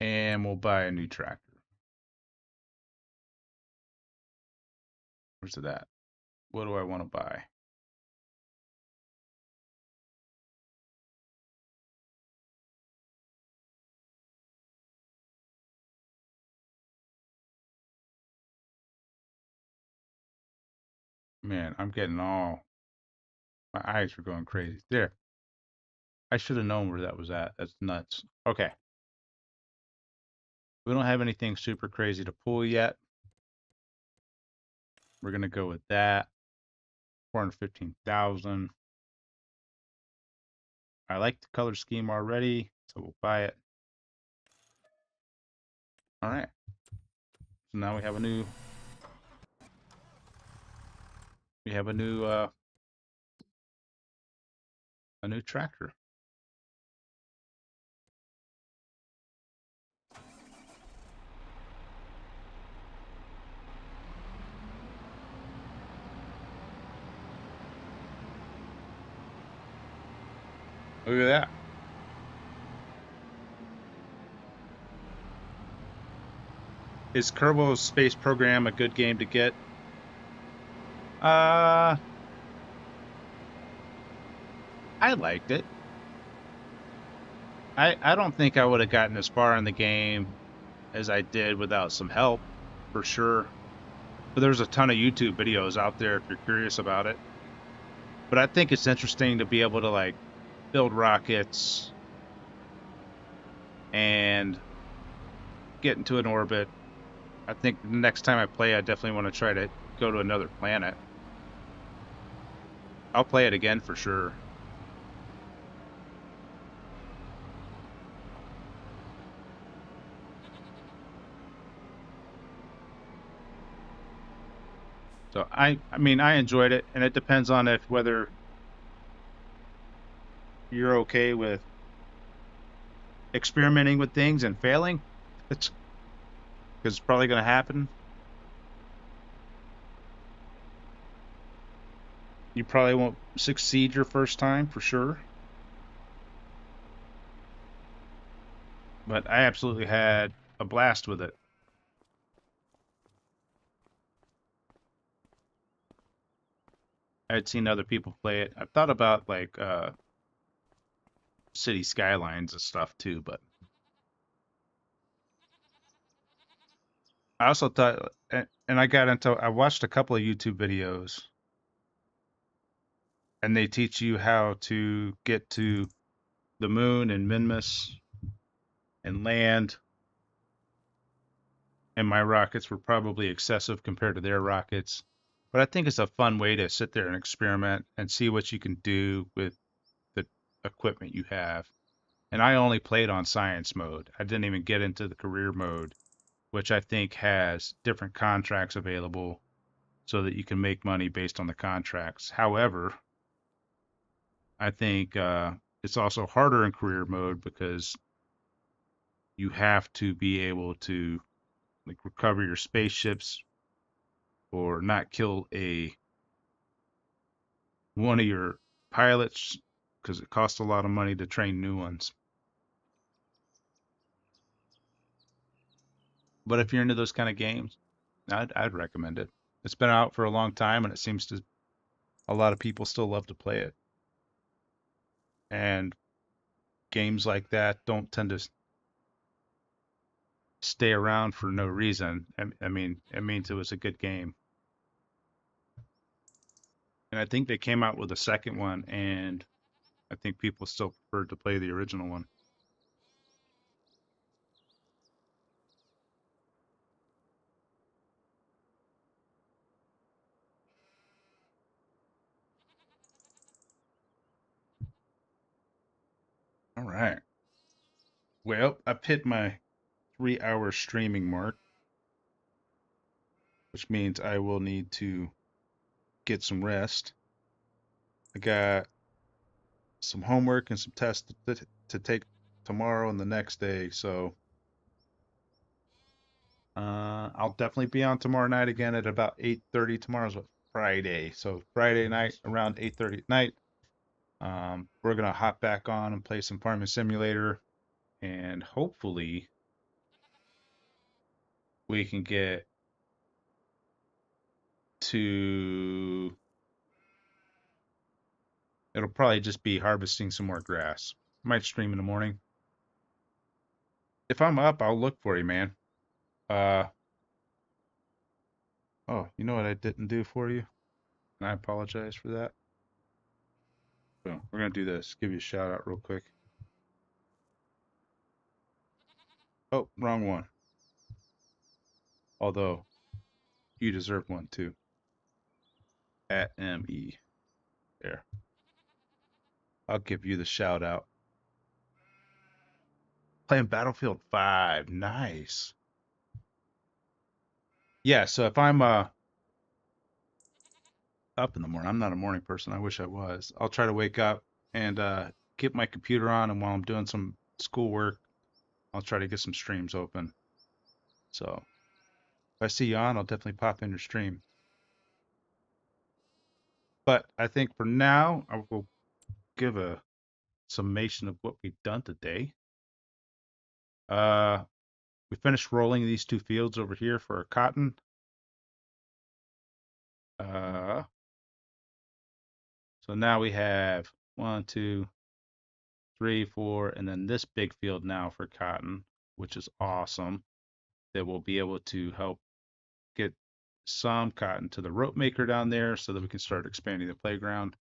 And we'll buy a new tractor. Where's it at? What do I want to buy? Man, I'm getting all, my eyes are going crazy. There. I should have known where that was at. That's nuts. Okay. We don't have anything super crazy to pull yet. We're going to go with that. 415,000. I like the color scheme already, so we'll buy it. All right. So now we have a new tractor. Look at that. Is Kerbal Space Program a good game to get? Uh, I liked it. I don't think I would have gotten as far in the game as I did without some help, for sure. But there's a ton of YouTube videos out there if you're curious about it. But I think it's interesting to be able to like build rockets and get into an orbit. I think the next time I play, I definitely want to try to go to another planet. I'll play it again for sure. So I mean, I enjoyed it, and it depends on if whether you're okay with experimenting with things and failing. It's because it's probably going to happen. You probably won't succeed your first time for sure. But I absolutely had a blast with it. I'd seen other people play it. I've thought about like city skylines and stuff too, but I also thought, and I watched a couple of YouTube videos, and they teach you how to get to the moon and Minmus and land. And my rockets were probably excessive compared to their rockets. But I think it's a fun way to sit there and experiment and see what you can do with the equipment you have. And I only played on science mode. I didn't even get into the career mode, which I think has different contracts available so that you can make money based on the contracts. However, I think it's also harder in career mode because you have to be able to like recover your spaceships or not kill a one of your pilots because it costs a lot of money to train new ones. But if you're into those kind of games, I'd recommend it. It's been out for a long time and it seems to a lot of people still love to play it. And games like that don't tend to stay around for no reason. I mean, it means it was a good game. And I think they came out with a second one, and I think people still prefer to play the original one. All right. Well, I've hit my 3 hour streaming mark, which means I will need to get some rest. I got some homework and some tests to take tomorrow and the next day, so I'll definitely be on tomorrow night again at about 8:30. Tomorrow's what, Friday, so Friday night around 8:30 at night. We're gonna hop back on and play some Farming Simulator, and hopefully we can get to. It'll probably just be harvesting some more grass. Might stream in the morning. If I'm up, I'll look for you, man. Uh, oh, you know what I didn't do for you? And I apologize for that. So we're gonna do this. Give you a shout out real quick. Oh, wrong one. Although you deserve one too. At ME. There. I'll give you the shout out. Playing Battlefield 5. Nice. Yeah, so if I'm up in the morning, I'm not a morning person. I wish I was. I'll try to wake up and get my computer on, and while I'm doing some schoolwork, I'll try to get some streams open. So if I see you on, I'll definitely pop in your stream. But I think for now, I will give a summation of what we've done today. Uh, we finished rolling these two fields over here for our cotton. Uh, so now we have one, two, three, four, and then this big field now for cotton, which is awesome. That we'll be able to help get some cotton to the rope maker down there so that we can start expanding the playground.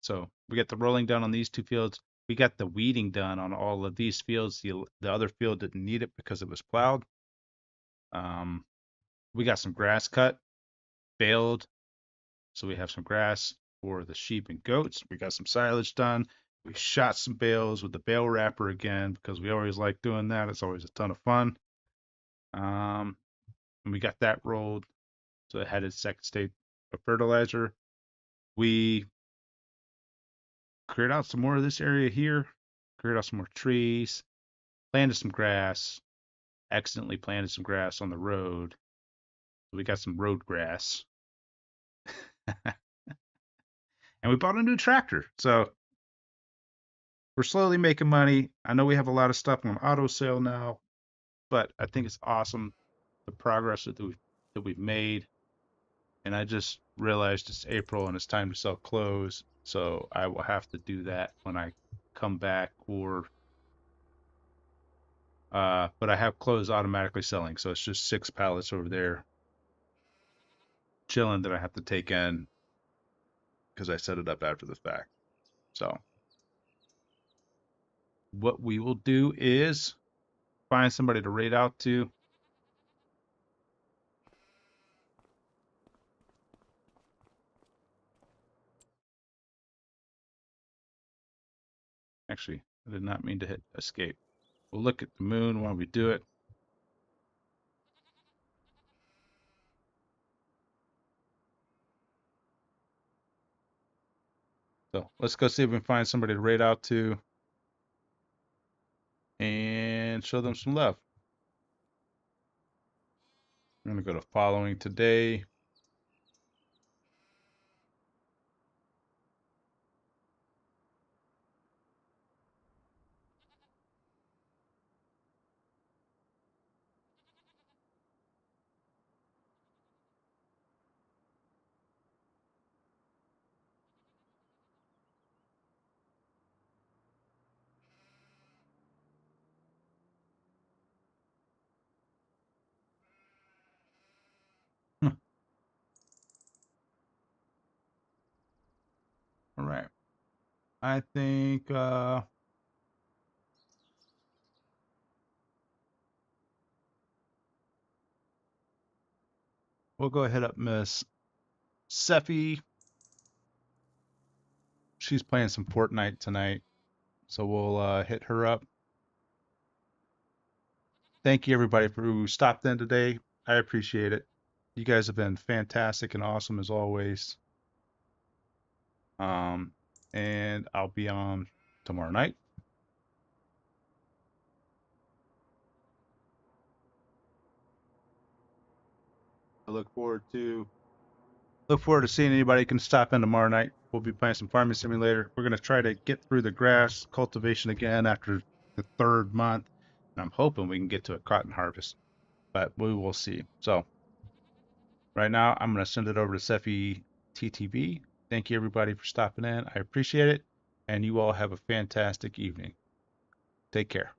So we got the rolling done on these two fields. We got the weeding done on all of these fields. The other field didn't need it because it was plowed. Um, we got some grass cut, baled, so we have some grass for the sheep and goats. We got some silage done. We shot some bales with the bale wrapper again because we always like doing that. It's always a ton of fun. And we got that rolled. So it had its second state of fertilizer. We cleared out some more of this area here, cleared out some more trees, planted some grass, accidentally planted some grass on the road. We got some road grass. And we bought a new tractor. So we're slowly making money. I know we have a lot of stuff on auto sale now, but I think it's awesome the progress that we've made And I just realized it's April and it's time to sell clothes, so I will have to do that when I come back. Or but I have clothes automatically selling, so it's just 6 pallets over there chilling that I have to take in because I set it up after the fact. So what we will do is find somebody to raid out to. Actually, I did not mean to hit escape. We'll look at the moon while we do it. So let's go see if we can find somebody to raid out to and show them some love. I'm going to go to following today. All right. I think we'll go ahead up Miss Seffi. She's playing some Fortnite tonight, so we'll hit her up. Thank you everybody for who stopped in today. I appreciate it. You guys have been fantastic and awesome as always. Um, and I'll be on tomorrow night. I look forward to seeing anybody who can stop in tomorrow night. We'll be playing some farming simulator. We're gonna try to get through the grass cultivation again after the third month, and I'm hoping we can get to a cotton harvest, but we will see. So right now, I'm gonna send it over to Cephii TTV. Thank you everybody for stopping in. I appreciate it, and you all have a fantastic evening. Take care.